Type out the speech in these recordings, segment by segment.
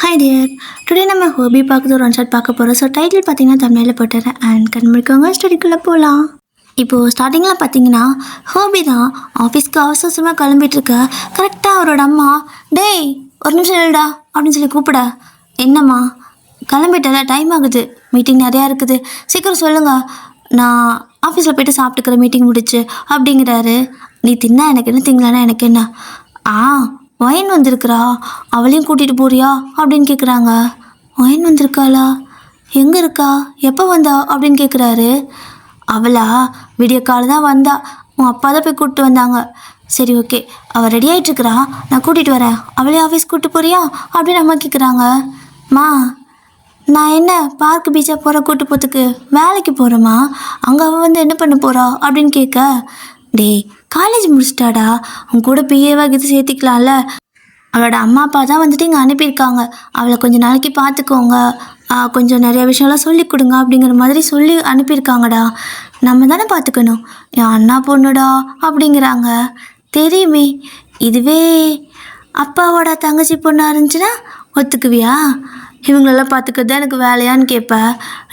Hi dear, today நம்ம ஹோபி பார்க்குறது ஒரு ஒன் ஷாட் பார்க்க போகிறோம். ஸோ டைட்டில் பார்த்தீங்கன்னா தமிழில் போட்டுறேன் அண்ட் கண்மணிக்கவங்க ஸ்டடிக்குள்ளே போகலாம். இப்போது ஸ்டார்டிங்கில் பார்த்தீங்கன்னா ஹோபி தான் ஆஃபீஸ்க்கு அவசரமாக கிளம்பிட்டுருக்க. கரெக்டாக அவரோட அம்மா, டேய் ஒரு நிமிஷம் இல்லைடா அப்படின்னு சொல்லி கூப்பிட, என்னம்மா கிளம்பிட்டல, டைம் ஆகுது, மீட்டிங் நிறையா இருக்குது, சீக்கிரம் சொல்லுங்கள், நான் ஆஃபீஸில் போய்ட்டு சாப்பிட்டுக்கிறேன் மீட்டிங் முடிச்சு அப்படிங்கிறாரு. நீ தின்னா எனக்கு என்ன, திங்கலன்னா எனக்கு என்ன, ஆ ஒயின் வந்திருக்கிறா, அவளையும் கூட்டிகிட்டு போறியா அப்படின்னு கேட்குறாங்க. ஒயின் வந்திருக்காளா, எங்கே இருக்கா, எப்போ வந்தா அப்படின்னு கேட்குறாரு. அவளா விடிய காலை தான் வந்தா, உன் அப்பா தான் போய் கூப்பிட்டு வந்தாங்க. சரி ஓகே, அவள் ரெடி ஆகிட்டுருக்குறா, நான் கூட்டிகிட்டு வரேன், அவளே ஆஃபீஸ் கூப்பிட்டு போறியா அப்படின்னு அம்மா கேட்குறாங்க. மா நான் என்ன பார்க்கு பீச்சாக போகிற கூட்டு போகிறதுக்கு, வேலைக்கு போகிறேம்மா, அங்கே அவள் வந்து என்ன பண்ண போகிறா அப்படின்னு கேட்க, டேய் காலேஜ் முடிச்சிட்டாடா, அவங்க கூட பிஏவாக கிட்ட சேர்த்திக்கலாம்ல, அவளோட அம்மா அப்பா தான் வந்துட்டு இங்கே அனுப்பியிருக்காங்க, அவளை கொஞ்சம் நாளைக்கு பார்த்துக்கோங்க, கொஞ்சம் நிறைய விஷயம்லாம் சொல்லி கொடுங்க அப்படிங்கிற மாதிரி சொல்லி அனுப்பியிருக்காங்கடா, நம்ம தானே பார்த்துக்கணும், என் அண்ணா பொண்ணுடா அப்படிங்கிறாங்க. தெரியுமே, இதுவே அப்பாவோட தங்கச்சி பொண்ணாக இருந்துச்சுன்னா ஒத்துக்குவியா, இவங்களெல்லாம் பார்த்துக்கிறது தான் எனக்கு வேலையான்னு கேட்ப,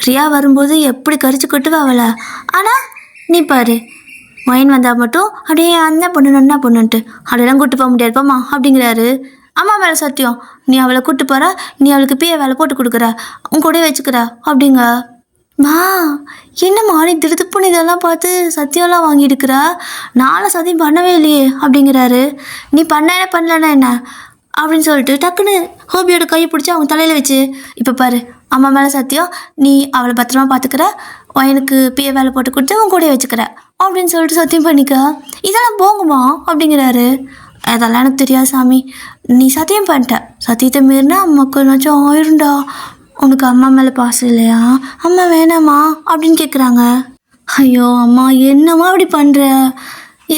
ரியா வரும்போது எப்படி கரிச்சு கொட்டுவா அவளை, ஆனால் நீ பாரு ஒயின் வந்தால் மட்டும் அப்படியே அந்த பொண்ணு என்ன பொண்ணுன்ட்டு அப்படியெல்லாம் கூப்பிட்டு போக முடியாதுப்பாம்மா அப்படிங்கிறாரு. அம்மா மேலே சத்தியம், நீ அவளை கூப்பிட்டு போகிற, நீ அவளுக்கு பிஏ வேலை போட்டு கொடுக்குற, உன் கூட வச்சுக்கிற அப்படிங்க. மா என்னம்மா நீ திருத்துப்புன்னு இதெல்லாம் பார்த்து சத்தியம்லாம் வாங்கியிருக்கிற, நானும் சத்தியம் பண்ணவே இல்லையே அப்படிங்கிறாரு. நீ பண்ண பண்ணலன்னா என்ன அப்படின்னு சொல்லிட்டு டக்குன்னு ஹோபியோட கையை பிடிச்சி அவங்க தலையில் வச்சு, இப்போ பாரு அம்மா மேலே சத்தியம், நீ அவளை பத்திரமா பார்த்துக்கிற, எனக்கு பிஏ வேலை போட்டு கொடுத்து உன் கூட வச்சுக்கிற அப்படின்னு சொல்லிட்டு சத்தியம் பண்ணிக்க, இதெல்லாம் போங்குமா அப்படிங்கிறாரு. அதெல்லாம் எனக்கு தெரியாது சாமி, நீ சத்தியம் பண்ணிட்ட, சத்தியத்தை மீறினா மக்கள்னாச்சும் ஆயிருண்டா, உனக்கு அம்மா மேலே பாசம் இல்லையா, அம்மா வேணாம்மா அப்படின்னு கேட்குறாங்க. ஐயோ அம்மா என்னம்மா அப்படி பண்ணுற,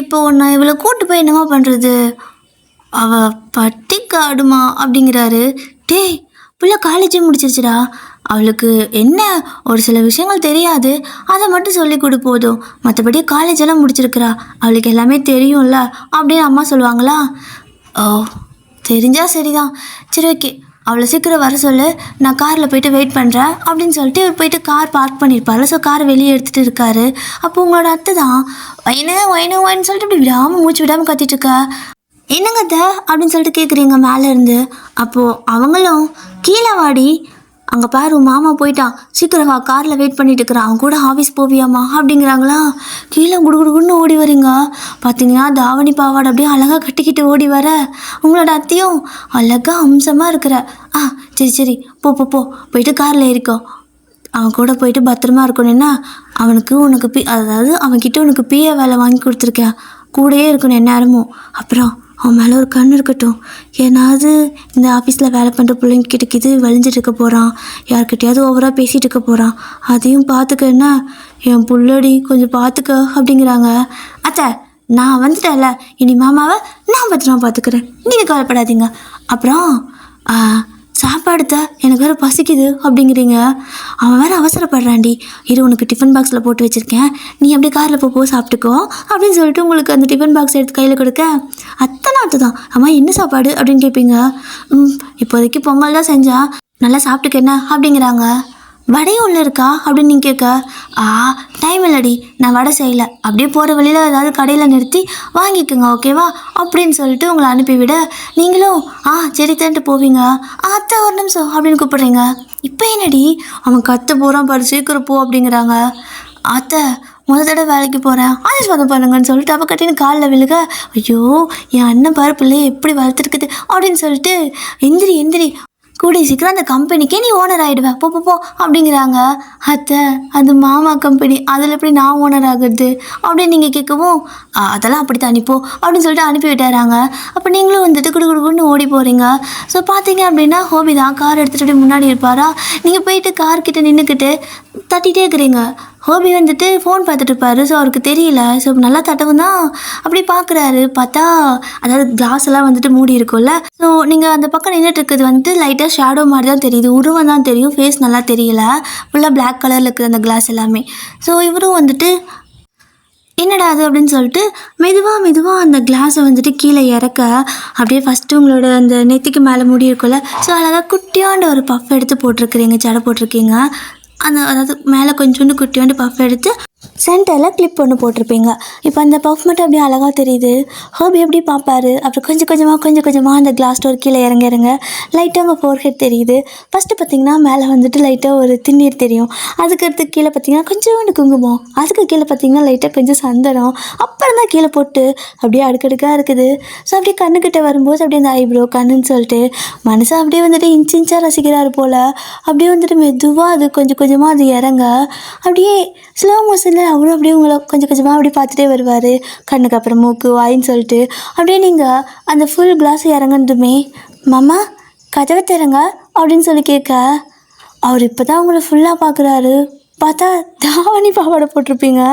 இப்போ நான் இவளை கூட்டு போய் என்னம்மா பண்ணுறது, அவள் பட்டிக்காடுமா அப்படிங்கிறாரு. டேய் பிள்ளை காலேஜே முடிச்சிருச்சுடா, அவளுக்கு என்ன ஒரு சில விஷயங்கள் தெரியாது, அதை மட்டும் சொல்லி கொடு போதும், மற்றபடி காலேஜெல்லாம் முடிச்சிருக்கிறா, அவளுக்கு எல்லாமே தெரியும்ல அப்படின்னு அம்மா சொல்லுவாங்களா. ஓ தெரிஞ்சால் சரிதான், சரி ஓகே அவளை சீக்கிரம் வர சொல்லு, நான் காரில் போய்ட்டு வெயிட் பண்ணுறேன் அப்படின்னு சொல்லிட்டு போயிட்டு கார் பார்க் பண்ணியிருப்பாரு. ஸோ காரை வெளியே எடுத்துகிட்டு இருக்காரு. அப்போ உங்களோட அத்தை தான் ஒயினு ஒயினு ஒயின்னு சொல்லிட்டு இப்படி விடாமல் மூச்சு விடாமல் கத்திட்டுருக்கா. என்னங்க அத்தை அப்படின்னு சொல்லிட்டு கேட்குறீங்க மேலேருந்து. அப்போது அவங்களும் கீழே வாடி, அங்கே பாரு மாமா போயிட்டான், சீக்கிரம் வா, காரில் வெயிட் பண்ணிட்டு இருக்கிறான், அவன் கூட ஆஃபீஸ் போவியாம்மா அப்படிங்கிறாங்களா. கீழே குடுகுடுன்னு ஓடி வரீங்க. பார்த்தீங்கன்னா தாவணி பாவாடை அப்படியே அழகாக கட்டிக்கிட்டு ஓடி வர, உங்களோட அத்தையும் அழகாக அம்சமாக இருக்கிற, சரி சரி போ போ போ போயிட்டு காரில் ஏறிக்கோ, அவன் கூட போயிட்டு பத்திரமா இருக்கணும்னா, அவனுக்கு உனக்கு அதாவது அவன்கிட்ட உனக்கு பிஏ வேலை வாங்கி கொடுத்துருக்கேன், கூடயே இருக்கணும் எந்நேரமும், அப்புறம் அவன் மேலே ஒரு கண் இருக்கட்டும், ஏன்னாவது இந்த ஆஃபீஸில் வேலை பண்ணுற பிள்ளைங்கிட்ட இது வலிஞ்சிட்டு இருக்க போகிறான், யார்கிட்டையாவது ஓவராக பேசிகிட்டு இருக்க போகிறான், அதையும் பார்த்துக்கன்னா என் புள்ளடி கொஞ்சம் பார்த்துக்க அப்படிங்கிறாங்க. அத்தை நான் வந்துட்டேன்ல, இனி மாமாவை நான் பத்திரமா பார்த்துக்கிறேன், நீங்கள் கவலைப்படாதீங்க, அப்புறம் சாப்பாடுத்த எனக்கு வேறு பசிக்குது அப்படிங்கிறீங்க, அவன் வேறு அவசரப்படுறான்டி, இரு உனக்கு டிஃபன் பாக்ஸில் போட்டு வச்சுருக்கேன், நீ அப்படியே காரில் போ சாப்பிட்டுக்கோ அப்படின்னு சொல்லிட்டு உங்களுக்கு அந்த டிஃபன் பாக்ஸ் எடுத்து கையில் கொடுக்க, அத்தனை தான் அம்மா என்ன சாப்பாடு அப்படின்னு கேட்பீங்க. இப்போதைக்கு பொங்கல் தான் செஞ்சா, நல்லா சாப்பிட்டுக்க என்ன அப்படிங்கிறாங்க. வடையும் உள்ள இருக்கா அப்படின்னு நீங்கள் கேட்க, டைம் இல்லடி நான் வடை செய்யலை, அப்படியே போகிற வழியில் ஏதாவது கடையில் நிறுத்தி வாங்கிக்கோங்க ஓகேவா அப்படின்னு சொல்லிட்டு உங்களை அனுப்பிவிட, நீங்களும் சரி தந்துட்டு போவீங்க. அத்தை ஒரு நிமிஷம் அப்படின்னு கூப்பிட்றீங்க. இப்போ என்னடி அவன் கற்று போகிறான் பாரு, சீக்கிரம் போ அப்படிங்கிறாங்க. அத்தை முதல் தடவை வேலைக்கு போகிறேன், ஆசீர்வாதம் பண்ணுங்கன்னு சொல்லிட்டு அவள் கட்டின்னு காலில் விழுக, ஐயோ என் அண்ணன் பாரு பிள்ளையை எப்படி வளர்த்துருக்குது அப்படின்னு சொல்லிட்டு, எந்திரி எந்திரி, கூடிய சீக்கிரம் அந்த கம்பெனிக்கே நீ ஓனர் ஆகிடுவேன், போ போ அப்படிங்கிறாங்க. அத்தை அது மாமா கம்பெனி, அதில் எப்படி நான் ஓனர் ஆகுறது அப்படின்னு நீங்கள் கேட்கவும், அதெல்லாம் அப்படி தான் அனுப்போ அப்படின்னு சொல்லிட்டு அனுப்பி விட்டுறாங்க. அப்போ நீங்களும் வந்துட்டு குடுகுடுன்னு ஓடி போகிறீங்க. ஸோ பார்த்தீங்க அப்படின்னா ஹோபி தான் கார் எடுத்துகிட்டு முன்னாடி இருப்பாரா, நீங்கள் போயிட்டு கார்கிட்ட நின்றுக்கிட்டு தட்டிகிட்டே இருக்கிறீங்க. ஹோபி வந்துட்டு ஃபோன் பார்த்துட்டு இருப்பாரு. ஸோ அவருக்கு தெரியல. ஸோ நல்லா தட்டவும் தான் அப்படி பார்க்குறாரு. பார்த்தா அதாவது கிளாஸ் எல்லாம் வந்துட்டு மூடி இருக்கும்ல. ஸோ நீங்கள் அந்த பக்கம் நின்றுட்டு இருக்கிறது வந்துட்டு லைட்டாக ஷேடோ மாதிரி தான் தெரியுது, உருவம் தான் தெரியும், ஃபேஸ் நல்லா தெரியல, ஃபுல்லாக பிளாக் கலரில் இருக்குது அந்த கிளாஸ் எல்லாமே. ஸோ இவரும் வந்துட்டு என்னடா அது அப்படின்னு சொல்லிட்டு மெதுவாக அந்த கிளாஸை வந்துட்டு கீழே இறக்க அப்படியே ஃபஸ்ட்டு உங்களோட அந்த நெத்திக்கு மேலே முடி இருக்கும்ல, ஸோ அழகாக குட்டியாண்ட ஒரு பஃப் எடுத்து போட்டிருக்கிறீங்க, ஜடை போட்டிருக்கீங்க. அதாவது மேலே கொஞ்சோண்டு குட்டியாண்டு பஃப் எடுத்து சென்டரில் கிளிப் ஒன்று போட்டிருப்பீங்க. இப்போ அந்த பஃப் மட்டும் அப்படியே அழகாக தெரியுது. ஹர்பி எப்படி பார்ப்பாரு. அப்புறம் கொஞ்சம் கொஞ்சமாக அந்த கிளாஸ் டோர் கீழே இறங்க லைட்டாக உங்கள் ஃபோர்ஹெட் தெரியுது. ஃபஸ்ட்டு பார்த்தீங்கன்னா மேலே வந்துட்டு லைட்டாக ஒரு திண்ணீர் தெரியும். அதுக்கடுத்து கீழே பார்த்தீங்கன்னா கொஞ்சோண்டு குங்குமம், அதுக்கு கீழே பார்த்தீங்கன்னா லைட்டாக கொஞ்சம் சந்தனம், அப்புறம் தான் கீழே போட்டு அப்படியே அடுக்கடுக்காக இருக்குது. ஸோ அப்படியே கண்ணுக்கிட்ட வரும்போது அப்படியே அந்த ஐப்ரோ கண்ணுன்னு சொல்லிட்டு மனசை அப்படியே வந்துட்டு இன்ச்சாக ரசிக்கிறாரு போல். அப்படியே வந்துட்டு மெதுவாக அது கொஞ்சமாக அது இறங்க அப்படியே ஸ்லோ மோஷனில் அவரும் அப்படியே உங்களை கொஞ்சமாக அப்படியே பார்த்துட்டே வருவார். கண்ணுக்கு அப்புறம் மூக்கு வாயின்னு சொல்லிட்டு அப்படியே நீங்கள் அந்த ஃபுல் கிளாஸ் இறங்குனதுமே மாமா கதவை தரங்க அப்படின்னு சொல்லி கேட்க அவர் இப்போ தான் உங்களை ஃபுல்லாக பார்க்குறாரு. பார்த்தா தாவணி பாவாடை போட்டிருப்பீங்க.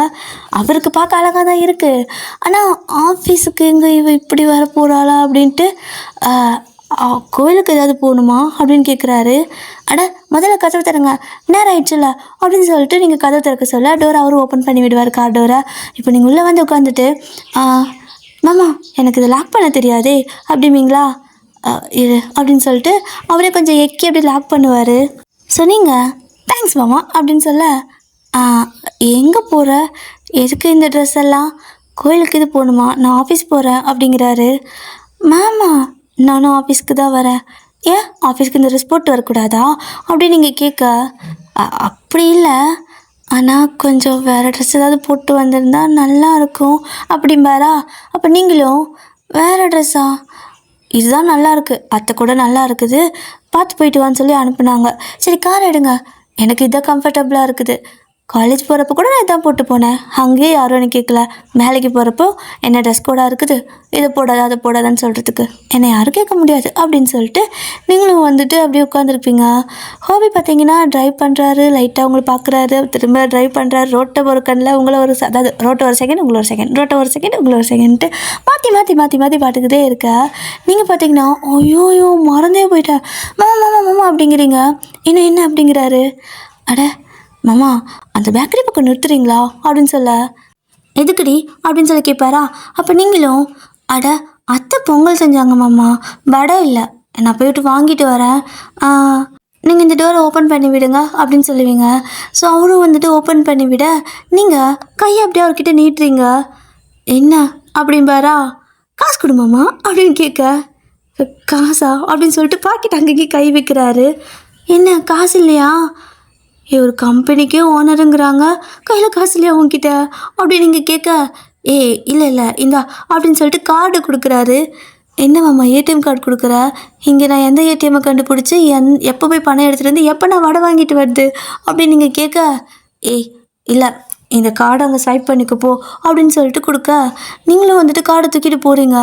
அவருக்கு பார்க்க அழகாக தான் இருக்குது. ஆனால் ஆஃபீஸுக்கு எங்கே இவ இப்படி வர போகிறாளா அப்படின்ட்டு கோயிலுக்கு ஏதாவது போகணுமா அப்படின்னு கேட்குறாரு. அட முதல்ல கதவை தரங்க, நேரம் ஆயிடுச்சுல அப்படின்னு சொல்லிட்டு நீங்கள் கதவை திறக்க சொல்ல டோரை அவரும் ஓப்பன் பண்ணி விடுவார், கார் டோரை. இப்போ நீங்கள் உள்ளே வந்து உட்காந்துட்டு மாமா எனக்கு இதை லாக் பண்ண தெரியாதே அப்படிங்களா இது அப்படின்னு சொல்லிட்டு அவரே கொஞ்சம் எக்கி அப்படி லாக் பண்ணுவார். ஸோ நீங்கள் தேங்க்ஸ் மாமா அப்படின்னு சொல்ல எங்கே போகிற, எதுக்கு இந்த ட்ரெஸ் எல்லாம், கோயிலுக்கு இது போகணுமா, நான் ஆஃபீஸ் போகிறேன் அப்படிங்கிறாரு. மாமா நானும் ஆஃபீஸ்க்கு தான் வரேன், ஏன் ஆஃபீஸ்க்கு இந்த ட்ரெஸ் போட்டு வரக்கூடாதா அப்படின்னு நீங்கள் கேட்க அப்படி இல்லை, ஆனால் கொஞ்சம் வேறு ட்ரெஸ் ஏதாவது போட்டு வந்திருந்தா நல்லா இருக்கும் அப்படிம்பாரா. அப்போ நீங்களும் வேறு ட்ரெஸ்ஸா, இதுதான் நல்லா இருக்குது, அத்தை கூட நல்லா இருக்குது, பார்த்து போயிட்டு வான்னு சொல்லி அனுப்புனாங்க. சரி கார் எடுங்க, எனக்கு இதான் கம்ஃபர்டபுளாக இருக்குது, காலேஜ் போகிறப்ப கூட நான் இதான் போட்டு போனேன், அங்கேயே யாரும் எனக்கு கேட்கல, வேலைக்கு போகிறப்போ என்ன ட்ரெஸ் கோடாக இருக்குது, இதை போடாத அதை போடாதான்னு சொல்கிறதுக்கு என்னை யாரும் கேட்க முடியாது அப்படின்னு சொல்லிட்டு நீங்களும் வந்துட்டு அப்படியே உட்காந்துருப்பீங்க. ஹாபி பார்த்தீங்கன்னா ட்ரைவ் பண்ணுறாரு, லைட்டாக உங்களை பார்க்குறாரு, திரும்ப ட்ரைவ் பண்ணுறாரு, ரோட்டை ஒரு கண்ணில் உங்களை ஒரு அதாவது ரோட்டை ஒரு செகண்ட் உங்களை ஒரு செகண்ட், ரோட்டை ஒரு செகண்ட் உங்களை ஒரு செகண்ட்டு மாற்றி பாட்டுக்கிட்டே இருக்க. நீங்கள் பார்த்தீங்கன்னா ஐயோ மறந்தே போயிட்டேன் மாமா அப்படிங்கிறீங்க. இன்னும் என்ன அப்படிங்கிறாரு. அட மாமா அந்த பேக்கரி பக்கம் நிறுத்துறீங்களா அப்படின்னு சொல்ல எதுக்குடி அப்படின்னு சொல்லி கேட்பாரா. அப்போ நீங்களும் அட அத்தை பொங்கல் செஞ்சாங்க மாமா, வடை இல்லை, நான் போய்ட்டு வாங்கிட்டு வரேன், நீங்கள் இந்த டோரை ஓப்பன் பண்ணி விடுங்க அப்படின்னு சொல்லுவீங்க. ஸோ அவரும் வந்துட்டு ஓப்பன் பண்ணி விட நீங்கள் கையை அப்படியே அவர்கிட்ட நீட்டுறீங்க. என்ன அப்படின்பாரா. காசு கொடுமாமா அப்படின்னு கேட்க காசா அப்படின்னு சொல்லிட்டு பாக்கெட் அங்கேயே கை வைக்கிறாரு. என்ன காசு இல்லையா, ஒரு கம்பெனிக்கே ஓனருங்கிறாங்க, கையில் காசு இல்லையா உங்ககிட்ட அப்படின்னு நீங்கள் கேட்க இல்லை இந்தா அப்படின்னு சொல்லிட்டு கார்டு கொடுக்குறாரு. என்ன மாமா ஏடிஎம் கார்டு கொடுக்குற, இங்கே நான் எந்த ஏடிஎம்மை கண்டுபிடிச்சி எப்போ போய் பணம் எடுத்துகிட்டு வந்து எப்போ நான் வடை வாங்கிட்டு வருது அப்படின்னு நீங்கள் கேட்க இல்லை இந்த கார்டை அங்கே ஸ்வைப் பண்ணிக்க போ அப்படின்னு சொல்லிட்டு கொடுக்க நீங்களும் வந்துட்டு கார்டை தூக்கிட்டு போகிறீங்க.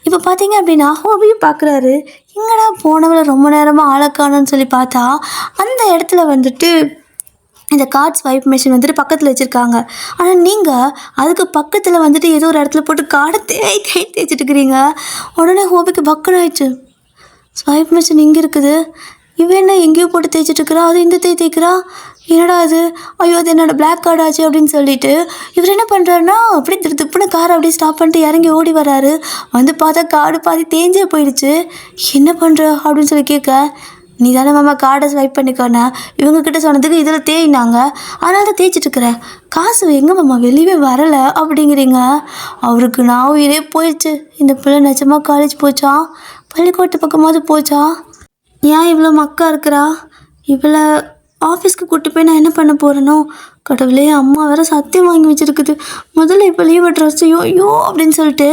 இப்போ பார்த்தீங்க அப்படின்னா ஹோபியும் பார்க்குறாரு. எங்கடா போனவளை ரொம்ப நேரமாக ஆளக்கானன்னு சொல்லி பார்த்தா அந்த இடத்துல வந்துட்டு இந்த கார்ட் ஸ்வைப் மிஷின் வந்துட்டு பக்கத்தில் வச்சுருக்காங்க. ஆனால் நீங்கள் அதுக்கு பக்கத்தில் வந்துட்டு ஏதோ ஒரு இடத்துல போட்டு கார்டை தேய்ச்சிட்டு இருக்கிறீங்க. உடனே ஹோபிக்கு பக்கன் ஆயிடுச்சு. ஸ்வைப் மிஷின் இங்கே இருக்குது, இவன் என்ன எங்கேயோ போட்டு தேய்ச்சிட்ருக்கிறா, அது இந்த தேய்க்கிறா, என்னடா அது, ஐயோ அது என்னோடய பிளாக் கார்டு ஆச்சு அப்படின்னு சொல்லிட்டு இவர் என்ன பண்ணுறாருன்னா அப்படியே திருப்புன்னு காரை அப்படியே ஸ்டாப் பண்ணிட்டு இறங்கி ஓடி வராரு. வந்து பார்த்தா கார்டு பாதி தேஞ்சே போயிடுச்சு. என்ன பண்ணுற அப்படின்னு சொல்லி கேட்க நீ தானே மாமா கார்டை ஸ்வைப் பண்ணிக்கோண்ணா, இவங்கக்கிட்ட சொன்னதுக்கு இதில் தேய்னாங்க, அதனால தான் தேய்ச்சிட்ருக்குறேன், காசு எங்கே மாமா வெளியே வரலை அப்படிங்கிறீங்க. அவருக்கு நான் உயிரே போயிடுச்சு. இந்த பிள்ளை நிஜமாக காலேஜ் போச்சா, பள்ளிக்கூடத்து பக்கமாவது போச்சா, ஏன் இவ்வளோ மக்கா இருக்கிறா, இவ்வளோ ஆஃபீஸ்க்கு கூப்பிட்டு போய் நான் என்ன பண்ண போகிறேனோ, கடவுளே அம்மா வேறு சத்தியம் வாங்கி வச்சுருக்குது, முதல்ல இப்போ லீவ் ட்ரெஸ் ஐயோ அப்படின்னு சொல்லிட்டு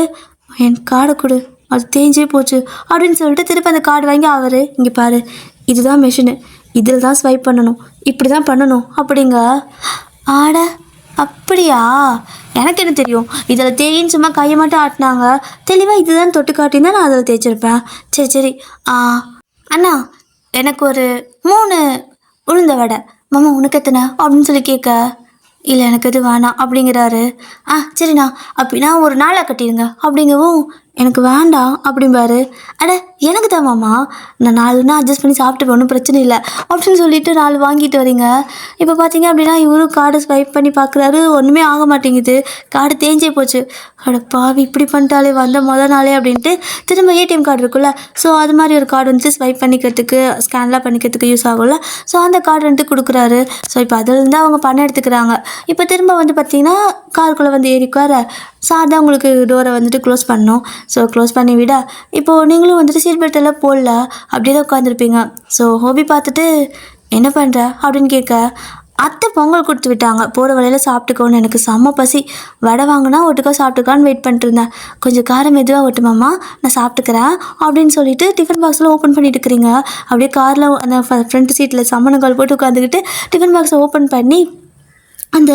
என் கார்டை கொடு, அது தேஞ்சே போச்சு அப்படின்னு சொல்லிட்டு திருப்பி அந்த கார்டு வாங்கி அவர் இங்கே பாரு இதுதான் மெஷினு, இதில் தான் ஸ்வைப் பண்ணணும், இப்படி தான் பண்ணணும் அப்படிங்க. ஆட அப்படியா, எனக்கு என்ன தெரியும், இதில் தேயின்னு சும்மா கையை மட்டும் ஆட்டினாங்க, தெளிவாக இதுதான் தொட்டு காட்டினா நான் அதில் தேய்ச்சிருப்பேன். சரி அண்ணா எனக்கு ஒரு 3 உளுந்த வடை, மாமா உனக்கு எத்தனை அப்படின்னு சொல்லி கேட்க இல்லை எனக்கு எது வேணாம் அப்படிங்கிறாரு. சரிண்ணா அப்படின்னா ஒரு நாளாக கட்டிடுங்க அப்படிங்கவும் எனக்கு வேண்டாம் அப்படிம்பாரு. அட எனக்கு தான் மாமா, நான் 4னா அட்ஜஸ்ட் பண்ணி சாப்பிட்டு ஒன்றும் பிரச்சனை இல்லை அப்படின்னு சொல்லிட்டு 4 வாங்கிட்டு வரீங்க. இப்போ பார்த்தீங்க அப்படின்னா இவரும் கார்டை ஸ்வைப் பண்ணி பார்க்குறாரு, ஒன்றுமே ஆக மாட்டேங்குது, கார்டு தேஞ்சே போச்சு. அட பாவி இப்படி பண்ணிட்டாலே வந்த மொதல் நாளே அப்படின்ட்டு திரும்ப ஏடிஎம் கார்டு இருக்குல்ல, ஸோ அது மாதிரி ஒரு கார்டு வந்துட்டு ஸ்வைப் பண்ணிக்கிறதுக்கு ஸ்கேன்லாம் பண்ணிக்கிறதுக்கு யூஸ் ஆகும்ல, ஸோ அந்த கார்டு வந்துட்டு கொடுக்குறாரு. ஸோ இப்போ அதிலேருந்து அவங்க பணம் எடுத்துக்கிறாங்க. இப்போ திரும்ப வந்து பார்த்தீங்கன்னா காருக்குள்ளே வந்து ஏறிக்கார சார் தான் உங்களுக்கு டோரை வந்துட்டு க்ளோஸ் பண்ணணும். ஸோ க்ளோஸ் பண்ணி விட இப்போது நீங்களும் வந்துட்டு சீட் பெல்ட் எல்லாம் போடல, அப்படியே தான் உட்காந்துருப்பீங்க. ஸோ ஹோபி பார்த்துட்டு என்ன பண்ணுற அப்படின்னு கேட்க, அத்தை பொங்கல் கொடுத்து விட்டாங்க, போகிற வழியில் சாப்பிட்டுக்கோன்னு. எனக்கு செம்ம பசி, வடை வாங்கினா ஒட்டுக்கா சாப்பிட்டுக்கான்னு வெயிட் பண்ணிட்டு இருந்தேன். கொஞ்சம் காரம் மெதுவாக ஓட்டுமாம்மா, நான் சாப்பிட்டுக்கிறேன் அப்படின்னு சொல்லிட்டு டிஃபன் பாக்ஸில் ஓப்பன் பண்ணிட்டு இருக்கிறீங்க. அப்படியே காரில் அந்த ஃப்ரண்ட் சீட்டில் சம்மணங்கால் போட்டு உட்காந்துக்கிட்டு டிஃபன் பாக்ஸை ஓப்பன் பண்ணி அந்த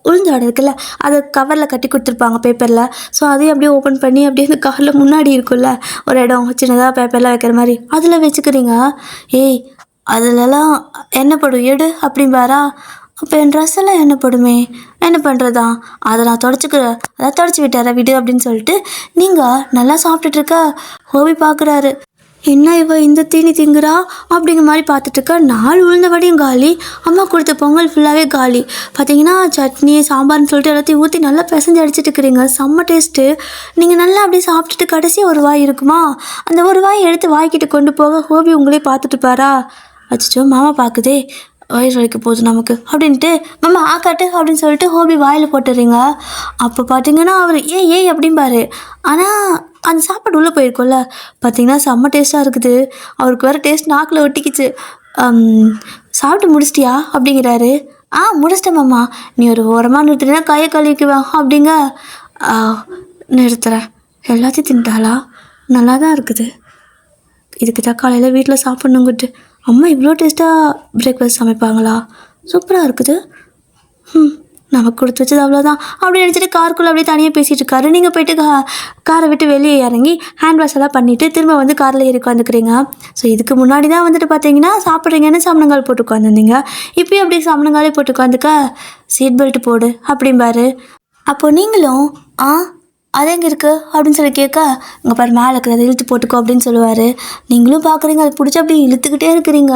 உளுந்து வடை இருக்குல்ல, அதை கவரில் கட்டி கொடுத்துருப்பாங்க பேப்பரில். ஸோ அதையும் அப்படியே ஓப்பன் பண்ணி அப்படியே அந்த காரில் முன்னாடி இருக்குல்ல ஒரு இடம் சின்னதாக பேப்பர்லாம் வைக்கிற மாதிரி, அதில் வச்சுக்கிறீங்க. ஏய் அதிலலாம் எண்ணெய் எடு அப்படிம்பாரா. அப்போ என் ட்ரெஸ் எல்லாம் எண்ணெய் என்ன பண்ணுறதா, அதை நான் தொடச்சிக்கிறேன், அதான் தொடச்சி விட்டார விடு அப்படின்னு சொல்லிட்டு நீங்கள் நல்லா சாப்பிட்டுட்ருக்க ஹோபி பார்க்குறாரு. என்ன இவ இந்த தீனி திங்குறா அப்படிங்கிற மாதிரி பார்த்துட்ருக்கா. 4 உளுந்த வடையும் காலி, அம்மா கொடுத்த பொங்கல் ஃபுல்லாகவே காலி. பார்த்தீங்கன்னா சட்னி சாம்பார்னு சொல்லிட்டு எல்லாத்தையும் ஊற்றி நல்லா பிசைஞ்சு அடிச்சிட்டு இருக்கிறீங்க, செம்ம டேஸ்ட்டு. நீங்கள் நல்லா அப்படியே சாப்பிட்டுட்டு கடைசி ஒரு வாய் இருக்குமா, அந்த ஒரு வாய் எடுத்து வாய்க்கிட்டு கொண்டு போக ஹோபி உங்களே பார்த்துட்டு பாரா. அச்சோ மாமா பார்க்குதே, வயிறு வலிக்க போகுது நமக்கு அப்படின்ட்டு மாமா ஆக்காட்டு அப்படின்னு சொல்லிட்டு ஹோபி வாயில் போட்டுறீங்க. அப்போ பார்த்தீங்கன்னா அவர் ஏய் அப்படிம்பாரு. ஆனால் அந்த சாப்பாடு உள்ளே போயிருக்கோம்ல, பார்த்தீங்கன்னா செம்ம டேஸ்ட்டாக இருக்குது. அவருக்கு வேறு டேஸ்ட் நாக்கில் ஒட்டிக்கிச்சு. சாப்பிட்டு முடிச்சிட்டியா அப்படிங்கிறாரு. முடிச்சிட்டேன் மாமா, நீ ஒரு ஓரமாக நிறுத்துனா கையை கழுவிக்குவேன் அப்படிங்க. நிறுத்துறேன். எல்லாத்தையும் தின்ட்டாளா, நல்லா தான் இருக்குது. இதுக்கு தான் காலையில் வீட்டில் சாப்பிட்ணுங்கிட்டு அம்மா இவ்வளோ டேஸ்ட்டாக பிரேக்ஃபாஸ்ட் சமைப்பாங்களா, சூப்பராக இருக்குது. நமக்கு கொடுத்து வச்சது அவ்வளோதான் அப்படி நினச்சிட்டு காருக்குள்ளே அப்படியே தனியாக பேசிகிட்டு இருக்காரு. நீங்கள் போயிட்டு காரை விட்டு வெளியே இறங்கி ஹேண்ட் வாஷ் எல்லாம் பண்ணிவிட்டு திரும்ப வந்து காரில் ஏறி உட்காந்துக்கிறீங்க. ஸோ இதுக்கு முன்னாடி தான் வந்துட்டு பார்த்தீங்கன்னா சாப்பிட்றீங்கன்னு சமணங்கால் போட்டு உட்காந்துருந்தீங்க, இப்போயும் அப்படியே சமணங்காலே போட்டு உட்காந்துக்க சீட் பெல்ட் போடு அப்படிம்பாரு. அப்போது நீங்களும் அது எங்கே இருக்குது அப்படின்னு சொல்லி கேட்க, இங்கே பாரு மேலே இருக்கிறத இழுத்து போட்டுக்கோ அப்படின்னு சொல்லுவார். நீங்களும் பார்க்குறீங்க, அதை பிடிச்சி அப்படி இழுத்துக்கிட்டே இருக்கிறீங்க.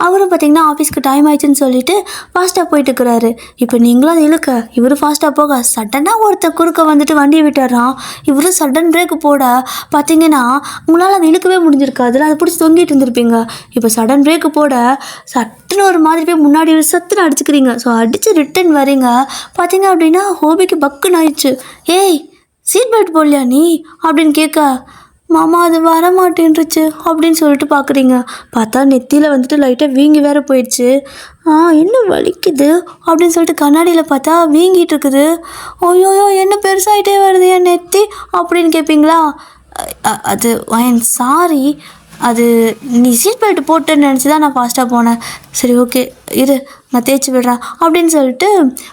அவரும் பார்த்தீங்கன்னா ஆஃபீஸ்க்கு டைம் ஆயிடுச்சுன்னு சொல்லிட்டு ஃபாஸ்ட்டாக போயிட்டு இருக்கிறாரு. இப்போ நீங்களும் அதை இழுக்க இவரும் ஃபாஸ்ட்டாக போக சடனாக ஒருத்தர் குறுக்க வந்துட்டு வண்டியை விட்டுறான். இவரும் சடன் பிரேக்கு போட பார்த்தீங்கன்னா உங்களால் அதை இழுக்கவே முடிஞ்சிருக்காதுல, அதை பிடிச்சி தொங்கிட்டு இருந்திருப்பீங்க. இப்போ சடன் பிரேக்கு போட சட்டுன்னு ஒரு மாதிரி போய் முன்னாடி சத்துன்னு அடிச்சுக்கிறீங்க. ஸோ அடித்து ரிட்டன் வரீங்க. பார்த்தீங்க அப்படின்னா ஹோபிக்கு பக்குன்னு ஆயிடுச்சு. ஏய் சீட் பெல்ட் போடலையா நீ அப்படின்னு கேட்க, மாமா அது வர மாட்டேன்ருச்சு அப்படின்னு சொல்லிட்டு பார்க்குறீங்க. பார்த்தா நெத்தியில் வந்துட்டு லைட்டாக வீங்கி வேற போயிடுச்சு. என்ன வலிக்குது அப்படின்னு சொல்லிட்டு கண்ணாடியில் பார்த்தா வீங்கிட்டு இருக்குது. ஓயோயோ என்ன பெருசாகிட்டே வருது என் நெத்தி அப்படின்னு கேட்பீங்களா. அது சாரி, அது நீ சீட் பெல்ட் போட்டுன்னு நினச்சி தான் நான் ஃபாஸ்ட்டாக போனேன். சரி ஓகே இரு நான் தேய்ச்சி விடுறேன் அப்படின்னு சொல்லிட்டு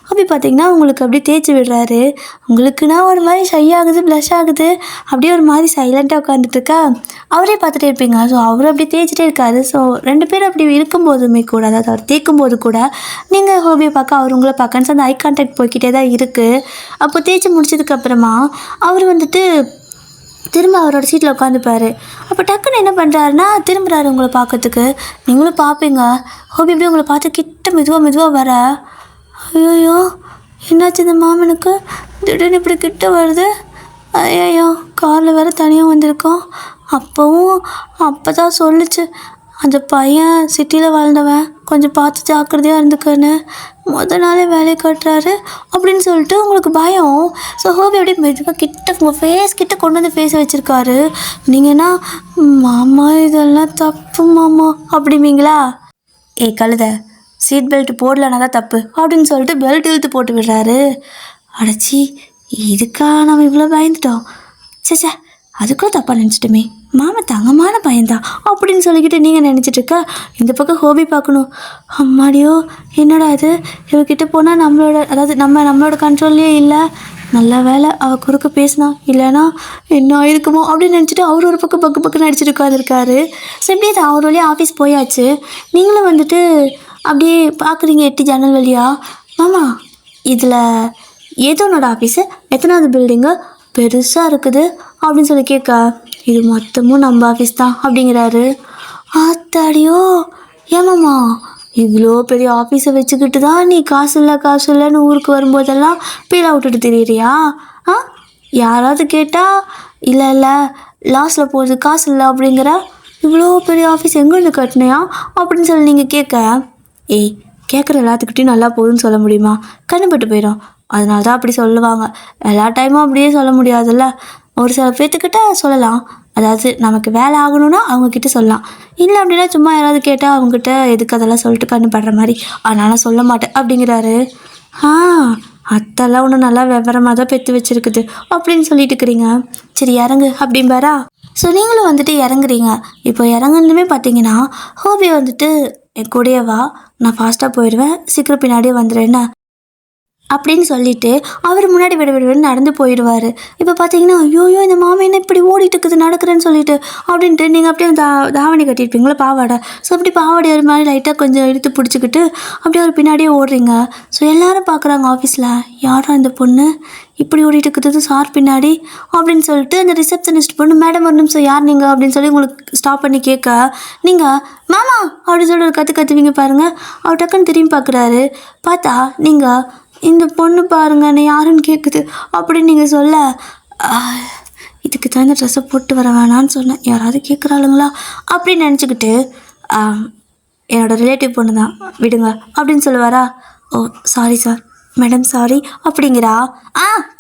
அப்படி பார்த்தீங்கன்னா உங்களுக்கு அப்படியே தேய்ச்சி விடுறாரு. உங்களுக்குன்னா ஒரு மாதிரி ஷை ஆகுது, ப்ளஷ் ஆகுது, அப்படியே ஒரு மாதிரி சைலண்ட்டாக உட்காந்துட்டுருக்கா. அவரே பார்த்துட்டே இருப்பீங்க. ஸோ அவர் அப்படியே தேய்ச்சிட்டே இருக்காரு. ஸோ 2 பேரும் அப்படி இருக்கும்போதுமே கூட, அதாவது அவர் தேய்க்கும் போது கூட நீங்கள் ஹோபியை பார்க்க அவர் உங்களை பார்க்கன்னு அந்த ஐ கான்டாக்ட் போய்கிட்டே தான் இருக்குது. அப்போ தேய்ச்சி முடிச்சதுக்கப்புறமா அவர் வந்துட்டு திரும்ப அவரோட சீட்டில் உட்காந்துப்பார். அப்போ டக்குன்னு என்ன பண்ணுறாருன்னா திரும்புகிறாரு உங்களை பார்க்கறதுக்கு. நீங்களும் பார்ப்பீங்க. ஹோபி இப்படி உங்களை பார்த்து கிட்ட மெதுவாக வர, ஐயோயோ என்னாச்சு இந்த மாமனுக்கு திடீர்னு இப்படி கிட்ட வருது, ஐயோ காரில் வேறு தனியாக வந்திருக்கோம். அப்போ தான் சொல்லிச்சு அந்த பையன் சிட்டியில் வாழ்ந்தவன், கொஞ்சம் பார்த்து ஜாக்கிரதையாக இருந்துக்கன்னு முதல் நாளே வேலையை கட்டுறாரு அப்படின்னு சொல்லிட்டு உங்களுக்கு பயம். ஸோ ஹோபி அப்படியே மெதுவாக கிட்ட உங்கள் ஃபேஸ் கிட்ட கொண்டு வந்து ஃபேஸை வச்சுருக்காரு. நீங்கன்னா மாமா இதெல்லாம் தப்பு மாமா அப்படிம்பீங்களா. கழுத சீட் பெல்ட் போடலன்னா தான் தப்பு அப்படின்னு சொல்லிட்டு பெல்ட் இழுத்து போட்டு விடுறாரு. அடைச்சி இதுக்கா நம்ம இவ்வளோ பயந்துட்டோம், சே அதுக்குள்ள தப்பாக நினச்சிட்டுமே, மாமா தங்கமான பையன்தான் அப்படின்னு சொல்லிக்கிட்டு நீங்கள் நினச்சிட்ருக்க. இந்த பக்கம் ஹோபி பார்க்கணும். அம்மாடியோ என்னடா இது, இவகிட்ட போனால் நம்மளோட கண்ட்ரோல்லையே இல்லை. நல்ல வேலை அவள் குறுக்க பேசினா, இல்லைன்னா என்ன ஆயிருக்குமோ அப்படின்னு நினச்சிட்டு அவர் ஒரு பக்கம் பக்குன்னு அடிச்சுட்டு உட்காந்துருக்காரு. ஸோ இப்படியே தான் அவர் வழியாக ஆஃபீஸ் போயாச்சு. நீங்களும் வந்துட்டு அப்படியே பார்க்குறீங்க எட்டி ஜன்னல் வழியா. மாமா இதில் ஏதோ என்னோட ஆஃபீஸு, எத்தனாவது பில்டிங்கு, பெருசாக இருக்குது அப்படின்னு சொல்லி கேட்க, இது மொத்தமும் நம்ம ஆஃபீஸ் தான் அப்படிங்கிறாரு. ஆத்தாடியோ, ஏமாம்மா இவ்வளோ பெரிய ஆஃபீஸை வச்சுக்கிட்டு தான் நீ காசு இல்லைன்னு ஊருக்கு வரும்போதெல்லாம் பீலா விட்டுட்டு திரியிறியா? ஆ, யாராவது கேட்டால் இல்லை லாஸில் போகுது காசு இல்லை அப்படிங்கிற, இவ்வளோ பெரிய ஆஃபீஸ் எங்கேருந்து கட்டினியா அப்படின்னு சொல்லி நீங்கள் கேட்க, ஏய் கேட்குற எல்லாத்துக்கிட்டையும் நல்லா போகுதுன்னு சொல்ல முடியுமா? கண்ணுப்பட்டு போயிடும். அதனால தான் அப்படி சொல்லுவாங்க. எல்லா டைமும் அப்படியே சொல்ல முடியாதுல்ல. ஒரு சில பேர்த்துக்கிட்ட சொல்லலாம். அதாவது நமக்கு வேலை ஆகணும்னா அவங்கக்கிட்ட சொல்லலாம். இல்லை அப்படின்னா சும்மா யாராவது கேட்டால் அவங்ககிட்ட எதுக்கு அதெல்லாம் சொல்லிட்டு கண்ணுப்படுற மாதிரி, அதனால சொல்ல மாட்டேன் அப்படிங்கிறாரு. ஆ, அத்தெல்லாம் ஒன்று நல்லா விவரமாக தான் பெற்று வச்சுருக்குது அப்படின்னு சொல்லிட்டு இருக்கிறீங்க. சரி இறங்கு அப்படிம்பாரா. ஸோ நீங்களும் வந்துட்டு இறங்குறீங்க. இப்போ இறங்குனதுமே பார்த்தீங்கன்னா ஹோபி வந்துட்டு என் கூடயே வா, நான் ஃபாஸ்ட்டாக போயிடுவேன், சீக்கிரம் பின்னாடியே வந்துடுறேன்னா அப்படின்னு சொல்லிட்டு அவர் முன்னாடி விட நடந்து போயிடுவார். இப்போ பார்த்தீங்கன்னா ஐயோயோ இந்த மாமா என்ன இப்படி ஓடிட்டு இருக்குது நடக்கிறேன்னு சொல்லிட்டு அப்படின்ட்டு நீங்கள் அப்படியே தாவணி கட்டியிருப்பீங்களா பாவாடை. ஸோ அப்படி பாவாடை ஒரு மாதிரி லைட்டாக கொஞ்சம் இழுத்து பிடிச்சிக்கிட்டு அப்படியே ஒரு பின்னாடியே ஓடுறீங்க. ஸோ எல்லோரும் பார்க்குறாங்க ஆஃபீஸில், யாரா இந்த பொண்ணு இப்படி ஓடிட்டு இருக்குது சார் பின்னாடி அப்படின்னு சொல்லிட்டு அந்த ரிசப்ஷனிஸ்ட் பொண்ணு, மேடம் ஒரு நிமிஷம் யார் நீங்கள் அப்படின்னு சொல்லி உங்களுக்கு ஸ்டாப் பண்ணி கேட்க, நீங்கள் மாமா அப்படின்னு சொல்லி ஒரு கற்றுவீங்க பாருங்கள். அவர் டக்குன்னு திரும்பி பார்க்குறாரு. பார்த்தா நீங்கள் இந்த பொண்ணு பாருங்க என்னை யாருன்னு கேட்குது அப்படின்னு நீங்கள் சொல்ல, இதுக்கு தான் இந்த ட்ரெஸ்ஸை போட்டு வர வேணான்னு சொன்னேன், யாராவது கேட்குறாளுங்களா அப்படின்னு நினச்சிக்கிட்டு, என்னோடய ரிலேட்டிவ் பொண்ணு தான் விடுங்க அப்படின்னு சொல்லுவாரா. ஓ சாரி சார், மேடம் சாரி அப்படிங்கிறா.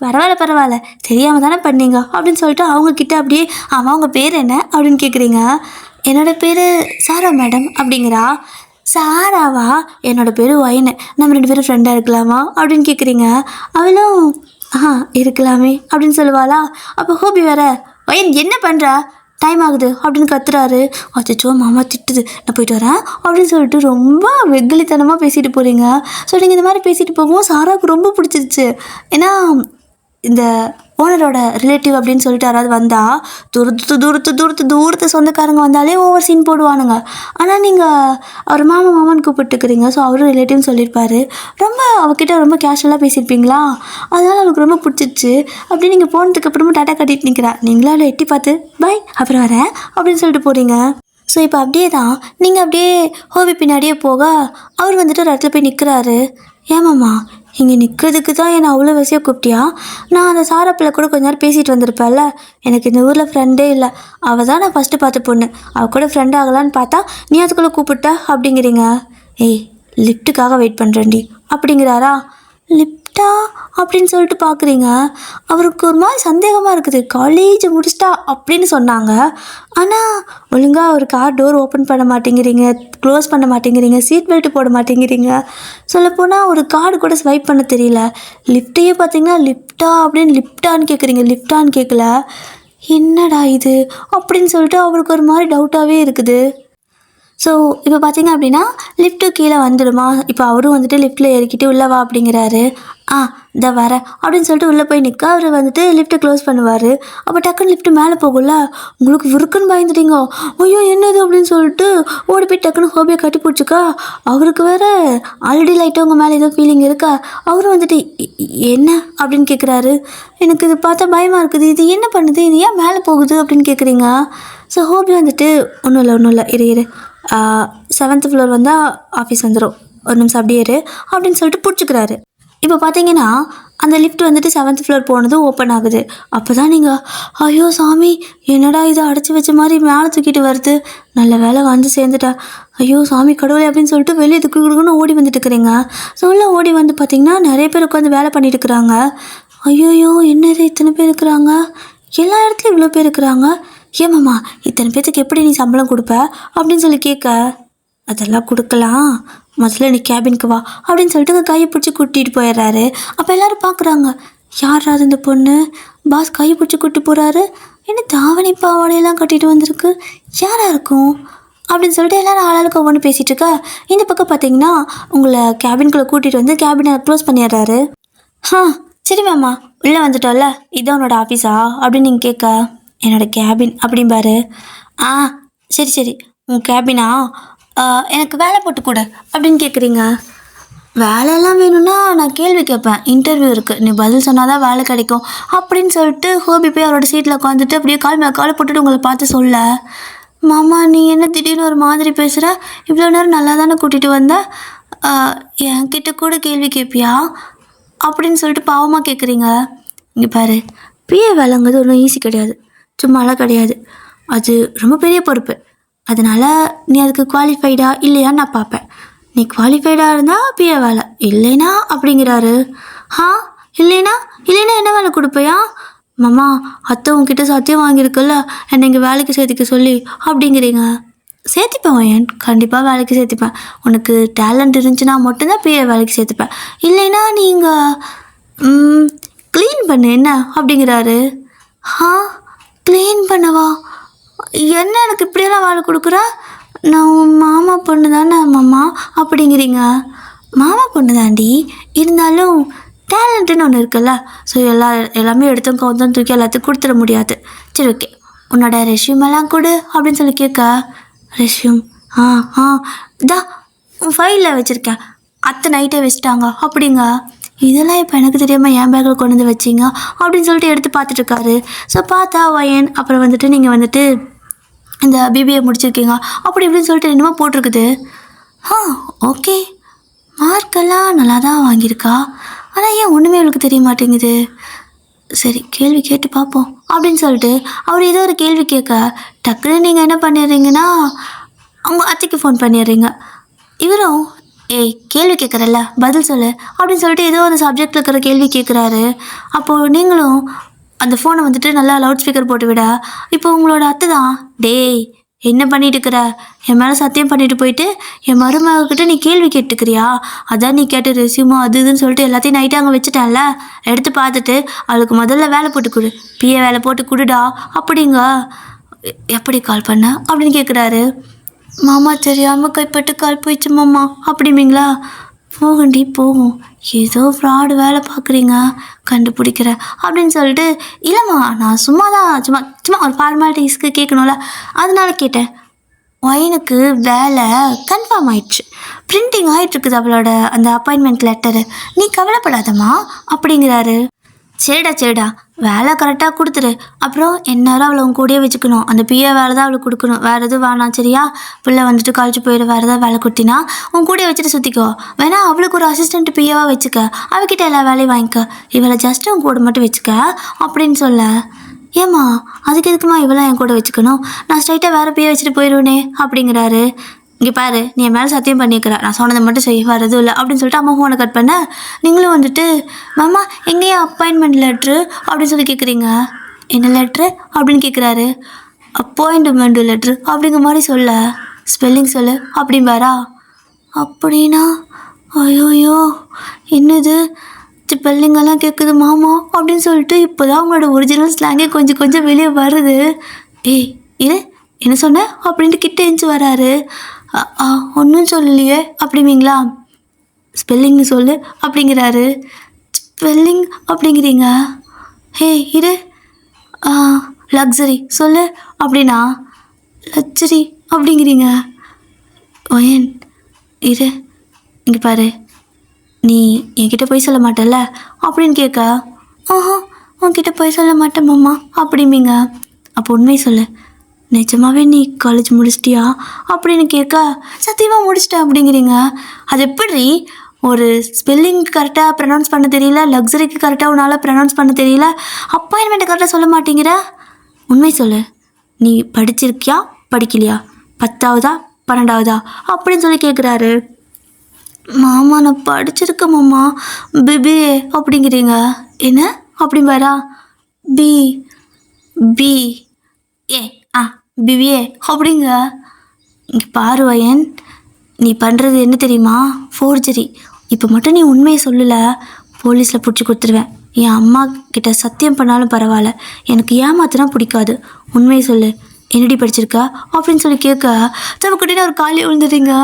பரவாயில்ல தெரியாமல் தானே பண்ணீங்க அப்படின்னு சொல்லிட்டு அவங்கக்கிட்ட அப்படியே அவங்க பேர் என்ன அப்படின்னு கேட்குறீங்க. என்னோடய பேர் சாரா மேடம் அப்படிங்கிறா. சாராவா, என்னோடய பேர் ஒயின்னு, நம்ம 2 பேரும் ஃப்ரெண்டாக இருக்கலாமா அப்படின்னு கேட்குறீங்க. அவளும் இருக்கலாமே அப்படின்னு சொல்லுவாளா. அப்போ ஹோபி வேற, ஒயன் என்ன பண்ணுறா, டைம் ஆகுது அப்படின்னு கத்துறாரு. அச்சோ மாமா திட்டுது, நான் போயிட்டு வரேன் அப்படின்னு சொல்லிட்டு ரொம்ப வெகுளித்தனமாக பேசிட்டு போகிறீங்க. ஸோ நீங்கள் இந்த மாதிரி பேசிட்டு போகவும் சாராவுக்கு ரொம்ப பிடிச்சிருச்சு. ஏன்னா இந்த ஓனரோட ரிலேட்டிவ் அப்படின்னு சொல்லிட்டு யாராவது வந்தால் தூரத்து சொந்தக்காரங்க வந்தாலே ஓவர் சீன் போடுவானுங்க. ஆனால் நீங்கள் அவர் மாமான்னு கூப்பிட்டுக்கிறீங்க. ஸோ அவரும் ரிலேட்டிவ்னு சொல்லியிருப்பாரு. ரொம்ப அவகிட்ட ரொம்ப கேஷுவலாக பேசியிருப்பீங்களா, அதனால் அவளுக்கு ரொம்ப பிடிச்சிச்சு. அப்படி நீங்கள் போனதுக்கு அப்புறமா டாட்டா கட்டிட்டு நிற்கிறா. நீங்களும் அவளை எட்டி பார்த்து பாய் அப்புறம் வரேன் அப்படின்னு சொல்லிட்டு போகிறீங்க. ஸோ இப்போ அப்படியே தான் நீங்கள் அப்படியே ஹோபி பின்னாடியே போக அவர் வந்துட்டு ஒரு இடத்துல போய் நிற்கிறாரு. ஏமாம்மா இங்கே நிற்கிறதுக்கு தான் என்னை அவ்வளோ வசதியாக கூப்பிட்டியா? நான் அந்த சாரப்பில் கூட கொஞ்ச நேரம் பேசிகிட்டு வந்திருப்பேன்ல. எனக்கு இந்த ஊரில் ஃப்ரெண்டே இல்லை, அவள் தான் நான் ஃபஸ்ட்டு பார்த்த பொண்ணு. அவள் கூட ஃப்ரெண்ட் ஆகலான்னு பார்த்தா நீ அதுக்குள்ளே கூப்பிட்ட அப்படிங்கிறீங்க. ஏய் லிஃப்ட்டுக்காக வெயிட் பண்ணுறேன்டி அப்படிங்கிறாரா. லிஃப்டா அப்படின்னு சொல்லிட்டு பார்க்குறீங்க. அவருக்கு ஒரு மாதிரி சந்தேகமாக இருக்குது. காலேஜ் முடிச்சிட்டா அப்படின்னு சொன்னாங்க, ஆனால் ஒழுங்காக ஒரு கார் டோர் ஓப்பன் பண்ண மாட்டேங்கிறீங்க, க்ளோஸ் பண்ண மாட்டேங்கிறீங்க, சீட் பெல்ட் போட மாட்டேங்கிறீங்க. சொல்லப்போனால் ஒரு கார்டு கூட ஸ்வைப் பண்ண தெரியல. லிஃப்ட்டையே பார்த்தீங்கன்னா லிஃப்டா அப்படின்னு லிஃப்டான்னு கேட்குறீங்க, லிஃப்டான்னு கேட்கல. என்னடா இது அப்படின்னு சொல்லிட்டு அவருக்கு ஒரு மாதிரி டவுட்டாகவே இருக்குது. ஸோ இப்போ பார்த்தீங்க அப்படின்னா லிஃப்ட்டு கீழே வந்துடுமா. இப்போ அவரும் வந்துட்டு லிஃப்ட்டில் ஏறிக்கிட்டு உள்ளே வா அப்படிங்கிறாரு. இதை வர அப்படின்னு சொல்லிட்டு உள்ளே போய் நிற்க அவர் வந்துட்டு லிஃப்ட்டை க்ளோஸ் பண்ணுவார். அப்போ டக்குன்னு லிஃப்ட்டு மேலே போகும்ல, உங்களுக்கு விருக்குன்னு பயந்துட்டீங்க. ஐயோ என்னது அப்படின்னு சொல்லிட்டு ஓடி போய் டக்குன்னு ஹோபியை கட்டி பிடிச்சிக்கா. அவருக்கு வேறு ஆல்ரெடி லைட்டாக உங்கள் மேலே ஏதோ ஃபீலிங் இருக்கா. அவரும் வந்துட்டு என்ன அப்படின்னு கேட்குறாரு. எனக்கு இது பார்த்தா பயமாக இருக்குது, இது என்ன பண்ணுது, இது ஏன் மேலே போகுது அப்படின்னு கேட்குறீங்க. ஸோ ஹோபி வந்துட்டு ஒன்றும் இல்லை இரு 7th ஃப்ளோர் வந்தால் ஆஃபீஸ் வந்துடும், ஒரு நிமிஷம் அப்படியே இரு அப்படின்னு சொல்லிட்டு பிடிச்சிக்கிறாரு. இப்போ பார்த்தீங்கன்னா அந்த லிஃப்ட் வந்துட்டு 7th ஃப்ளோர் போனதும் ஓப்பன் ஆகுது. அப்போ தான் நீங்கள் ஐயோ சாமி என்னடா இதை அடைச்சி வச்ச மாதிரி மேலே தூக்கிட்டு வருது, நல்ல வேலை வந்து சேர்ந்துட்டா, ஐயோ சாமி கடவுளே அப்படின்னு சொல்லிட்டு வெளியே துக்குன்னு ஓடி வந்துட்டு இருக்கிறீங்க. ஸோ உள்ள ஓடி வந்து பார்த்தீங்கன்னா நிறைய பேர் உட்காந்து வேலை பண்ணிட்டு இருக்கிறாங்க. ஐயோயோ என்னது இத்தனை பேர் இருக்கிறாங்க, எல்லா இடத்துலையும் இவ்வளோ பேர் இருக்கிறாங்க, ஏமாம்மா இத்தனை பேர்த்துக்கு எப்படி நீ சம்பளம் கொடுப்ப அப்படின்னு சொல்லி கேட்க, அதெல்லாம் கொடுக்கலாம், முதல்ல நீ கேபினுக்கு வா அப்படின்னு சொல்லிட்டு கையை பிடிச்சி கூட்டிகிட்டு போயிடுறாரு. அப்போ எல்லோரும் பார்க்குறாங்க, யாராவது இந்த பொண்ணு பாஸ் கையை பிடிச்சி கூட்டி போகிறாரு, என்ன தாவணி பாவாடையெல்லாம் கட்டிட்டு வந்திருக்கு, யாராக இருக்கும் அப்படின்னு சொல்லிட்டு எல்லோரும் ஆளாளுக்கு ஒவ்வொன்று பேசிகிட்டு இருக்க. இந்த பக்கம் பார்த்தீங்கன்னா உங்களை கேபின்குள்ளே கூட்டிகிட்டு வந்து கேபினை க்ளோஸ் பண்ணிடுறாரு. சரி மாமா உள்ளே வந்துட்டோம்ல, இதான் உன்னோட ஆஃபீஸா அப்படின்னு நீங்கள் கேட்க, என்னோடய கேபின் அப்படிம்பாரு. சரி உங்கள் கேபினா, எனக்கு வேலை போட்டு கொடு அப்படின்னு கேட்குறீங்க. வேலைலாம் வேணும்னா நான் கேள்வி கேட்பேன். இன்டர்வியூ இருக்குது, நீ பதில் சொன்னால் தான் வேலை கிடைக்கும் அப்படின்னு சொல்லிட்டு ஹோபி போய் அவரோட சீட்டில் உட்காந்துட்டு அப்படியே கால் மேலே காலை போட்டுட்டு உங்களை பார்த்து சொல்ல, மாமா நீ என்ன திடீர்னு ஒரு மாதிரி பேசுகிற? இவ்வளோ நேரம் நல்லா தானே கூட்டிகிட்டு வந்த, என்கிட்ட கூட கேள்வி கேட்பியா அப்படின்னு சொல்லிட்டு பாவமாக கேட்குறீங்க. இங்கே பாரு, பிஏ வேலைங்கிறது ஒன்றும் ஈஸி கிடையாது, சும்மாலாம் கிடையாது. அது ரொம்ப பெரிய பொறுப்பு. அதனால் நீ அதுக்கு குவாலிஃபைடா இல்லையான்னு நான் பார்ப்பேன். நீ குவாலிஃபைடாக இருந்தால் பிஏ வேலை, இல்லைனா அப்படிங்கிறாரு. இல்லைனா இல்லைனா என்ன வேலை கொடுப்பையா? மாமா அத்தை உங்ககிட்ட சத்தியம் வாங்கியிருக்குல்ல என்னை இங்கே வேலைக்கு சேர்த்திக்க சொல்லி அப்படிங்கிறீங்க. சேர்த்திப்பேன் வயன், கண்டிப்பாக வேலைக்கு சேர்த்திப்பேன். உனக்கு டேலண்ட் இருந்துச்சுன்னா மட்டும்தான் பிஏ வேலைக்கு சேர்த்துப்பேன். இல்லைனா நீங்கள் க்ளீன் பண்ணு என்ன அப்படிங்கிறாரு. க்ளீன் பண்ணவா? என்ன எனக்கு இப்படியெல்லாம் வேலை கொடுக்குற? நான் உன் மாமா பொண்ணு தானே மாமா அப்படிங்கிறீங்க. மாமா பொண்ணு தாண்டி, இருந்தாலும் டேலண்ட்டுன்னு ஒன்று இருக்குல்ல. ஸோ எல்லாமே எடுத்தோம் கவுந்தோம் தூக்கி எல்லாத்துக்கும் கொடுத்துட முடியாது. சரி ஓகே, உன்னோட ரெஷ்யூமெல்லாம் கொடு அப்படின்னு சொல்லி கேட்க. ரெஷ்யூம் இதா உன் ஃபைலில் வச்சுருக்கேன், அத்தை நைட்டே வச்சுட்டாங்க அப்படிங்க. இதெல்லாம் இப்போ எனக்கு தெரியாமல் என் பேக்கில் கொண்டு வந்து வச்சிங்க அப்படின்னு சொல்லிட்டு எடுத்து பார்த்துட்ருக்காரு. ஸோ பார்த்தா வயன் அப்புறம் வந்துட்டு நீங்கள் வந்துட்டு இந்த பிபிஏ முடிச்சிருக்கீங்க அப்படி இப்படின்னு சொல்லிட்டு என்னமோ போட்டிருக்குது. ஓகே, மார்க்கெல்லாம் நல்லா தான் வாங்கியிருக்கா, ஆனால் ஏன் ஒன்றுமே அவளுக்கு தெரிய மாட்டேங்குது. சரி கேள்வி கேட்டு பார்ப்போம் அப்படின்னு சொல்லிட்டு அவர் ஏதோ ஒரு கேள்வி கேட்க டக்குன்னு நீங்கள் என்ன பண்ணிடுறீங்கன்னா அவங்க அத்தைக்கு ஃபோன் பண்ணிடுறீங்க. இவரும் கேள்வி கேட்குறல்ல பதில் சொல்லு அப்படின்னு சொல்லிட்டு ஏதோ அந்த சப்ஜெக்டில் இருக்கிற கேள்வி கேட்குறாரு. அப்போது நீங்களும் அந்த ஃபோனை வந்துட்டு நல்லா லவுட் ஸ்பீக்கர் போட்டு விட, இப்போ உங்களோட அத்தை தான், டேய் என்ன பண்ணிட்டு இருக்கிற, என் மேலே சத்தியம் பண்ணிட்டு போயிட்டு என் மருமகிட்ட நீ கேள்வி கேட்டுக்கிறியா? அதான் நீ கேட்ட ரெசியூமோ அது இதுன்னு சொல்லிட்டு எல்லாத்தையும் நைட்டு அங்கே வச்சுட்டேன்ல, எடுத்து பார்த்துட்டு அவளுக்கு முதல்ல வேலை போட்டு கொடு, பிஏ வேலை போட்டு கொடுடா அப்படிங்க. எப்படி கால் பண்ண அப்படின்னு கேட்குறாரு. மாமா தெரியாமல் கைப்பட்டு கால் போயிடுச்சு மாமா அப்படிங்களா? போகண்டி போகும், ஏதோ ஃப்ராடு வேலை பார்க்குறீங்க கண்டுபிடிக்கிறேன் அப்படின்னு சொல்லிட்டு, இல்லைம்மா நான் சும்மா ஒரு ஃபார்மாலிட்டிஸ்க்கு கேட்கணும்ல அதனால கேட்டேன். ஒயனுக்கு வேலை கன்ஃபார்ம் ஆயிடுச்சு, பிரிண்டிங் ஆகிட்டுருக்குது அவளோட அந்த அப்பாயின்மெண்ட் லெட்டரு, நீ கவலைப்படாதம்மா அப்படிங்கிறாரு. சரிடா வேலை கரெக்டாக கொடுத்துரு, அப்புறம் எந்நேரம் அவளை உன் கூடயே வச்சுக்கணும், அந்த பிஏ வேலை தான் அவளுக்கு கொடுக்கணும், வேறு எதுவும் வேணாம் சரியா? பிள்ளை வந்துட்டு காலேஜ் போயிடு, வேறு ஏதாவது வேலை கொடுத்தினா உன் கூடயே வச்சுட்டு சுற்றிக்கோ, வேணா அவளுக்கு ஒரு அசிஸ்டண்ட் பிஏவாக வச்சுக்க, அவகிட்ட எல்லா வேலையும் வாங்கிக்க, இவளை ஜஸ்ட்டு உன் கூட மட்டும் வச்சுக்க அப்படின்னு சொல்ல. ஏம்மா அதுக்கு எதுக்குமா இவெல்லாம் என் கூட வச்சுக்கணும், நான் ஸ்ட்ரைட்டாக வேறு பிஏ வச்சுட்டு போயிடுவேனே அப்படிங்கிறாரு. இங்கே பாரு, நீ என் மேலே சத்தியம் பண்ணியிருக்கிற, நான் சொன்னதை மட்டும் செய்ய வரதும் இல்லை அப்படின்னு சொல்லிட்டு அம்மா ஃபோனை கட் பண்ண. நீங்களும் வந்துட்டு மாமா எங்கேயா அப்பாயின்மெண்ட் லெட்ரு அப்படின்னு சொல்லி கேட்குறீங்க. என்ன லெட்ரு அப்படின்னு கேட்குறாரு. அப்பாயின்மெண்ட் லெட்ரு அப்படிங்கிற மாதிரி சொல்ல, ஸ்பெல்லிங் சொல்லு அப்படின்பாரா. அப்படின்னா ஐயோயோ என்னது ஸ்பெல்லிங்கெல்லாம் கேட்குது மாமா அப்படின்னு சொல்லிட்டு இப்போ தான் அவங்களோட ஒரிஜினல் ஸ்லாங்கே கொஞ்சம் வெளியே வருது. இரு என்ன சொன்ன அப்படின்ட்டு கிட்ட எழுந்து வராரு. ஒன்றும் சொல்லலையே அப்படிங்களா? ஸ்பெல்லிங்னு சொல்லு அப்படிங்கிறாரு. ஸ்பெல்லிங் அப்படிங்கிறீங்க? இரு லக்ஸரி சொல்லு அப்படின்னா லக்ஸரி அப்படிங்கிறீங்க. ஒயன் இரு, இங்கே பாரு, நீ என்கிட்ட போய் சொல்ல மாட்டல்ல அப்படின்னு கேட்க, உன்கிட்ட போய் சொல்ல மாட்டேன் மாமா அப்படிம்பீங்க. அப்போ உண்மை சொல்லு, நிஜமாவே நீ காலேஜ் முடிச்சிட்டியா அப்படின்னு கேட்க, சத்தியமாக முடிச்சிட்டேன் அப்படிங்கிறீங்க. அது எப்படி ஒரு ஸ்பெல்லிங் கரெக்டாக ப்ரனவுன்ஸ் பண்ண தெரியல, லக்ஸரிக்கு கரெக்டாக உன்னால் ப்ரனவுன்ஸ் பண்ண தெரியல, அப்பாயின்மெண்ட்டை கரெக்டாக சொல்ல மாட்டேங்கிற, உண்மை சொல்லு, நீ படிச்சிருக்கியா படிக்கலையா, 10ஆவதா 12ஆவதா அப்படின்னு சொல்லி கேட்குறாரு. மாமா நான் படிச்சிருக்கேன் மாமா, பிபிஏ அப்படிங்கிறீங்க. என்ன அப்படிம்பாரா? பி பி ஏ பிபிஏ அப்படிங்க. இங்கே பாரு வயன், நீ பண்ணுறது என்ன தெரியுமா? ஃபோர்ஜரி. இப்போ மட்டும் நீ உண்மையை சொல்லலை, போலீஸில் பிடிச்சி கொடுத்துருவேன். என் அம்மா கிட்ட சத்தியம் பண்ணாலும் பரவாயில்ல, எனக்கு ஏமாத்தினா பிடிக்காது, உண்மையை சொல்லு, என்னடி படிச்சிருக்க அப்படின்னு சொல்லி கேட்க, தவக்கிட்டே ஒரு காலையை விழுந்துடுறீங்க.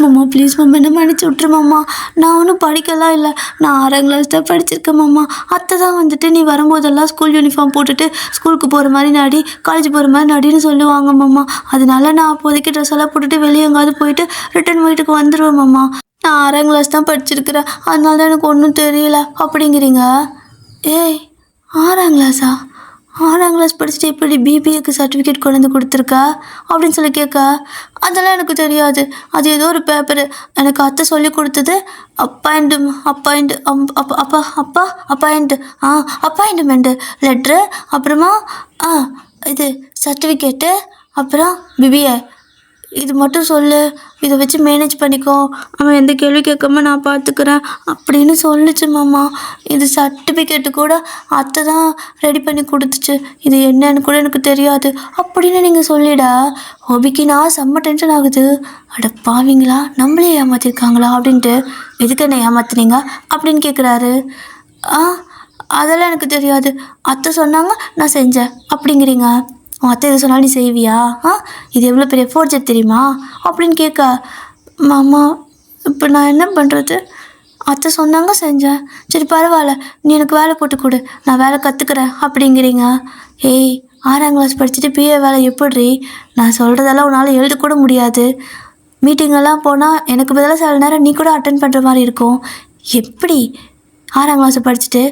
மாமா ப்ளீஸ் மாமா என்ன மன்னிச்சு விட்ரு மாமா, நான் ஒன்றும் படிக்கலாம் இல்லை, நான் 6ஆம் கிளாஸ் தான் படிச்சிருக்கேன் மாமா. அத்தை தான் வந்துட்டு நீ வரும்போதெல்லாம் ஸ்கூல் யூனிஃபார்ம் போட்டுட்டு ஸ்கூலுக்கு போகிற மாதிரி நடி, காலேஜ் போகிற மாதிரி நடின்னு சொல்லுவாங்க மாமா. அதனால நான் அப்போதைக்கு ட்ரெஸ் எல்லாம் போட்டுட்டு வெளியே எங்காவது போயிட்டு ரிட்டர்ன் வீட்டுக்கு வந்துடுவேன் மாமா. நான் 6ஆம் கிளாஸ் தான் படிச்சிருக்கிறேன், அதனால தான் எனக்கு ஒன்றும் தெரியல அப்படிங்கிறீங்க. ஏய், 6ஆம் கிளாஸா? 6ஆம் கிளாஸ் படிச்சுட்டு எப்படி பிபிஏக்கு சர்டிஃபிகேட் கொண்டு வந்து கொடுத்துருக்கா அப்படின்னு சொல்லி கேட்க, அதெல்லாம் எனக்கு தெரியாது, அது ஏதோ ஒரு பேப்பரு, எனக்கு அத்தை சொல்லி கொடுத்தது அப்பாயிண்ட் அப்பாயிண்ட் அப்பா அப்பா அப்பா அப்பாயிண்ட் அப்பாயின்மெண்ட்டு லெட்ரு, அப்புறமா இது சர்டிஃபிகேட்டு, அப்புறம் பிபிஏ, இது மட்டும் சொல்லு, இதை வச்சு மேனேஜ் பண்ணிக்கோ, அவன் எந்த கேள்வி கேட்காம நான் பார்த்துக்கிறேன் அப்படின்னு சொல்லிச்சு மாமா. இது சர்டிஃபிகேட்டு கூட அத்தை தான் ரெடி பண்ணி கொடுத்துச்சு, இது என்னன்னு கூட எனக்கு தெரியாது அப்படின்னு நீங்கள் சொல்லிட ஹோபிக்கு நான் செம்ம டென்ஷன் ஆகுது. அட பாவீங்களா, நம்மளே ஏமாற்றிருக்காங்களா அப்படின்ட்டு. எதுக்கு என்ன ஏமாத்துனீங்க அப்படின்னு கேட்குறாரு. அதெல்லாம் எனக்கு தெரியாது, அத்தை சொன்னாங்க நான் செஞ்சேன் அப்படிங்கிறீங்க. உன் அத்தை எது சொன்னாலும் நீ செய்வியா? இது எவ்வளோ பெரிய ஃபோர்ஜர் தெரியுமா அப்படின்னு கேட்க, மாமா இப்போ நான் என்ன பண்ணுறது, அத்தை சொன்னாங்க செஞ்சேன், சரி பரவாயில்ல, நீ எனக்கு வேலை போட்டு கொடு, நான் வேலை கற்றுக்குறேன் அப்படிங்கிறீங்க. ஏய், 6ஆம் கிளாஸ் படிச்சுட்டு பிஏ வேலை எப்படி? நான் சொல்கிறதெல்லாம் உன்னால் எழுதக்கூட முடியாது, மீட்டிங்கெல்லாம் போனால் எனக்கு பதிலாக சில நேரம் நீ கூட அட்டென்ட் பண்ணுற மாதிரி இருக்கும். எப்படி 6ஆம் கிளாஸை படிச்சுட்டு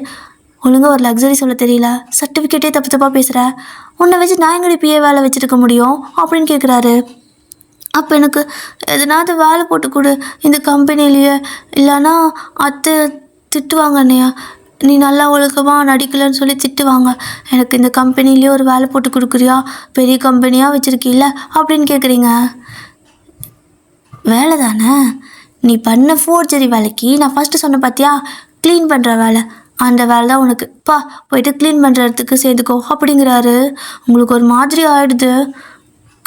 ஒழுங்காக ஒரு லக்ஸரி சொல்ல தெரியல, சர்டிஃபிகேட்டே தப்பு தப்பாக பேசுகிற, உன்னை வச்சு நான் எங்கடி பிஏ வேலை வச்சுருக்க முடியும் அப்படின்னு கேட்குறாரு. அப்போ எனக்கு எதனாவது வேலை போட்டு கொடு இந்த கம்பெனிலேயே, இல்லைன்னா அத்தை திட்டுவாங்க என்னையா, நீ நல்லா ஒழுக்கமாக நடிக்கலன்னு சொல்லி திட்டுவாங்க, எனக்கு இந்த கம்பெனிலேயே ஒரு வேலை போட்டு கொடுக்குறியா, பெரிய கம்பெனியாக வச்சுருக்கீல்ல அப்படின்னு கேட்குறீங்க. வேலை தானே, நீ பண்ண ஃபோர்ஜரி வேலைக்கு நான் ஃபஸ்ட்டு சொன்ன பார்த்தியா, க்ளீன் பண்ணுற வேலை, அந்த வேலை தான் உனக்கு, போயிட்டு க்ளீன் பண்ணுற இடத்துக்கு சேர்ந்துக்கோ அப்படிங்கிறாரு. உங்களுக்கு ஒரு மாதிரி ஆகிடுது.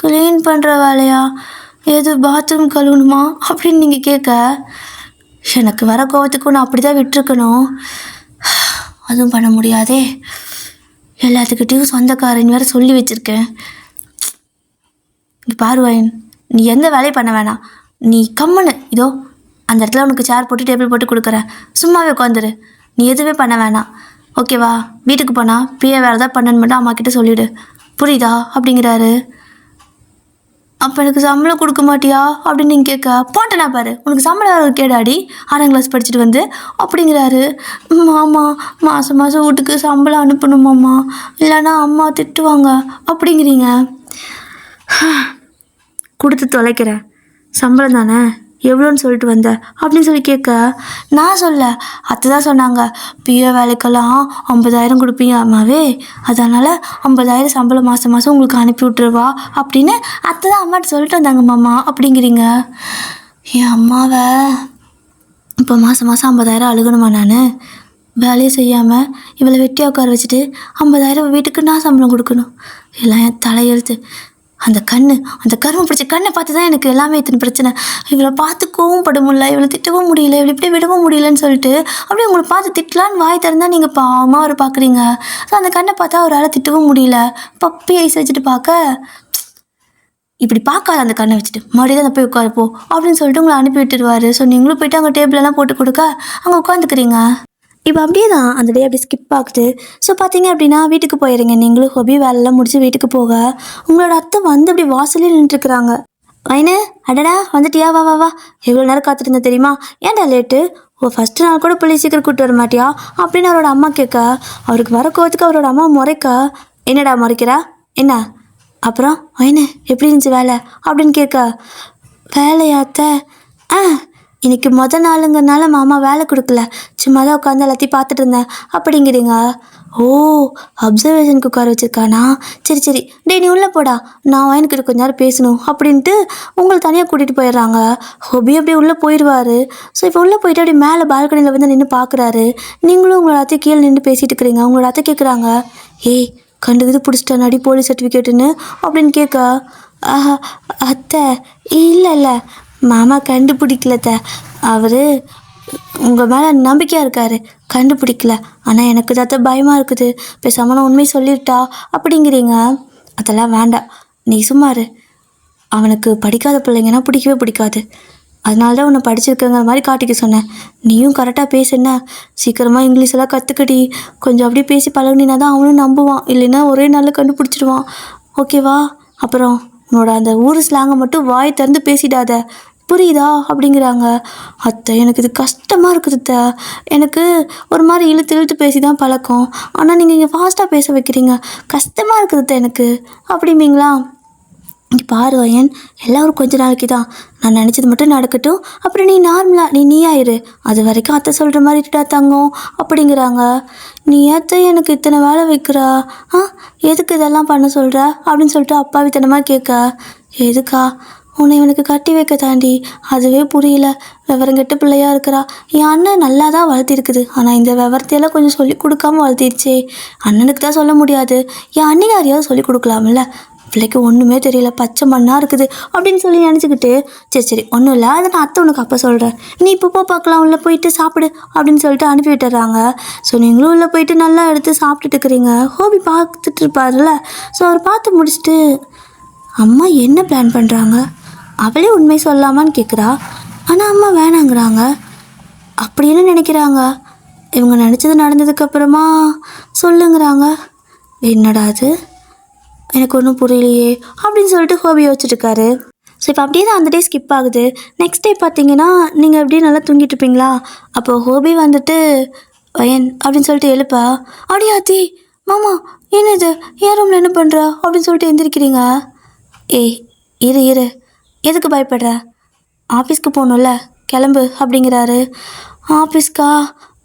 க்ளீன் பண்ணுற வேலையா, எது பாத்ரூம் கழுவணுமா அப்படின்னு நீங்கள் கேட்க, எனக்கு வர கோவத்துக்கு நான் அப்படி தான் விட்டுருக்கணும், அதுவும் பண்ண முடியாதே, எல்லாத்துக்கிட்டையும் சொந்தக்காரன் வேறு சொல்லி வச்சுருக்கேன். இங்கே பாருவாயின், நீ எந்த வேலையும் பண்ண வேணாம், நீ கம்முன்னு இதோ அந்த இடத்துல உனக்கு சேர் போட்டு டேபிள் போட்டு கொடுக்குறேன், சும்மாவே உட்காந்துரு, நீ எதுவுமே பண்ண வேணாம் ஓகேவா, வீட்டுக்கு போனால் பிஏ வேலை தான் பண்ணணும் மட்டும் அம்மா கிட்ட சொல்லிவிடு, புரியுதா அப்படிங்கிறாரு. அப்போ எனக்கு சம்பளம் கொடுக்க மாட்டியா அப்படின்னு நீங்கள் கேட்க, போட்டேனா பாரு, உனக்கு சம்பளம் வேறு கேடாடி 6ஆம் கிளாஸ் படிச்சுட்டு வந்து அப்படிங்கிறாரு. மாமா மாதம் மாதம் வீட்டுக்கு சம்பளம் அனுப்பணுமாம்மா, இல்லைன்னா அம்மா திட்டுவாங்க அப்படிங்கிறீங்க. கொடுத்து தொலைக்கிறேன், சம்பளம் தானே எவ்வளோன்னு சொல்லிட்டு வந்த அப்படின்னு சொல்லி கேட்க, நான் சொல்ல அத்தை தான் சொன்னாங்க, பிஏ வேலைக்கெல்லாம் 50,000 கொடுப்பீங்க அம்மாவே, அதனால் 50,000 சம்பளம் மாதம் மாதம் உங்களுக்கு அனுப்பி விட்ருவா அப்படின்னு அத்தை தான் அம்மாட்ட சொல்லிட்டு வந்தாங்க மாமா அப்படிங்கிறீங்க. என் அம்மாவை இப்போ மாதம் மாதம் 50,000 அழுகணுமா, நான் வேலையை செய்யாமல் இவளை வெட்டியாக உட்கார வச்சுட்டு 50,000 வீட்டுக்கு நான் சம்பளம் கொடுக்கணும், எல்லாம் என் தலையெழுத்து. அந்த கருமை பிடிச்ச கண்ணை பார்த்து தான் எனக்கு எல்லாமே இத்தனை பிரச்சனை, இவளை பார்த்து கோவம் பட முடியல, இவளை திட்டவும் முடியல, இவளை இப்படி விடவும் முடியலன்னு சொல்லிட்டு அப்படியே உங்களை பார்த்து திட்டலான்னு வாய் திறந்தா நீங்கள் பாவமாக அவரை பார்க்குறீங்க. ஸோ அந்த கண்ணை பார்த்தா அவரால் திட்டவும் முடியல, பப்பி ஐஸ் வச்சுட்டு பார்க்க, இப்படி பார்க்காத அந்த கண்ணை வச்சுட்டு மறுபடியும் அந்த போய் உட்காருப்போ அப்படின்னு சொல்லிட்டு உங்களை அனுப்பி விட்டுருவாரு. ஸோ நீங்களும் போய்ட்டு அங்கே டேபிளெல்லாம் போட்டு கொடுக்க அங்கே உட்காந்துக்கிறீங்க. இப்போ அப்படியே தான் அந்த டே அப்படி ஸ்கிப் ஆகுது. ஸோ பார்த்தீங்க அப்படின்னா வீட்டுக்கு போயிடுங்க, நீங்களும் ஹோபி வேலைலாம் முடிச்சு வீட்டுக்கு போக உங்களோட அத்தை வந்து அப்படி வாசலே நின்றுட்டுருக்குறாங்க. வைனு, அடடா வந்துட்டியா, வா வா வா, எவ்வளோ நேரம் காத்திருந்தேன் தெரியுமா, ஏன்டா லேட்டு, ஃபஸ்ட்டு நாள் கூட போலீஸ் சீக்கிரம் கூப்பிட்டு வர மாட்டியா அப்படின்னு அவரோட அம்மா கேட்க, அவருக்கு வர கோவத்துக்கு அவரோட அம்மா முறைக்க, என்னடா முறைக்கிறா என்ன, அப்புறம் வைனு எப்படி இருந்துச்சு வேலை அப்படின்னு கேட்க, வேலையாத்த இன்னைக்கு நாளுங்கிறனால மாமா வேலை கொடுக்கல, சும்மா தான் உட்காந்து எல்லாத்தையும் பார்த்துட்டு இருந்தேன் அப்படிங்கிறீங்க. ஓ, அப்சர்வேஷனுக்கு உட்கார வச்சுருக்கானா, சரி சரி, டே நீ உள்ளே போடா, நான் வாங்கிக்கிட்ட கொஞ்ச நேரம் பேசணும் அப்படின்ட்டு உங்களை தனியாக கூட்டிகிட்டு போயிடுறாங்க. ஹோபி அப்படியே உள்ளே போயிடுவார். ஸோ இப்போ உள்ளே போயிட்டு அப்படியே மேலே பால்கனியில் வந்து நின்று பார்க்குறாரு. நீங்களும் உங்களோட அத்தை கீழே நின்று பேசிகிட்டு இருக்கிறீங்க. உங்களோட அத்தை கேட்குறாங்க, ஏய் கண்டுக்குது பிடிச்சிட்டானாடி போலீஸ் சர்டிஃபிகேட்டுன்னு அப்படின்னு கேட்க, அத்தை இல்லை இல்லை மாமா கண்டுபிடிக்கலத்த, அவர் உங்கள் மேலே நம்பிக்கையாக இருக்கார், கண்டுபிடிக்கல, ஆனால் எனக்கு தான் பயமாக இருக்குது, பேசாமல் நான் உண்மையை சொல்லிட்டா அப்படிங்கிறீங்க. அதெல்லாம் வேண்டாம், நீ சும்மாரு, அவனுக்கு படிக்காத பிள்ளைங்கன்னா பிடிக்கவே பிடிக்காது, அதனால தான் உன்னை படிச்சிருக்கங்கிற மாதிரி காட்டிக்க சொன்னேன், நீயும் கரெக்டாக பேசுன, சீக்கிரமாக இங்கிலீஷெல்லாம் கற்றுக்கடி, கொஞ்சம் அப்படியே பேசி பழகுனா தான் அவனும் நம்புவான், இல்லைன்னா ஒரே நாளில் கண்டுபிடிச்சிடுவான் ஓகேவா. அப்புறம் உன்னோட அந்த ஊர் ஸ்லாங்கை மட்டும் வாய் திறந்து பேசிடாத, புரியுதா அப்படிங்கிறாங்க. அத்தை எனக்கு இது கஷ்டமாக இருக்குது அத்தை. எனக்கு ஒரு மாதிரி இழுத்து இழுத்து பேசி தான் பழக்கம். ஆனால் நீங்கள் இங்கே ஃபாஸ்ட்டாக பேச வைக்கிறீங்க, கஷ்டமாக இருக்குது அத்தை எனக்கு அப்படிம்பீங்களா? இங்கே பாரு வயன், எல்லாம் கொஞ்ச நாளைக்கு தான். நான் நினச்சது மட்டும் நடக்கட்டும், அப்புறம் நீ நார்மலாக நீ ஆயிரு. அது வரைக்கும் அத்தை சொல்கிற மாதிரி இருடா தங்கம் அப்படிங்கிறாங்க. நீ ஏத்த எனக்கு இத்தனை வேலை வைக்கிறா? எதுக்கு இதெல்லாம் பண்ண சொல்கிற அப்படின்னு சொல்லிட்டு அப்பாவித்தனமாக கேட்க. எதுக்கா? உன்னை இவனுக்கு கட்டி வைக்க தாண்டி. அதுவே புரியல. விவரங்கெட்டு பிள்ளையாக இருக்கிறா. என் அண்ணன் நல்லா தான் வளர்த்திருக்குது, ஆனால் இந்த விவரத்தையெல்லாம் கொஞ்சம் சொல்லி கொடுக்காம வளர்த்திருச்சே. அண்ணனுக்கு தான் சொல்ல முடியாது, என் அண்ணிகாரியாவது சொல்லி கொடுக்கலாம்ல. பிள்ளைக்கு ஒன்றுமே தெரியல, பச்சை மண்ணாக இருக்குது அப்படின்னு சொல்லி நினச்சிக்கிட்டு, சரி ஒன்றும் இல்லை, அதை நான் அத்தை உனக்கு அப்போ சொல்கிறேன், நீ இப்போ பார்க்கலாம், உள்ளே போயிட்டு சாப்பிடு அப்படின்னு சொல்லிட்டு அனுப்பி விட்டுறாங்க. ஸோ நீங்களும் உள்ளே போயிட்டு நல்லா எடுத்து சாப்பிட்டுட்டு இருக்கிறீங்க. ஹோபி பார்த்துட்டு இருப்பார்ல. ஸோ அவர் பார்த்து முடிச்சுட்டு, அம்மா என்ன பிளான் பண்ணுறாங்க, அவளே உண்மை சொல்லலாமான்னு கேட்குறா. ஆனால் அம்மா வேணாங்கிறாங்க. அப்படின்னு நினைக்கிறாங்க. இவங்க நினச்சது நடந்ததுக்கப்புறமா சொல்லுங்கிறாங்க. என்னடா அது, எனக்கு ஒன்றும் புரியலையே அப்படின்னு சொல்லிட்டு ஹோபி யோசிச்சுட்ருக்காரு. ஸோ இப்போ அப்படியே தான் அந்த டே ஸ்கிப் ஆகுது. நெக்ஸ்ட் டே பார்த்தீங்கன்னா நீங்கள் அப்படியே நல்லா தூங்கிட்டு இருப்பீங்களா. அப்போது ஹோபி வந்துட்டு வயன் அப்படின்னு சொல்லிட்டு எழுப்பா. அடியாத்தி மாமா என்னது, என் ரூமில் என்ன பண்ணுற அப்படின்னு சொல்லிட்டு எந்திரிக்கிறீங்க. ஏய் இரு, எதுக்கு பயப்படுற? ஆஃபீஸ்க்கு போகணும்ல, கிளம்பு அப்படிங்கிறாரு. ஆஃபீஸ்க்கா?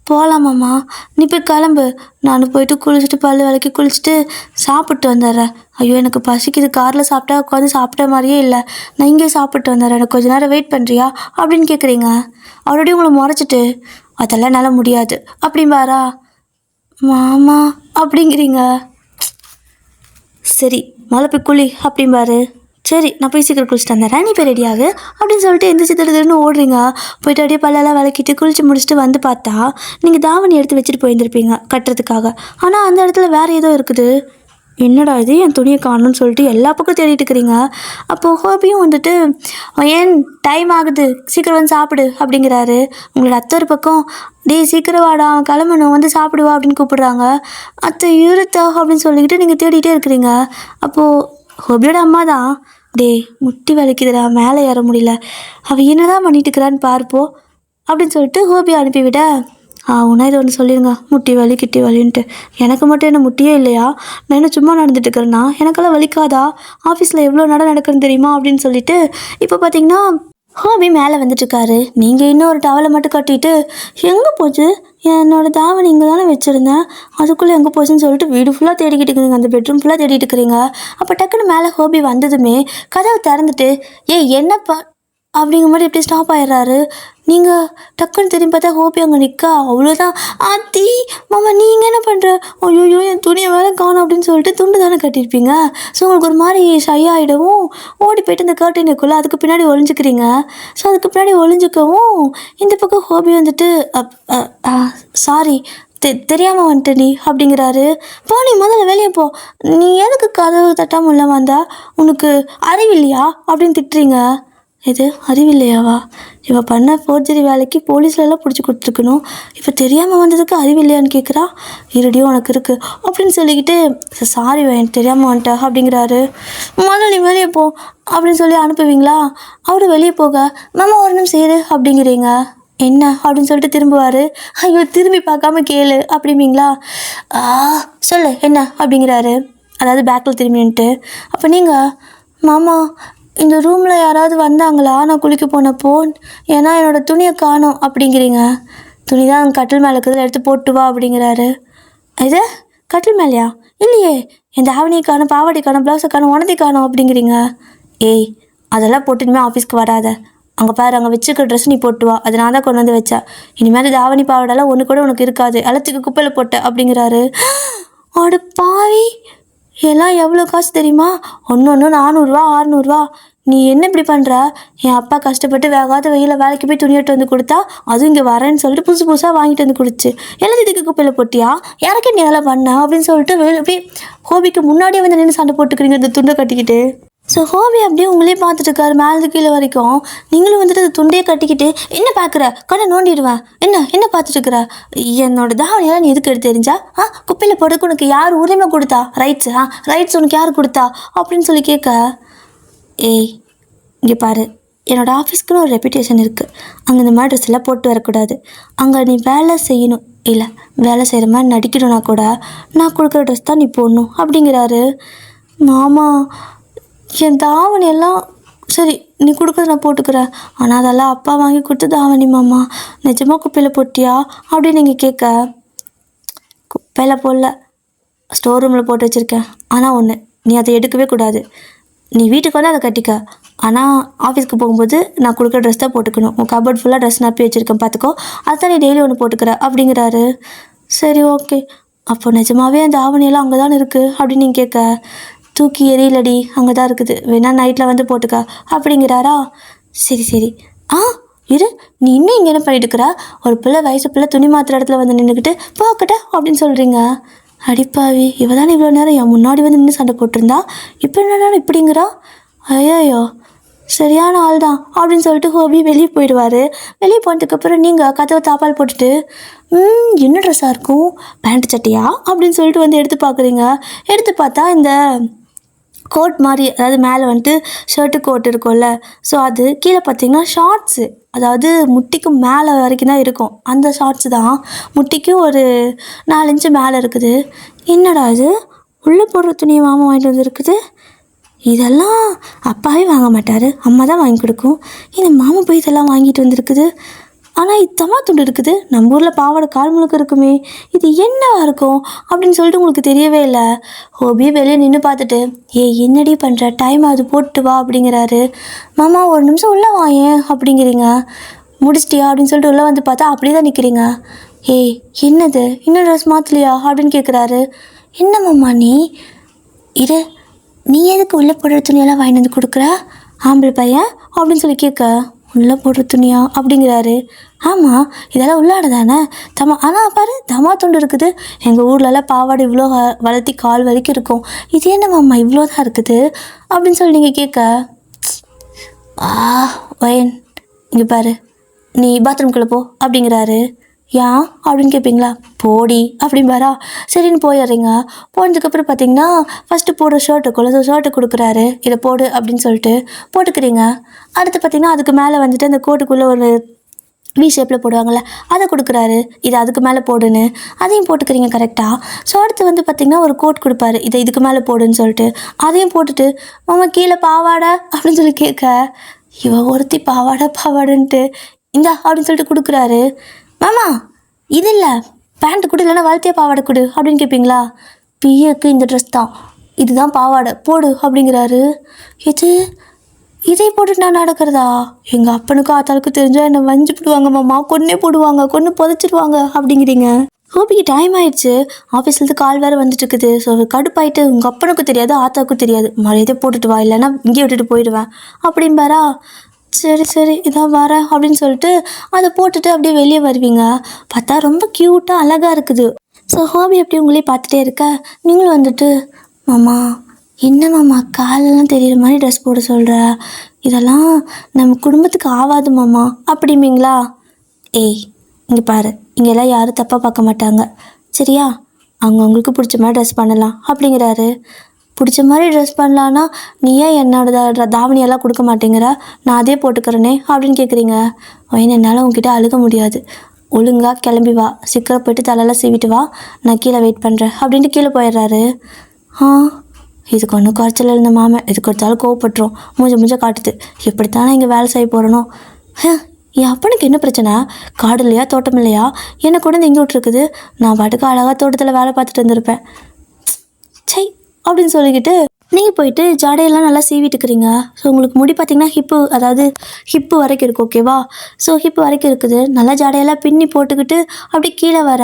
போகலாமாம்மா, நீ போய் கிளம்பு, நான் போயிட்டு குளிச்சுட்டு பல் விளக்கி குளிச்சுட்டு சாப்பிட்டு வந்துடுறேன். ஐயோ எனக்கு பசிக்குது, காரில் சாப்பிட்டா உட்காந்து சாப்பிட்ட மாதிரியே இல்லை, நான் இங்கே சாப்பிட்டு வந்துடுறேன், எனக்கு கொஞ்சம் நேரம் வெயிட் பண்ணுறியா அப்படின்னு கேட்குறீங்க. ஆல்ரெடி உங்களை முறைச்சிட்டு, அதெல்லாம் என்னால் முடியாது அப்படிம்பாரா. மாமா அப்படிங்கிறீங்க. சரி முதல்ல போய் குளி அப்படிம்பாரு. சரி நான் போய் சீக்கிரம் குளிச்சுட்டு வந்துடுறேன், நீ போய் ரெடியாகு அப்படின்னு சொல்லிட்டு எந்திரிச்சு திடீர்னு ஓடுறீங்க. போயிட்டு அப்படியே பல்லெல்லாம் விளக்கிட்டு குளிச்சு முடிச்சுட்டு வந்து பார்த்தா நீங்கள் தாவணி எடுத்து வச்சுட்டு போயிருந்துருப்பீங்க கட்டுறதுக்காக. ஆனால் அந்த இடத்துல வேறு ஏதோ இருக்குது. என்னடா இது, என் துணியை காணும்னு சொல்லிட்டு எல்லா பக்கம் தேடிட்டு இருக்கிறீங்க. அப்போது ஹோபியும் வந்துட்டு, ஏன் டைம் ஆகுது, சீக்கிரம் வந்து சாப்பிடு அப்படிங்கிறாரு. உங்களோட அத்தை ஒரு பக்கம், டேய் சீக்கிரம் வாடா கிளம்பணும், வந்து சாப்பிடுவா அப்படின்னு கூப்பிடுறாங்க. அத்தை இருத்தா அப்படின்னு சொல்லிக்கிட்டு நீங்கள் தேடிகிட்டே இருக்கிறீங்க. அப்போது ஹோபியோட அம்மா தான், டேய் முட்டி வலிக்குதுடா, மேலே ஏற முடியல, அவள் என்னதான் பண்ணிட்டு இருக்கிறான்னு பார்ப்போ அப்படின்னு சொல்லிட்டு ஹோபியை அனுப்பிவிட, உன்னா இதை ஒன்று சொல்லிடுங்க, முட்டி வலி கிட்டி வலின்ட்டு. எனக்கு மட்டும் என்ன முட்டியே இல்லையா, நான் என்ன சும்மா நடந்துட்டு இருக்கிறேன்னா, எனக்கெல்லாம் வலிக்காதா, ஆஃபீஸில் எவ்வளோ நடக்குன்னு தெரியுமா அப்படின்னு சொல்லிட்டு இப்போ பார்த்தீங்கன்னா ஹோபி மேலே வந்துட்டுருக்காரு. நீங்கள் இன்னும் ஒரு டவலை மட்டும் கட்டிட்டு, எங்கே போச்சு என்னோடய தாவணி இங்கே தானே வச்சுருந்தேன், அதுக்குள்ளே எங்கே போச்சுன்னு சொல்லிட்டு வீடு ஃபுல்லாக தேடிக்கிட்டு இருக்கிறீங்க, அந்த பெட்ரூம் ஃபுல்லாக தேடிட்டு இருக்கிறீங்க. அப்போ டக்குன்னு மேலே ஹோபி வந்ததுமே கதவை திறந்துட்டு, என்னப்பா அப்படிங்கிற மாதிரி எப்படி ஸ்டாப் ஆயிடுறாரு. நீங்கள் டக்குன்னு திரும்பி பார்த்தா ஹோபி அங்கே நிற்கா. அவ்வளோதான், ஆத்தி மாமா நீங்கள் என்ன பண்ணுற, ஐயோ என் துணியை வேலை காணும் அப்படின்னு சொல்லிட்டு துண்டு தானே கட்டியிருப்பீங்க. ஸோ உங்களுக்கு ஒரு மாதிரி ஷை ஆகிடவும் ஓடி போய்ட்டு இந்த கர்ட்டனுக்குள்ளே அதுக்கு பின்னாடி ஒளிஞ்சிக்கிறீங்க. ஸோ அதுக்கு பின்னாடி ஒளிஞ்சிக்கவும் இந்த பக்கம் ஹோபி வந்துட்டு, சாரி தெரியாமல் வந்துட்டு நீ அப்படிங்கிறாரு. போ நீ முதல்ல வெளியே போ, நீ எதுக்கு கதவு தட்டாமல் உள்ள வந்தா, உனக்கு அறிவில்லையா அப்படின்னு திட்டுறீங்க. இது அறிவில்லையாவா, இவ பண்ண ஃபோர்ஜரி வேலைக்கு போலீஸ்லலாம் பிடிச்சி கொடுத்துருக்கணும், இப்போ தெரியாமல் வந்ததுக்கு அறிவில்லையான்னு கேட்குறா. இருடியும் உனக்கு இருக்குது அப்படின்னு சொல்லிக்கிட்டு, சாரி எனக்கு தெரியாமல் வந்துட்டா அப்படிங்கிறாரு. முதல்ல நீ வெளியே போ அப்படின்னு சொல்லி அனுப்புவீங்களா. அவரு வெளியே போக, மாமா ஒரு நிமிஷம் செய்யுது அப்படிங்கிறீங்க. என்ன அப்படின்னு சொல்லிட்டு திரும்புவார். ஐயோ திரும்பி பார்க்காம கேளு அப்படிம்பீங்களா. சொல்லு என்ன அப்படிங்கிறாரு, அதாவது பேக்கில் திரும்பின்ட்டு. அப்போ நீங்கள், மாமா இந்த ரூமில் யாராவது வந்தாங்களா நான் குளிக்க போனப்போ, ஏன்னா என்னோடய துணியை காணோம் அப்படிங்கிறீங்க. துணி தான் கட்டில் மேலே இருக்கிறதுல எடுத்து போட்டு வா அப்படிங்கிறாரு. இது கட்டில் மேலேயா, இல்லையே, என் தாவணியை காணும், பாவாடை காணும், ப்ளவுஸை காணும், உனதை காணும் அப்படிங்கிறீங்க. ஏய் அதெல்லாம் போட்டுனுமே ஆஃபீஸ்க்கு வராத, அங்கே பாரு அங்கே வச்சுருக்க ட்ரெஸ் நீ போட்டு வா, அதை நான் தான் கொண்டு வந்து வச்சேன், இனிமேல் தாவணி பாவாடெல்லாம் ஒன்று கூட உனக்கு இருக்காது, எல்லாத்துக்கு குப்பையில் போட்ட அப்படிங்கிறாரு. அட பாவி, எல்லாம் எவ்வளோ காசு தெரியுமா, ஒன்று 400 600. நீ என்ன இப்படி பண்ணுற, என் அப்பா கஷ்டப்பட்டு வேகாத வெயில வேலைக்கு போய் துணி எடுத்து வந்து கொடுத்தா, அதுவும் இங்கே வரேன்னு சொல்லிட்டு புதுசாக வாங்கிட்டு வந்து கொடுத்து எல்லாத்துக்கு குப்பையில் போட்டியா, யாருக்கே நீ அதெல்லாம் பண்ண அப்படின்னு சொல்லிட்டு அப்படியே ஹோபிக்கு முன்னாடியே வந்து நின்று சண்டை போட்டுக்கிறீங்க இந்த துண்டை கட்டிக்கிட்டு. ஸோ ஹோபி அப்படியே உங்களே பார்த்துட்டு இருக்காரு மேலே கீழே வரைக்கும். நீங்களும் வந்துட்டு அந்த துண்டையே கட்டிக்கிட்டு, என்ன பார்க்குற, கண்ணை நோண்டிடுவேன், என்ன பார்த்துட்டு இருக்கிற, என்னோட தாவணியெல்லாம் நீ எதுக்கு எடுத்து தெரிஞ்சா, குப்பையில் போடுறதுக்கு உனக்கு யார் உரிமை கொடுத்தா, ரைட்ஸ் உனக்கு யார் கொடுத்தா அப்படின்னு சொல்லி கேட்க, ஏய் இங்கே பாரு, என்னோடய ஆஃபீஸ்க்குன்னு ஒரு ரெப்புடேஷன் இருக்குது. அங்கே இந்த மாதிரி ட்ரெஸ் எல்லாம் போட்டு வரக்கூடாது. அங்கே நீ வேலை செய்யணும், இல்லை வேலை செய்கிற மாதிரி நடிக்கணும்னா கூட நான் கொடுக்குற ட்ரெஸ் தான் நீ போடணும் அப்படிங்கிறாரு. மாமா, என் தாவணி எல்லாம் சரி நீ கொடுக்குறத நான் போட்டுக்கிறேன், ஆனால் அதெல்லாம் அப்பா வாங்கி கொடுத்து தாவணி மாமா, நிஜமாக குப்பையில் போட்டியா அப்படின்னு நீங்கள் கேட்க, குப்பையில் போடல, ஸ்டோர் ரூமில் போட்டு வச்சுருக்கேன். ஆனால் ஒன்று, நீ அதை எடுக்கவே கூடாது. நீ வீட்டுக்கு வந்து அதை கட்டிக்க, ஆனால் ஆஃபீஸ்க்கு போகும்போது நான் கொடுக்குற ட்ரெஸ் தான் போட்டுக்கணும். உன் கபோர்ட் ஃபுல்லாக ட்ரெஸ் நப்பி வச்சுருக்கேன் பார்த்துக்கோ, அதுதான் நீ டெய்லி ஒன்று போட்டுக்கிற அப்படிங்கிறாரு. சரி ஓகே, அப்போ நிஜமாகவே அந்த ஆவணியெல்லாம் அங்கே தான் இருக்குது அப்படின்னு நீங்கள் கேட்க, தூக்கி எரியலடி, அங்கே தான் இருக்குது, வேணா நைட்டில் வந்து போட்டுக்க அப்படிங்கிறாரா. சரி சரி, இரு, நீ இன்னும் இங்கே என்ன பண்ணிட்டுருக்குற, ஒரு பிள்ளை வயசு பிள்ளை துணி மாத்திர இடத்துல வந்து நின்றுக்கிட்டு போக்கட்ட அப்படின்னு சொல்கிறீங்க. அடிப்பாவி, இவ தானே இவ்வளோ நேரம் என் முன்னாடி வந்து நின்று சண்டை போட்டிருந்தா, இப்போ என்ன இப்படிங்கிறா, ஐயோ சரியான ஆள் தான் அப்படின்னு சொல்லிட்டு ஹோபி வெளியே போயிடுவார். வெளியே போனதுக்கப்புறம் நீங்கள் கதவை தாப்பால் போட்டுட்டு என்ன ட்ரெஸ்ஸாக இருக்கும், பேண்ட் சட்டையா அப்படின்னு சொல்லிட்டு வந்து எடுத்து பார்க்குறீங்க. எடுத்து பார்த்தா இந்த கோட் மாதிரி, அதாவது மேலே வந்துட்டு ஷர்ட்டு கோட் இருக்கும்ல, ஸோ அது கீழே பார்த்தீங்கன்னா ஷார்ட்ஸு, அதாவது முட்டிக்கு மேலே வரைக்கும் தான் இருக்கும். அந்த ஷார்ட்ஸு தான் முட்டிக்கும் ஒரு 4 இன்ச்சு மேலே இருக்குது. என்னடா இது, உள்ளே போடுற துணியை மாமா வாங்கிட்டு வந்துருக்குது. இதெல்லாம் அப்பாவே வாங்க மாட்டார், அம்மா தான் வாங்கி கொடுக்கும். இந்த மாமா போய் இதெல்லாம் வாங்கிட்டு வந்துருக்குது. ஆனால் இத்தமாக துண்டு இருக்குது, நம்ம ஊரில் பாவாடை கால் முழுக்க இருக்குமே, இது என்னவா இருக்கும் அப்படின்னு சொல்லிட்டு உங்களுக்கு தெரியவே இல்லை. ஹோபியே வெளியே நின்று பார்த்துட்டு, என்னடி பண்ணுற, டைம் அது போட்டு வா அப்படிங்கிறாரு. மாமா ஒரு நிமிஷம் உள்ளே வாயேன் அப்படிங்கிறீங்க. முடிச்சிட்டியா அப்படின்னு சொல்லிட்டு உள்ளே வந்து பார்த்தா அப்படியே தான் நிற்கிறீங்க. என்னது, இன்னும் ட்ரெஸ் மாற்றலையா அப்படின்னு கேட்குறாரு. என்ன மாமா நீ இரு, நீ எதுக்கு உள்ளே போடுற துணியெல்லாம் வாங்கிட்டு வந்து கொடுக்குற, ஆம்பளை பையன் அப்படின்னு சொல்லி கேட்க, உள்ளே போடுற துணியா அப்படிங்கிறாரு. ஆமாம், இதெல்லாம் உள்ளாட தானே ஆனால் பாரு தமா துண்டு இருக்குது. எங்கள் ஊர்லலாம் பாவாடை இவ்வளோ வளர்த்தி கால் வரைக்கும் இருக்கும், இது என்ன மாமா இவ்வளோ தான் இருக்குது அப்படின்னு சொல்லி நீங்கள் கேட்க, வயன் இங்கே பாரு, நீ பாத்ரூம்குள்ளே போ அப்படிங்கிறாரு. ஏன் அப்படின்னு கேட்பீங்களா, போடி அப்படின்பாரா. சரின்னு போயிடுறீங்க. போனதுக்கப்புறம் பார்த்தீங்கன்னா ஃபஸ்ட்டு போடுற ஷர்ட் இருக்கும்ல, ஸோ ஷர்ட்டு கொடுக்குறாரு, இதை போடு அப்படின்னு சொல்லிட்டு போட்டுக்கிறீங்க. அடுத்து பார்த்தீங்கன்னா அதுக்கு மேலே வந்துட்டு அந்த கோட்டுக்குள்ளே ஒரு வி ஷேப்பில் போடுவாங்கள்ல, அதை கொடுக்குறாரு, இதை அதுக்கு மேலே போடுன்னு, அதையும் போட்டுக்கிறீங்க கரெக்டாக. ஸோ அடுத்து வந்து பார்த்திங்கன்னா ஒரு கோட் கொடுப்பாரு, இதை இதுக்கு மேலே போடுன்னு சொல்லிட்டு, அதையும் போட்டுட்டு மாமா கீழே பாவாடை அப்படின்னு சொல்லி கேட்க, இவ ஒருத்தி பாவாடைன்ட்டு இந்தா அப்படின்னு சொல்லிட்டு கொடுக்குறாரு. மாமா இது இல்லை, பேண்ட்டு கொடு, இல்லைன்னா வளர்த்தியா பாவாடை கொடு அப்படின்னு கேட்பீங்களா. பிஏக்கு இந்த ட்ரெஸ் தான், இதுதான் பாவாடை போடு அப்படிங்கிறாரு. இதை போட்டுட்டு நான் நடக்கிறதா, எங்கள் அப்பனுக்கும் ஆத்தாளுக்கும் தெரிஞ்சால் என்னை வஞ்சி போடுவாங்க மாமா, கொன்னே போடுவாங்க, கொன்று புதைச்சிடுவாங்க அப்படிங்கிறீங்க. ஹோபிக்கு டைம் ஆயிடுச்சு, ஆஃபீஸ்லேருந்து கால் வேறு வந்துட்டு இருக்குது. ஸோ கடுப்பாயிட்டு, உங்கள் அப்பனுக்கும் தெரியாது ஆத்தாவுக்கும் தெரியாது, மரியாதை போட்டுட்டு வா, இல்லைன்னா இங்கே விட்டுட்டு போயிடுவேன் அப்படின்பாரா. சரி இதான் வரேன் அப்படின்னு சொல்லிட்டு அதை போட்டுட்டு அப்படியே வெளியே வருவீங்க. பார்த்தா ரொம்ப க்யூட்டாக அழகாக இருக்குது. ஸோ ஹோபி அப்படி உங்களே பார்த்துட்டே இருக்க, நீங்களும் வந்துட்டு மாமா என்ன மாமா காலெல்லாம் தெரிகிற மாதிரி ட்ரெஸ் போட சொல்கிற, இதெல்லாம் நம்ம குடும்பத்துக்கு ஆகாது மாமா அப்படிம்பீங்களா. இங்கே பாரு, இங்கெல்லாம் யாரும் தப்பாக பார்க்க மாட்டாங்க சரியா, அவங்களுக்கு பிடிச்ச மாதிரி ட்ரெஸ் பண்ணலாம் அப்படிங்கிறாரு. பிடிச்ச மாதிரி ட்ரெஸ் பண்ணலான்னா நீ ஏன் என்னோட தாவணியெல்லாம் கொடுக்க மாட்டேங்கிற, நான் அதே போட்டுக்கிறேனே அப்படின்னு கேட்குறீங்க. என்னால் உங்ககிட்ட அழுக முடியாது, ஒழுங்காக கிளம்பி வா, சீக்கிரம் போய்ட்டு தலையெல்லாம் சீவிட்டு வா, நான் கீழே வெயிட் பண்ணுறேன் அப்படின்ட்டு கீழே போயிடுறாரு. இதுக்கு ஒன்றும் குறைச்சல இருந்த மாமன் இதுக்கு ஒருத்தாலும் கோவப்பட்டுரும், மூஞ்ச காட்டுது, எப்படித்தானே இங்கே வேலை செய்ய போகிறனோ. என் அப்பனுக்கு என்ன பிரச்சனை, காடு இல்லையா தோட்டம் இல்லையா, என்னை கூட இங்கே விட்டுருக்குது, நான் பாட்டுக்கு அழகாக தோட்டத்தில் வேலை பார்த்துட்டு வந்திருப்பேன் சை அப்படின்னு சொல்லிக்கிட்டு நீங்கள் போயிட்டு ஜடையெல்லாம் நல்லா சீவிட்டுக்கிறீங்க. ஸோ உங்களுக்கு முடி பார்த்திங்கன்னா ஹிப்பு வரைக்கும் இருக்குது ஓகேவா. ஸோ ஹிப்பு வரைக்கும் இருக்குது, நல்லா ஜடையெல்லாம் பின்னி போட்டுக்கிட்டு அப்படி கீழே வர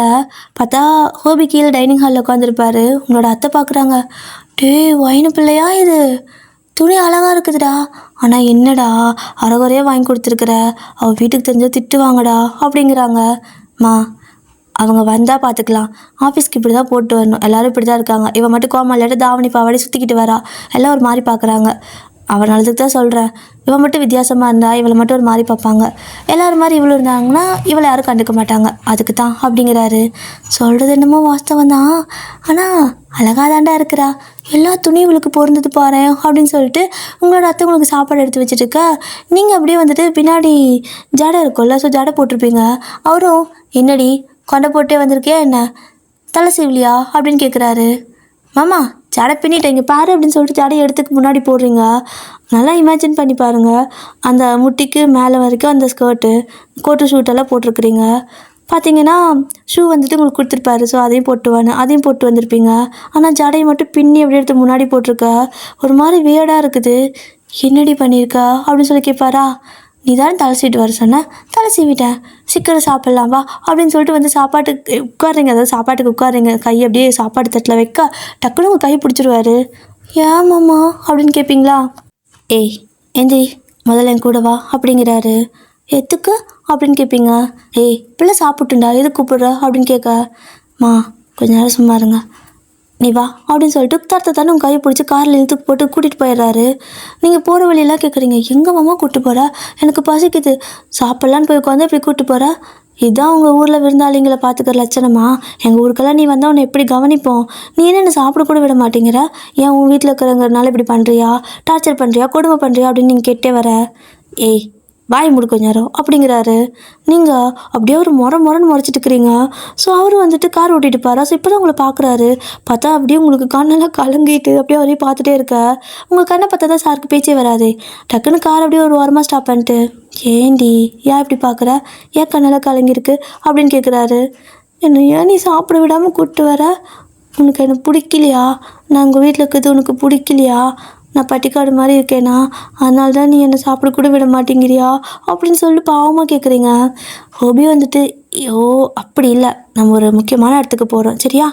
பார்த்தா ஹோபி கீழே டைனிங் ஹாலில் உட்காந்துருப்பாரு. உங்களோட அத்தை பார்க்குறாங்க, ஒயினு பிள்ளையா இது, துணி அழகாக இருக்குதுடா, ஆனால் என்னடா அரைகுறையாக வாங்கி கொடுத்துருக்குற, அவள் வீட்டுக்கு தெரிஞ்சால் திட்டுவாங்கடா அப்படிங்கிறாங்க. அவங்க வந்தால் பார்த்துக்கலாம், ஆஃபீஸ்க்கு இப்படி தான் போட்டு வரணும், எல்லோரும் இப்படி தான் இருக்காங்க, இவன் மட்டும் கோமா இல்லாட்ட தாவணி பாவாடி சுற்றிக்கிட்டு வரா, எல்லாம் ஒரு மாதிரி பார்க்குறாங்க, அவன் நல்லதுக்கு தான் சொல்கிறேன், இவன் மட்டும் வித்தியாசமாக இருந்தால் இவளை மட்டும் ஒரு மாதிரி பார்ப்பாங்க, எல்லோரும் மாதிரி இவ்வளோ இருந்தாங்கன்னா இவளை யாரும் கண்டுக்க மாட்டாங்க, அதுக்கு தான் அப்படிங்கிறாரு. சொல்கிறது என்னமோ வாஸ்தவம் தான், ஆனால் அழகாக தாண்டா இருக்கிறா, எல்லா துணியும் இவளுக்கு பொருந்தது பாரு அப்படின்னு சொல்லிட்டு உங்களோட அத்தை உங்களுக்கு சாப்பாடு எடுத்து வச்சுட்டு இருக்க. நீங்கள் அப்படியே வந்துட்டு பின்னாடி ஜடை இருக்கும்ல, ஸோ ஜடை போட்டிருப்பீங்க. அவரும் என்னடி கொண்டை போட்டே வந்திருக்கியா என்ன, தலை சீவலியா அப்படின்னு கேட்குறாரு. மாமா ஜடை பின்னிட்டேன் இங்கே பாரு அப்படின்னு சொல்லிட்டு ஜடையை எடுத்துக்கு முன்னாடி போடுறீங்க. நல்லா இமேஜின் பண்ணி பாருங்கள், அந்த முட்டிக்கு மேலே வரைக்கும் அந்த ஸ்கர்ட்டு கோட்டு ஷூட்டெல்லாம் போட்டிருக்கிறீங்க. பார்த்தீங்கன்னா ஷூ வந்துட்டு உங்களுக்கு கொடுத்துருப்பாரு, ஸோ அதையும் போட்டு வந்திருப்பீங்க. ஆனால் ஜடையை மட்டும் பின்னி எப்படி எடுத்து முன்னாடி போட்டிருக்க, ஒரு மாதிரி வியர்டாக இருக்குது. என்னடி பண்ணியிருக்கா அப்படின்னு சொல்லி கேட்பாரா. நீ தானே தலை சீட்டு வர சொன்ன, தலை சீவிட்டேன், சீக்கிரம் சாப்பிட்லாம் வா அப்படின்னு சொல்லிட்டு வந்து சாப்பாட்டுக்கு உட்காருங்க, அதாவது சாப்பாட்டுக்கு உட்காருங்க. கை அப்படியே சாப்பாடு தட்டில் வைக்க டக்குனு உங்கள் கை பிடிச்சிருவாரு. ஏன் மாமா அப்படின்னு கேட்பீங்களா. ஏய் எந்திரி, முதல்ல என் கூட வா அப்படிங்கிறாரு. எதுக்கு அப்படின்னு கேட்பீங்க. ஏய் பிள்ளை சாப்பிட்டுண்டா எது கூப்பிடுற அப்படின்னு கேட்க. மா கொஞ்ச நேரம் சும்மா இருங்க, நீ வா அப்படின்னு சொல்லிட்டு தானே உங்கள் கையை பிடிச்சி காரில் இழுத்துக்கு போட்டு கூட்டிகிட்டு போயிடுறாரு. நீங்கள் போகிற வழியெல்லாம் கேட்குறீங்க, எங்கள் மாமா கூப்பிட்டு போகிறா, எனக்கு பசிக்குது சாப்பிட்லான்னு போய் உட்காந்து இப்படி கூப்பிட்டு போகிறா. இதுதான் உங்கள் ஊரில் விருந்தாளிங்களை பார்த்துக்கிற லட்சணமா. எங்கள் ஊருக்கெல்லாம் நீ வந்தால் உன்னை எப்படி கவனிப்போம், நீ என்ன சாப்பிட கூட விட மாட்டேங்கிற, ஏன் உன் வீட்டில் இருக்கிறவங்கனால இப்படி பண்ணுறியா, டார்ச்சர் பண்ணுறியா, கொடுமை பண்ணுறியா அப்படின்னு நீங்கள் கேட்டே வர. ஏய் வாய் மூடு கொஞ்ச நேரம் அப்படிங்கிறாரு. நீங்கள் அப்படியே ஒரு முறைன்னு முறைச்சிட்டு இருக்கிறீங்க. ஸோ அவர் வந்துட்டு கார் ஓட்டிட்டு போகிறா. ஸோ இப்போ தான் உங்களை பார்க்குறாரு. பார்த்தா அப்படியே உங்களுக்கு கண்ணெல்லாம் கலங்கிட்டு அப்படியே அவரையும் பார்த்துட்டே இருக்க. உங்கள் கண்ணை பார்த்தா தான் சாருக்கு பேச்சே வராது. டக்குன்னு கார் அப்படியே ஒரு ஓரமாக ஸ்டாப் பண்ணிட்டு, ஏண்டி ஏன் இப்படி பார்க்குற, ஏன் கண்ணெல்லாம் கலங்கியிருக்கு அப்படின்னு கேட்குறாரு. என்ன ஏன் நீ சாப்பிட விடாமல் கூப்பிட்டு வர, உனக்கு எனக்கு பிடிக்கலையா, நான் உங்கள் வீட்டில் இருக்கிறது உனக்கு பிடிக்கலையா, நான் பட்டிக்காடு மாதிரி இருக்கேனா, அதனால தான் நீ என்னை சாப்பிட கூட விட மாட்டேங்கிறியா அப்படின்னு சொல்லிட்டு பாவமாக கேட்குறீங்க. ஹோபி வந்துட்டு ஐயோ அப்படி இல்லை, நம்ம ஒரு முக்கியமான இடத்துக்கு போகிறோம் சரியா,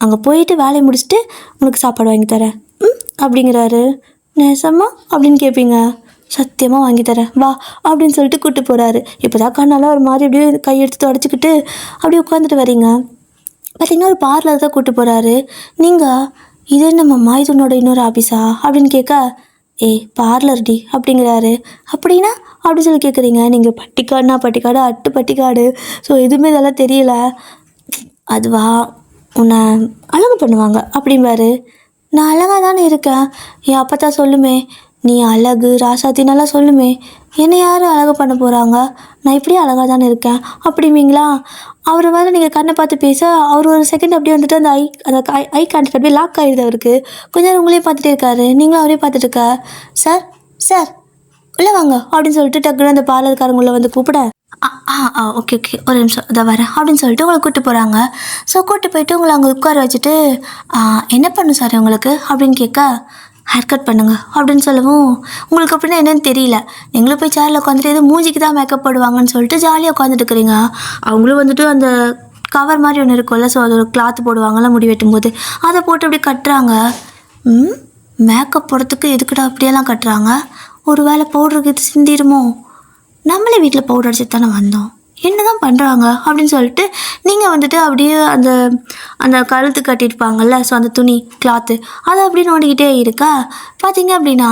அங்கே போயிட்டு வேலையை முடிச்சுட்டு உனக்கு சாப்பாடு வாங்கி தரேன் அப்படிங்கிறாரு. நேசமா அப்படின்னு கேட்பீங்க. சத்தியமாக வாங்கி தரேன் வா அப்படின்னு சொல்லிட்டு கூப்பிட்டு போகிறாரு. இப்போ தான் கண்ணால் ஒரு மாதிரி அப்படியே கையெடுத்து தொடச்சிக்கிட்டு அப்படியே உட்காந்துட்டு வரீங்க. பார்த்தீங்கன்னா ஒரு பார்லர் தான் கூப்பிட்டு போகிறாரு. நீங்கள் இது என்னம்மா இது உன்னோட இன்னொரு ஆஃபீஸா அப்படின்னு கேட்க, ஏய் பார்லர் டி அப்படிங்கிறாரு. அப்படின்னா அப்படின்னு சொல்லி கேட்குறீங்க. நீங்கள் பட்டிக்காடு அட்டு பட்டிக்காடு, ஸோ எதுவுமே இதெல்லாம் தெரியல. அதுவா உன்னை அழகு பண்ணுவாங்க அப்படிம்பாரு. நான் அழகாக தானே இருக்கேன், என் அப்போ தான் சொல்லுமே நீ அழகு ராசாத்தி நல்லா சொல்லுமே, என்னை யார் அழகு பண்ண போகிறாங்க, நான் இப்படியே அழகாக தானே இருக்கேன் அப்படிங்களா. அவர் வந்து நீங்கள் கண்ணை பார்த்து பேச அவர் ஒரு செகண்ட் அப்படியே வந்துட்டு அந்த ஐ கான்டாக்ட் அப்படியே லாக் ஆகிடுது அவருக்கு. கொஞ்ச நேரம் உங்களையே பார்த்துட்டே இருக்காரு, நீங்களும் அவரே பார்த்துட்டு இருக்க. சார் உள்ளே வாங்க அப்படின்னு சொல்லிட்டு டக்குன்னு அந்த பார்லர்காரங்களை வந்து கூப்பிட, ஓகே ஒரு நிமிஷம் இதை வரேன் அப்படின்னு சொல்லிட்டு உங்களை கூப்பிட்டு போகிறாங்க. ஸோ கூப்பிட்டு போயிட்டு உங்களை அங்கே உட்கார வச்சுட்டு என்ன பண்ணும் சார் உங்களுக்கு அப்படின்னு கேட்க, ஹேர் கட் பண்ணுங்க அப்படின்னு சொல்லவும் உங்களுக்கு அப்படின்னா என்னன்னு தெரியல. நீங்களும் போய் சேரில் உட்காந்துட்டு எதுவும் மூஞ்சிக்கு தான் மேக்கப் போடுவாங்கன்னு சொல்லிட்டு ஜாலியாக உட்காந்துட்டு இருக்கிறீங்க. அவங்களும் வந்துட்டு அந்த கவர் மாதிரி ஒன்று இருக்கும்ல, ஸோ அது ஒரு கிளாத் போடுவாங்கள்ல முடி வெட்டும்போது, அதை போட்டு அப்படி கட்டுறாங்க. மேக்கப் போடுறதுக்கு எதுக்குடா அப்படியெல்லாம் கட்டுறாங்க, ஒரு வேளை பவுடருக்கு இது சிந்திடுமோ, நம்மளே வீட்டில் பவுடர் அடிச்சுட்டு தானே வந்தோம், என்ன தான் பண்ணுறாங்க அப்படின்னு சொல்லிட்டு நீங்கள் வந்துட்டு அப்படியே அந்த கழுத்து கட்டியிருப்பாங்கல்ல, ஸோ அந்த துணி கிளாத்து அதை அப்படியே நோண்டிக்கிட்டே இருக்கா. பார்த்தீங்க அப்படின்னா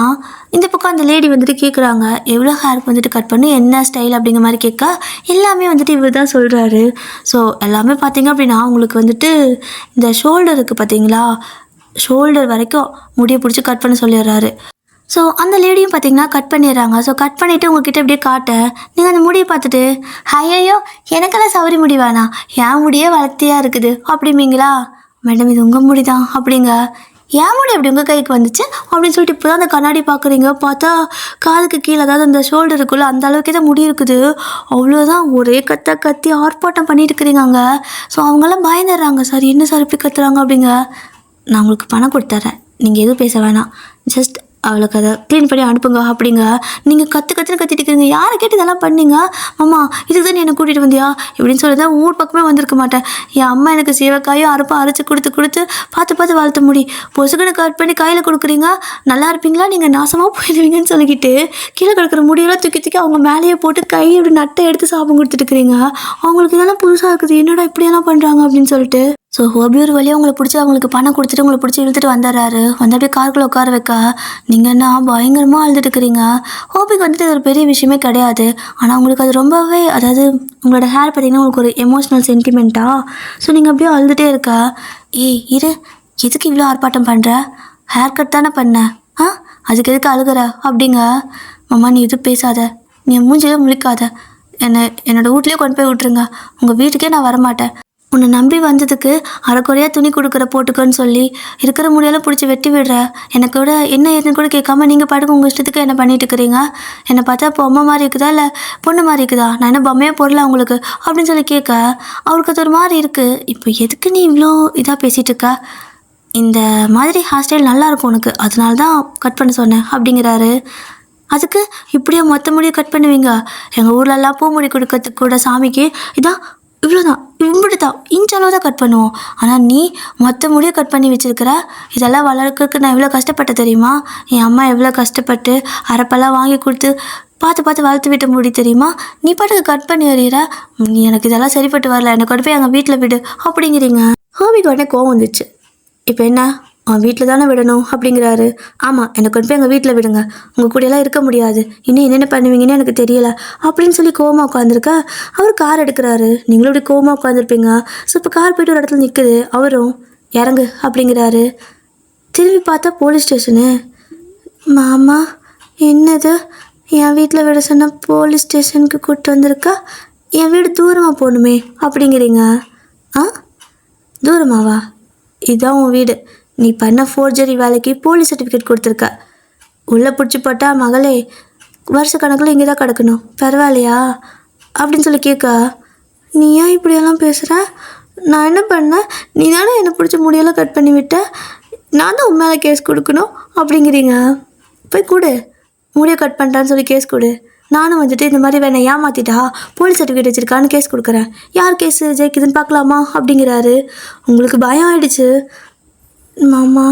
இந்த பக்கம் அந்த லேடி வந்துட்டு கேட்குறாங்க, எவ்வளோ ஹேருக்கு வந்துட்டு கட் பண்ணி என்ன ஸ்டைல் அப்படிங்கிற மாதிரி கேட்க, எல்லாமே வந்துட்டு இவர் தான் சொல்கிறாரு. ஸோ எல்லாமே பார்த்தீங்க அப்படின்னா உங்களுக்கு வந்துட்டு இந்த ஷோல்டருக்கு பார்த்தீங்களா, ஷோல்டர் வரைக்கும் முடியை பிடிச்சி கட் பண்ண சொல்லிடுறாரு. ஸோ அந்த லேடியும் பார்த்தீங்கன்னா கட் பண்ணிடுறாங்க. ஸோ கட் பண்ணிவிட்டு உங்ககிட்ட அப்படியே காட்ட, நீங்கள் அந்த முடியை பார்த்துட்டு, ஐயோ எனக்கெல்லாம் சவரி முடி வேணாம், என் முடியே வளர்த்தியாக இருக்குது அப்படிங்களா. மேடம் இது உங்கள் முடி தான் அப்படிங்க. என் முடி அப்படி உங்கள் கைக்கு வந்துச்சு அப்படின்னு சொல்லிட்டு இப்போ தான் அந்த கண்ணாடி பார்க்குறீங்க. பார்த்தா காதுக்கு கீழே, அதாவது அந்த ஷோல்டருக்குள்ளே அந்த அளவுக்கு தான் முடி இருக்குது. அவ்வளோதான், ஒரே கத்தி ஆர்ப்பாட்டம் பண்ணிட்டு இருக்கிறீங்க அங்கே. ஸோ அவங்களாம் பயந்துடுறாங்க, சார் என்ன சார் இப்படி கத்துறாங்க அப்படிங்க. நான் உங்களுக்கு பணம் கொடுத்துட்றேன், நீங்கள் எதுவும் பேச வேணாம், ஜஸ்ட் அவளுக்கு அதை க்ளீன் பண்ணி அனுப்புங்க அப்படிங்க. நீங்கள் கத்திட்டு இருக்கிறீங்க, யாரை கேட்டு இதெல்லாம் பண்ணீங்க, அம்மா இதுக்கு தான் நீ என்னை கூட்டிகிட்டு வந்தியா இப்படின்னு சொல்லி தான் ஊர் பக்கமே வந்திருக்க மாட்டேன். என் அம்மா எனக்கு சீவக்காயும் அரைச்சி கொடுத்து பார்த்து வளர்த்த முடி பொசுக்குன்னு கட் பண்ணி கையில் கொடுக்குறீங்க, நல்லா இருப்பீங்களா, நீங்கள் நாசமாக போயிடுவீங்கன்னு சொல்லிக்கிட்டு கீழே கிடக்கிற முடியெல்லாம் தூக்கி அவங்க மேலேயே போட்டு கை இப்படி நட்டை எடுத்து சாப்பிட்டு கொடுத்துட்டுருக்கிறீங்க. அவங்களுக்கு இதெல்லாம் புதுசாக இருக்குது, என்னடா இப்படியெல்லாம் பண்ணுறாங்க அப்படின்னு சொல்லிட்டு. ஸோ ஹோபி ஒரு வழியாக உங்களை பிடிச்சி அவங்களுக்கு பணம் கொடுத்துட்டு உங்களை பிடிச்சி இழுத்துட்டு வந்துடுறாரு. வந்து அப்படியே காருக்குள்ளே உட்கார வைக்க, நீங்கள் என்ன பயங்கரமாக அழுதுட்டு இருக்கிறீங்க. ஹோபிக்கு வந்துட்டு அது ஒரு பெரிய விஷயமே கிடையாது, ஆனால் உங்களுக்கு அது ரொம்பவே, அதாவது உங்களோட ஹேர் பார்த்திங்கன்னா உங்களுக்கு ஒரு எமோஷ்னல் சென்டிமெண்ட்டாக. ஸோ நீங்கள் அப்படியே அழுதுகிட்டே இருக்க, ஏய் இரு எதுக்கு இவ்வளோ ஆர்ப்பாட்டம் பண்ணுற, ஹேர் கட் தானே பண்ணேன். அதுக்கு எதுக்கு அழுகிற அப்படிங்க. மாமா நீ எதுவும் பேசாத, நீ மூஞ்சிலே முழிக்காத, என்னோடய வீட்லேயே கொண்டு போய் விட்டுருங்க, உங்கள் வீட்டுக்கே நான் வரமாட்டேன். உன்னை நம்பி வந்ததுக்கு அரைக்குறையாக துணி கொடுக்குற போட்டுக்கோன்னு சொல்லி இருக்கிற முடியெல்லாம் பிடிச்சி வெட்டி விடுற. எனக்கு கூட என்ன ஏதுன்னு கூட கேட்காம நீங்கள் பாட்டுக்கு உங்கள் இஷ்டத்துக்கு என்ன பண்ணிட்டு இருக்கிறீங்க. என்னை பார்த்தா இப்போ அம்மா மாதிரி இருக்குதா இல்லை பொண்ணு மாதிரி இருக்குதா? நான் என்ன பொம்மையே பொருளா உங்களுக்கு அப்படின்னு சொல்லி கேட்க அவருக்கு அது ஒரு மாதிரி இருக்குது. இப்போ எதுக்கு நீ இவ்வளோ இதாக பேசிகிட்டு இருக்க? இந்த மாதிரி ஹேர் ஸ்டைல் நல்லாயிருக்கும் உனக்கு, அதனால தான் கட் பண்ண சொன்னேன் அப்படிங்கிறாரு. அதுக்கு இப்படியே மொத்த முடியை கட் பண்ணுவீங்க? எங்கள் ஊர்லெல்லாம் பூ முடி கொடுக்கறதுக்கு கூட சாமிக்கு இதான் இவ்வளோதான், இப்படி தான் இன்ச் அளவு தான் கட் பண்ணுவோம். ஆனால் நீ மொத்த முடியை கட் பண்ணி வச்சுருக்கிற. இதெல்லாம் வளர்க்கறதுக்கு நான் எவ்வளோ கஷ்டப்பட்ட தெரியுமா? என் அம்மா எவ்வளோ கஷ்டப்பட்டு அரைப்பெல்லாம் வாங்கி கொடுத்து பார்த்து பார்த்து வளர்த்து விட்ட முடி தெரியுமா? நீ பாட்டுக்கு கட் பண்ணி வரையிற. நீ எனக்கு இதெல்லாம் சரிப்பட்டு வரல, என்னை கொண்டு போய் எங்கள் வீட்டில் விடு அப்படிங்கிறீங்க. ஹோபிக்கு உடனே கோவம் வந்துச்சு. இப்போ என்ன, அவன் வீட்டில் தானே விடணும் அப்படிங்கிறாரு. ஆமாம், என்னை கொண்டு போய் எங்கள் வீட்டில் விடுங்க, உங்கள் கூடயெல்லாம் இருக்க முடியாது, இன்னும் என்னென்ன பண்ணுவீங்கன்னு எனக்கு தெரியலை அப்படின்னு சொல்லி கோவமாக உட்காந்துருக்கா. அவர் கார் எடுக்கிறாரு. நீங்களும் இப்படி கோவமாக உட்காந்துருப்பீங்க. ஸோ இப்போ கார் போய்ட்டு ஒரு இடத்துல நிற்குது. அவரும் இறங்கு அப்படிங்கிறாரு. திரும்பி பார்த்தா போலீஸ் ஸ்டேஷனு. மாமா என்னது, என் வீட்டில் விட சொன்னால் போலீஸ் ஸ்டேஷனுக்கு கூப்பிட்டு வந்திருக்கா? என் வீடு தூரமாக போகணுமே அப்படிங்கிறீங்க. தூரமாவா? இதுதான் உன் வீடு. நீ பண்ண ஃபோர்ஜரி வேலைக்கு போலீஸ் சர்டிஃபிகேட் கொடுத்துருக்க. உள்ளே பிடிச்சி போட்டால் மகளே வருஷ கணக்கில் இங்கே தான் கிடக்கணும், பரவாயில்லையா அப்படின்னு சொல்லி கேட்க, நீ ஏன் இப்படியெல்லாம் பேசுகிற? நான் என்ன பண்ணேன்? நீ தானே என்னை பிடிச்ச முடியெல்லாம் கட் பண்ணி விட்ட, நான் தான் உன் மேலே கேஸ் கொடுக்கணும் அப்படிங்கிறீங்க. போய் கொடு, முடியை கட் பண்ணிட்டான்னு சொல்லி கேஸ் கொடு. நானும் வந்துட்டு இந்த மாதிரி வேணை ஏமாற்றிட்டா போலீஸ் சர்டிஃபிகேட் வச்சுருக்கான்னு கேஸ் கொடுக்குறேன். யார் கேஸு ஜெயிக்குதுன்னு பார்க்கலாமா அப்படிங்கிறாரு. உங்களுக்கு பயம் ஆகிடுச்சு. மாமா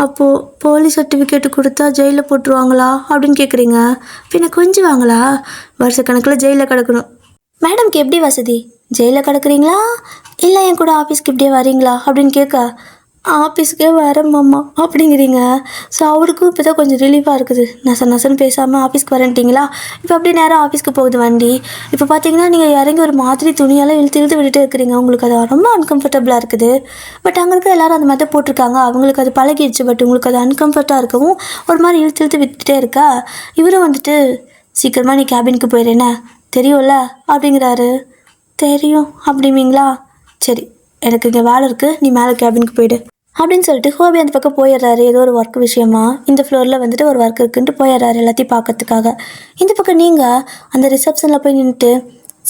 அப்போது போலீஸ் சர்டிஃபிகேட்டு கொடுத்தா ஜெயிலில் போட்டுருவாங்களா அப்படின்னு கேட்குறீங்க. பின்ன கொஞ்சம் வாங்களா? வருஷக்கணக்கில் ஜெயிலில் கிடக்கணும். மேடம்க்கு எப்படி வசதி? ஜெயிலில் கிடக்குறீங்களா இல்லை என் கூட ஆஃபீஸ்க்கு இப்படியே வரீங்களா அப்படின்னு கேட்க, ஆஃபீஸ்க்கே வரேன் மாமா அப்படிங்கிறீங்க. ஸோ அவருக்கும் இப்போ தான் கொஞ்சம் ரிலீஃபாக இருக்குது. நசன்னு பேசாமல் ஆஃபீஸ்க்கு வரேன்ட்டிங்களா? இப்போ அப்படியே நேராக ஆஃபீஸ்க்கு போகுது வண்டி. இப்போ பார்த்தீங்கன்னா நீங்கள் இறங்கி ஒரு மாதிரி துணியெல்லாம் இழுத்து விட்டுட்டே இருக்கிறீங்க. உங்களுக்கு அது ரொம்ப அன்கம்ஃபர்டபுளாக இருக்குது. பட் அங்கே இருக்க எல்லோரும் அந்த மாதிரி தான் போட்டிருக்காங்க. அவங்களுக்கு அது பழகிடுச்சு. பட் உங்களுக்கு அது அன்கம்ஃபர்ட்டாக இருக்கவும் ஒரு மாதிரி இழுத்து விட்டுட்டே இருக்கா. இவரும் வந்துட்டு சீக்கிரமாக நீ கேபினுக்கு போயிடுறேன்னா தெரியும்ல அப்படிங்கிறாரு. தெரியும் அப்படிங்களா? சரி, எனக்கு இங்கே வேலை இருக்குது, நீ மேலே கேபினுக்கு போயிடு அப்படின்னு சொல்லிட்டு ஹோபி அந்த பக்கம் போயிடுறாரு. ஏதோ ஒரு ஒர்க் விஷயமா இந்த ஃப்ளோரில் வந்துட்டு ஒரு ஒர்க் இருக்குன்ட்டு போயிடுறாரு எல்லாத்தையும் பார்க்கறதுக்காக. இந்த பக்கம் நீங்கள் அந்த ரிசப்ஷனில் போய் நின்றுட்டு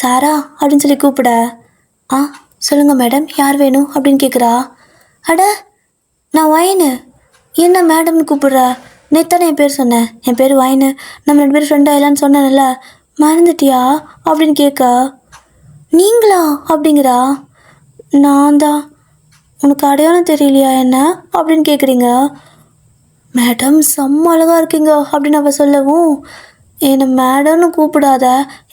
சாரா அப்படின்னு சொல்லி கூப்பிட, சொல்லுங்கள் மேடம், யார் வேணும் அப்படின்னு கேட்குறா. அட நான் வயனு, என்ன மேடம்னு கூப்பிட்ற? நேத்தானே என் பேர் சொன்னேன், என் பேர் வயனு, நம்ம 2 பேரும் ஃப்ரெண்டாக இல்லைன்னு சொன்னேன்ல, மறந்துட்டியா அப்படின்னு கேட்க, நீங்களா அப்படிங்கிறா. நான் தான். உனக்கு அடையாளம் தெரியலையா என்ன அப்படின்னு கேட்குறீங்க. மேடம் செம்ம அழகாக இருக்கீங்க அப்படின்னு அவள் சொல்லவும், என்னை மேடம்னு கூப்பிடாத,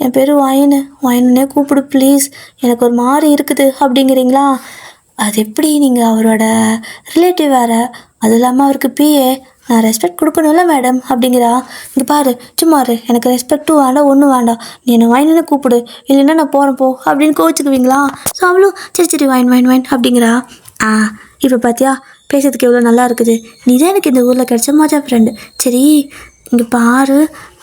என் பேர் வயனுன்னே கூப்பிடு ப்ளீஸ், எனக்கு ஒரு மாதிரி இருக்குது அப்படிங்கிறீங்களா. அது எப்படி, நீங்கள் அவரோட ரிலேட்டிவ் வேறு, அது இல்லாமல் அவருக்கு பிஏ, நான் ரெஸ்பெக்ட் கொடுக்கணும்ல மேடம் அப்படிங்கிறா. இங்கே பாரு, சும்மா எனக்கு ரெஸ்பெக்ட்டும் வேண்டாம் ஒன்றும் வேண்டாம், நீ என்னை வயனுன்னு கூப்பிடு, இல்லைன்னா நான் போகிறேன் போ அப்படின்னு கோவிச்சுக்குவீங்களா. ஸோ அவளும் சரி வைன் அப்படிங்கிறா. இப்போ பார்த்தியா பேசுறதுக்கு எவ்வளோ நல்லா இருக்குது, நீ தான் எனக்கு இந்த ஊரில் கிடச்ச மஜா ஃப்ரெண்டு. சரி இங்கே பாரு,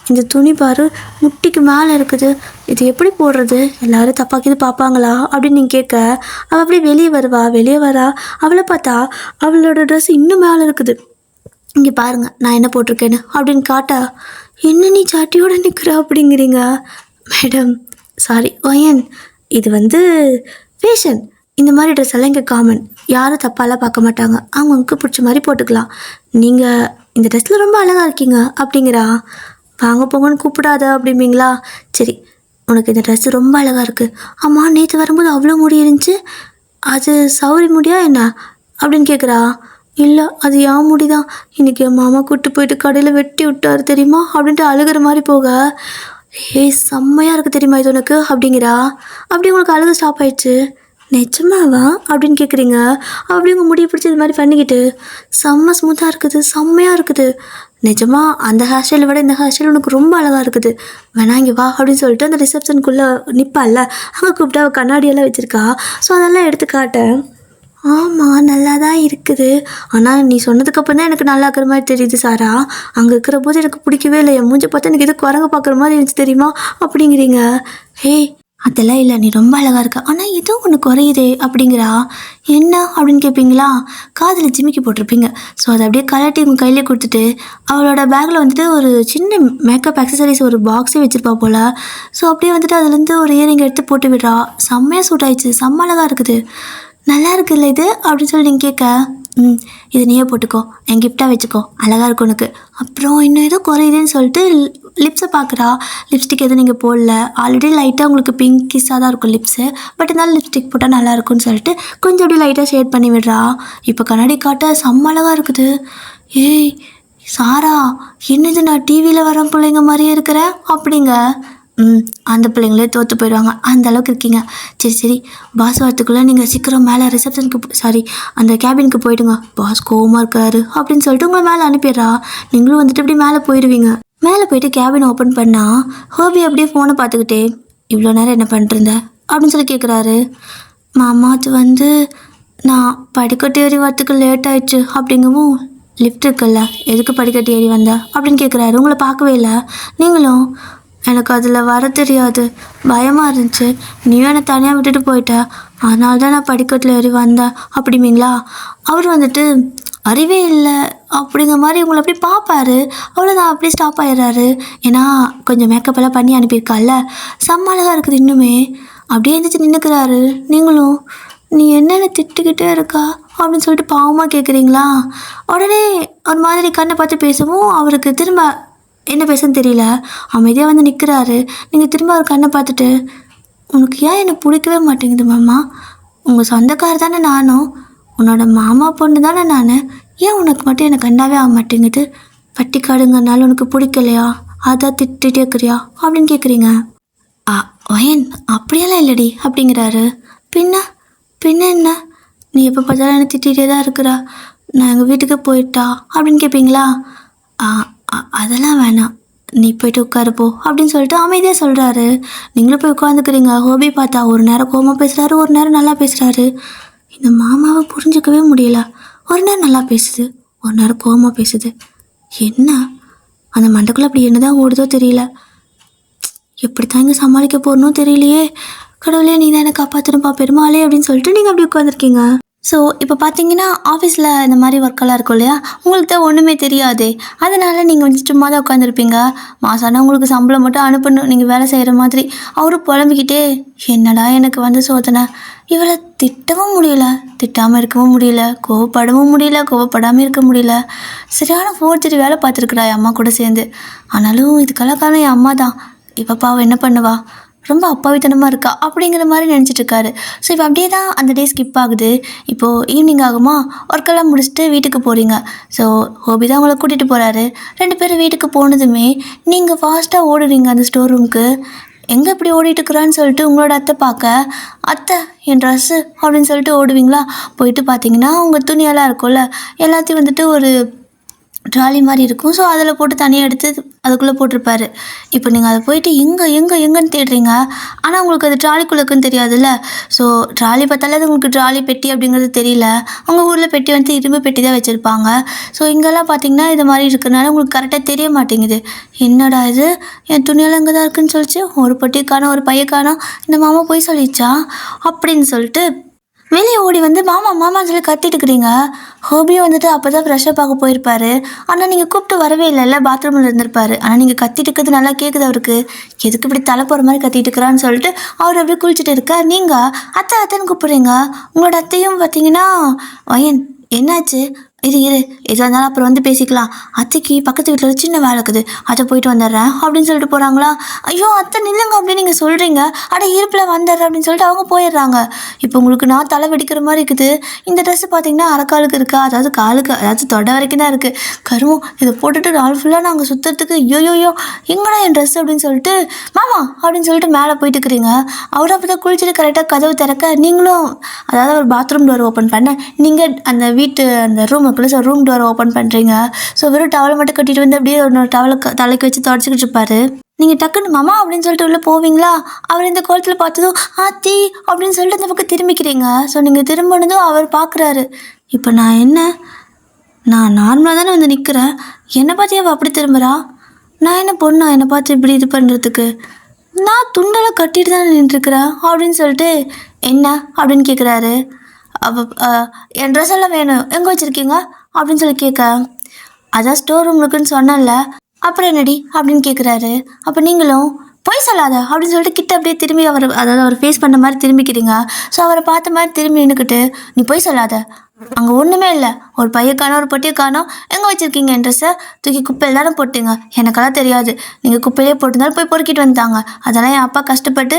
இந்த துணி பாரு முட்டிக்கு மேலே இருக்குது, இது எப்படி போடுறது, எல்லோரும் தப்பாக்கிது பார்ப்பாங்களா அப்படின்னு நீங்கள் கேட்க, அவள் அப்படியே வெளியே வரா. அவளை பார்த்தா அவளோட ட்ரெஸ் இன்னும் மேலே இருக்குது. இங்கே பாருங்கள் நான் என்ன போட்டிருக்கேன்னு அப்படின்னு காட்டா, என்ன நீ சாட்டியோடு நிற்கிற அப்படிங்கிறீங்க. மேடம் சாரி வயன், இது வந்து ஃபேஷன், இந்த மாதிரி ட்ரெஸ் எல்லாம் இங்கே காமன், யாரும் தப்பாலாம் பார்க்க மாட்டாங்க, அவங்களுக்கு பிடிச்ச மாதிரி போட்டுக்கலாம், நீங்கள் இந்த ட்ரெஸ்ஸில் ரொம்ப அழகாக இருக்கீங்க அப்படிங்கிறா. வாங்க போங்கன்னு கூப்பிடாத அப்படிம்பீங்களா. சரி உனக்கு இந்த ட்ரெஸ்ஸு ரொம்ப அழகாக இருக்குது, ஆமாம் நேற்று வரும்போது அவ்வளோ முடி இருந்துச்சு, அது சௌரி முடியா என்ன அப்படின்னு கேட்குறா. இல்லை அது ஏன் முடிதான், இன்றைக்கி என் மாமா கூப்பிட்டு போயிட்டு கடையில் வெட்டி விட்டார் தெரியுமா அப்படின்ட்டு அழுகிற மாதிரி போக, செம்மையாக இருக்குது தெரியுமா இது உனக்கு அப்படிங்கிறா. அப்படி உங்களுக்கு அழுக ஸ்டாப் ஆயிடுச்சு. நிஜமாவா அப்படின்னு கேட்குறீங்க. அப்படி உங்கள் முடியை பிடிச்சி இது மாதிரி பண்ணிக்கிட்டு, செம்ம ஸ்மூத்தாக இருக்குது, செம்மையாக இருக்குது, நிஜமா அந்த ஹேர் ஸ்டைலை விட இந்த ஹேர் ஸ்டைல் உனக்கு ரொம்ப அழகாக இருக்குது, வேணா இங்கே வா அப்படின்னு சொல்லிட்டு அந்த ரிசப்ஷனுக்குள்ளே நிற்பால, அங்கே கூப்பிட்டு அவள் கண்ணாடியெல்லாம் வச்சுருக்கா. ஸோ அதெல்லாம் எடுத்து காட்டேன். ஆமாம், நல்லா தான் இருக்குது. ஆனால் நீ சொன்னதுக்கப்புறம் தான் எனக்கு நல்லா இருக்கிற மாதிரி தெரியுது சாரா. அங்கே இருக்கிற போது எனக்கு பிடிக்கவே இல்லை. என் மூஞ்சி பார்த்தா எனக்கு எதோ குரங்கு பார்க்குற மாதிரி இருந்துச்சு தெரியுமா அப்படிங்கிறீங்க. ஹே, அதெல்லாம் இல்லை, நீ ரொம்ப அழகாக இருக்க. ஆனால் ஏதோ ஒன்று குறையுதே அப்படிங்கிறா. என்ன அப்படின்னு கேட்பீங்களா? காதில் ஜிமிக்கி போட்டிருப்பீங்க. ஸோ அதை அப்படியே கலட்டி உங்கள் கையிலே கொடுத்துட்டு அவளோட பேக்கில் வந்துட்டு ஒரு சின்ன மேக்கப் அக்சசரிஸ் ஒரு பாக்ஸே வச்சுருப்பா போல். ஸோ அப்படியே வந்துட்டு அதுலேருந்து ஒரு இயரிங் எடுத்து போட்டு விடுறா. செம்மையாக சூட் ஆயிடுச்சு, செம்ம அழகாக இருக்குது. நல்லா இருக்குல்ல இது அப்படின்னு சொல்லி நீங்கள் கேட்க, இது நீயே போட்டுக்கோ, என் கிஃப்டாக வச்சுக்கோ, அழகாக இருக்கும் உனக்கு. அப்புறம் இன்னும் ஏதோ குறையுதுன்னு சொல்லிட்டு லிப்ஸை பார்க்குறா. லிப்ஸ்டிக் எதுவும் நீங்கள் போடல, ஆல்ரெடி லைட்டாக உங்களுக்கு பிங்க் கிஸ்ஸாக தான் இருக்கும் லிப்ஸு. பட் இருந்தாலும் லிப்ஸ்டிக் போட்டால் நல்லாயிருக்கும்னு சொல்லிட்டு கொஞ்சம் அப்படியே லைட்டாக ஷேட் பண்ணி விடுறா. இப்போ கண்ணாடி காட்ட செம்ம அழகாக இருக்குது. ஏய் சாரா, என்னது நான் டிவியில் வர பிள்ளைங்க மாதிரியே இருக்கிறேன் அப்படிங்க. அந்த பிள்ளைங்களே தோற்று போயிடுவாங்க, அந்த அளவுக்கு இருக்கீங்க. சரி சரி, பாஸ் வரத்துக்குள்ளே நீங்கள் சீக்கிரம் மேலே ரிசப்ஷனுக்கு அந்த கேபினுக்கு போயிடுங்க, பாஸ் கோவமாக இருக்காரு அப்படின்னு சொல்லிட்டு உங்களை மேலே அனுப்பிடுறா. நீங்களும் வந்துட்டு இப்படி மேலே போயிடுவீங்க. மேலே போயிட்டு கேபின் ஓப்பன் பண்ணால் ஹோபி அப்படியே ஃபோனை பார்த்துக்கிட்டே, இவ்வளோ நேரம் என்ன பண்ணிருந்த அப்படின்னு சொல்லி கேட்குறாரு. மாமா, அது நான் படிக்கட்டு ஏறி வரத்துக்கு லேட் ஆயிடுச்சு அப்படிங்கவும், லிஃப்ட் இருக்குல்ல, எதுக்கு படிக்கட்டு ஏறி வந்த அப்படின்னு கேட்குறாரு. உங்களை பார்க்கவே இல்லை. நீங்களும், எனக்கு அதில் வர தெரியாது, பயமாக இருந்துச்சு, நீயும் என்னை தனியாக விட்டுட்டு போயிட்ட, அதனால தான் நான் படிக்கட்டில் ஏறி வந்தேன் அப்படிங்களா. அவர் வந்துட்டு அறிவே இல்லை அப்படிங்கிற மாதிரி உங்களை அப்படி பார்ப்பாரு. அவ்வளோதான், அப்படியே ஸ்டாப் ஆயிடுறாரு. ஏன்னா கொஞ்சம் மேக்கப் எல்லாம் பண்ணி அனுப்பியிருக்கால, செம்ம அழகாக இருக்குது. இன்னுமே அப்படியே எழுந்திரிச்சு நின்றுக்கிறாரு. நீங்களும், நீ என்னென்ன திட்டுக்கிட்டே இருக்கா அப்படின்னு சொல்லிட்டு பாவமாக கேட்குறீங்களா. உடனே ஒரு மாதிரி கண்ணை பார்த்து பேசவும் அவருக்கு திரும்ப என்ன பேசுன்னு தெரியல, அமைதியாக வந்து நிற்கிறாரு. நீங்கள் திரும்ப அவர் கண்ணை பார்த்துட்டு, உனக்கு ஏன் என்னை பிடிக்கவே மாட்டேங்குது மாமா, உங்கள் சொந்தக்கார தானே நானும், உன்னோட மாமா பொண்ணு தானே நான், ஏன் உனக்கு மட்டும் என்னை கண்டாவே ஆக மாட்டேங்குது, பட்டிக்காடுங்கனால உனக்கு பிடிக்கலையா, அதான் திட்டிகிட்டே இருக்கிறியா அப்படின்னு கேட்குறீங்க. வயன், அப்படியெல்லாம் இல்லடி அப்படிங்கிறாரு. பின்ன பின்ன என்ன, நீ எப்போ பார்த்தாலும் என்னை திட்டிகிட்டே தான் இருக்கிறா, நான் எங்கள் வீட்டுக்கு போயிட்டா அப்படின்னு கேட்பீங்களா. அதெல்லாம் வேணாம், நீ போய்ட்டு உட்காருப்போ அப்படின்னு சொல்லிட்டு அமைதியாக சொல்கிறாரு. நீங்களும் போய் உட்காந்துக்கிறீங்க. ஹோபி பார்த்தா ஒரு நேரம் கோவமாக பேசுகிறாரு, ஒரு நேரம் நல்லா பேசுகிறாரு. இந்த மாமாவை புரிஞ்சிக்கவே முடியல. ஒரு நேரம் நல்லா பேசுது, ஒரு நேரம் கோவமாக பேசுது. என்ன அந்த மண்டைக்குள்ளே அப்படி என்ன தான் ஓடுதோ தெரியல. எப்படி தான் இங்கே சமாளிக்க போகிறனோ தெரியலையே. கடவுளே, நீ தான் என்னை காப்பாற்றணுப்பா பெருமாளே அப்படின்னு சொல்லிட்டு நீங்கள் அப்படி உட்காந்துருக்கீங்க. ஸோ இப்போ பார்த்தீங்கன்னா ஆஃபீஸில் இந்த மாதிரி ஒர்க்கெல்லாம் இருக்கும் இல்லையா, உங்களுக்கு தான் ஒன்றுமே தெரியாது. அதனால் நீங்கள் வந்து சும்மா தான் உட்காந்துருப்பீங்க. மாசானா உங்களுக்கு சம்பளம் மட்டும் அனுப்பணும் நீங்கள் வேலை செய்கிற மாதிரி. அவரும் புலம்பிக்கிட்டே, என்னடா எனக்கு வந்து சோதனை, இவளை திட்டவும் முடியல, திட்டாமல் இருக்கவும் முடியல, கோவப்படவும் முடியல, கோவப்படாமல் இருக்க முடியல. சரியான ஃபோர்ஜரி வேலை பார்த்துருக்குறா என் அம்மா கூட சேர்ந்து. ஆனாலும் இதுக்கெல்லாம் காரணம் என் அம்மா தான். இப்போ பாவம் என்ன பண்ணுவா, ரொம்ப அப்பாவித்தனமாக இருக்கா அப்படிங்கிற மாதிரி நினச்சிட்ருக்காரு. ஸோ இப்போ அப்படியே தான் அந்த டே ஸ்கிப் ஆகுது. இப்போது ஈவினிங் ஆகுமா, ஒர்க்கெல்லாம் முடிச்சுட்டு வீட்டுக்கு போகிறீங்க. ஸோ ஹோபி தான் உங்களை கூட்டிகிட்டு போகிறாரு. 2 பேரும் வீட்டுக்கு போனதுமே நீங்கள் ஃபாஸ்ட்டாக ஓடுறீங்க அந்த ஸ்டோர் ரூமுக்கு. எங்கே இப்படி ஓடிட்டுருக்குறான்னு சொல்லிட்டு உங்களோட அத்தை பார்க்க, அத்தை என் ட்ரெஸ்ஸு அப்படின்னு சொல்லிட்டு ஓடுவீங்களா. போயிட்டு பார்த்தீங்கன்னா உங்கள் துணியெல்லாம் இருக்கும்ல, எல்லாத்தையும் வந்துட்டு ஒரு ட்ராலி மாதிரி இருக்கும். ஸோ அதில் போட்டு தனியாக எடுத்து அதுக்குள்ளே போட்டிருப்பாரு. இப்போ நீங்கள் அதை போயிட்டு எங்கேன்னு தேடுறீங்க. ஆனால் உங்களுக்கு அது ட்ராலிக்குள்ளேக்குன்னு தெரியாதுல்ல. ஸோ ட்ராலி பார்த்தாலே அது உங்களுக்கு ட்ராலி பெட்டி அப்படிங்கிறது தெரியல. உங்கள் ஊரில் பெட்டி வந்து இரும்பு பெட்டி தான் வச்சுருப்பாங்க. ஸோ இங்கெல்லாம் பார்த்தீங்கன்னா இது மாதிரி இருக்கிறனால உங்களுக்கு கரெக்டாக தெரிய மாட்டேங்குது. என்னடா இது, என் துணியெல்லாம் இங்கே தான் இருக்குன்னு சொல்லிச்சு, ஒரு பெட்டி காணோம், ஒரு பைய காணோம், இந்த மாமா போய் சொல்லிச்சா அப்படின்னு சொல்லிட்டு வெளியே ஓடி வந்து மாமான்னு சொல்லி கத்திட்டு இருக்கிறீங்க. ஹோபியும் வந்துட்டு அப்போ தான் ஃப்ரெஷ்ஷப் ஆக போயிருப்பாரு. ஆனால் நீங்கள் கூப்பிட்டு வரவே இல்லைல்ல, பாத்ரூமில் இருந்திருப்பாரு. ஆனால் நீங்கள் கத்திட்டு இருக்கிறது நல்லா கேட்குது அவருக்கு. எதுக்கு இப்படி தலை போகிற மாதிரி கத்திட்டு இருக்கிறான்னு சொல்லிட்டு அவர் அப்படியே குளிச்சுட்டு இருக்க. நீங்கள் அத்தைன்னு கூப்பிட்றீங்க. உங்களோட அத்தையும் பார்த்தீங்கன்னா, வயன் என்னாச்சு, இரு எதாக இருந்தாலும் அப்புறம் வந்து பேசிக்கலாம், அத்தைக்கு பக்கத்து வீட்டில் ஒரு சின்ன வேலை இருக்குது, அதை போயிட்டு வந்துடுறேன் அப்படின்னு சொல்லிட்டு போகிறாங்களா. ஐயோ அத்தை நில்லுங்க அப்படின்னு நீங்கள் சொல்கிறீங்க. இருப்பில் வந்துடுறேன் அப்படின்னு சொல்லிட்டு அவங்க போயிடுறாங்க. இப்போ உங்களுக்கு நான் தலை வெடிக்கிற மாதிரி இருக்குது. இந்த ட்ரெஸ்ஸு பார்த்தீங்கன்னா அரைக்காலுக்கு இருக்கா, அதாவது காலுக்கு, அதாவது தொட வரைக்கும் தான் இருக்குது. கருமம், இதை போட்டுட்டு நாள் ஃபுல்லாக நாங்கள் சுற்றுறதுக்கு யோயோயோ எங்கடா என் ட்ரெஸ் அப்படின்னு சொல்லிட்டு மாமா அப்படின்னு சொல்லிட்டு மேலே போயிட்டு இருக்கிறீங்க. அவரும் அப்போ தான் குளிச்சுட்டு கரெக்டாக கதவு திறக்க, நீங்களும் அதாவது ஒரு பாத்ரூம் டோர் ஓப்பன் பண்ண, நீங்கள் அந்த வீட்டு அந்த ரூம் டோரை ஓப்பன் பண்ணுறீங்க. ஸோ வெறும் டவலை மட்டும் கட்டிட்டு வந்து அப்படியே ஒரு டவலை தலைக்கு வச்சு தொடச்சிக்கிட்டு இருப்பாரு. நீங்கள் டக்குன்னு மாமா அப்படின்னு சொல்லிட்டு உள்ளே போவீங்களா, அவர் இந்த கோலத்தில் பார்த்ததும் ஆத்தி அப்படின்னு சொல்லிட்டு அந்த பக்கம் திரும்பிக்கிறீங்க. ஸோ நீங்கள் திரும்பினதும் அவர் பார்க்குறாரு. இப்போ நான் நார்மலாக தானே வந்து நிற்கிறேன், என்னை பார்த்து அவள் அப்படி திரும்புகிறா, நான் என்ன பொண்ணா என்னை பார்த்து இப்படி இது பண்ணுறதுக்கு, நான் துண்டெல்லாம் கட்டிட்டு தானே நின்றுருக்குறேன் அப்படின்னு சொல்லிட்டு என்ன அப்படின்னு கேட்குறாரு. என் ட்ரெஸ் எல்லாம் வேணும், எங்கே வச்சுருக்கீங்க அப்படின்னு சொல்லி கேட்க, அதான் ஸ்டோர் ரூம் இருக்குன்னு சொன்னேன்ல, அப்புறம் என்னடி அப்படின்னு கேட்குறாரு. அப்போ நீங்களும் பொய் சொல்லாத அப்படின்னு சொல்லிட்டு கிட்ட அப்படியே திரும்பி அவர் ஃபேஸ் பண்ண மாதிரி திரும்பிக்கிறீங்க. ஸோ அவரை பார்த்த மாதிரி திரும்பி நின்றுக்கிட்டு, நீ பொய் சொல்லாத, அங்கே ஒன்றுமே இல்லை, ஒரு பைய காணோம் ஒரு பொட்டியை காணோம், எங்கே வச்சுருக்கீங்க என் ட்ரெஸ்ஸை, தூக்கி குப்பையில் தானே போட்டுங்க, எனக்கெல்லாம் தெரியாது, நீங்கள் குப்பையிலே போட்டிருந்தாலும் போய் பொறுக்கிட்டு வந்துட்டாங்க, அதெல்லாம் என் அப்பா கஷ்டப்பட்டு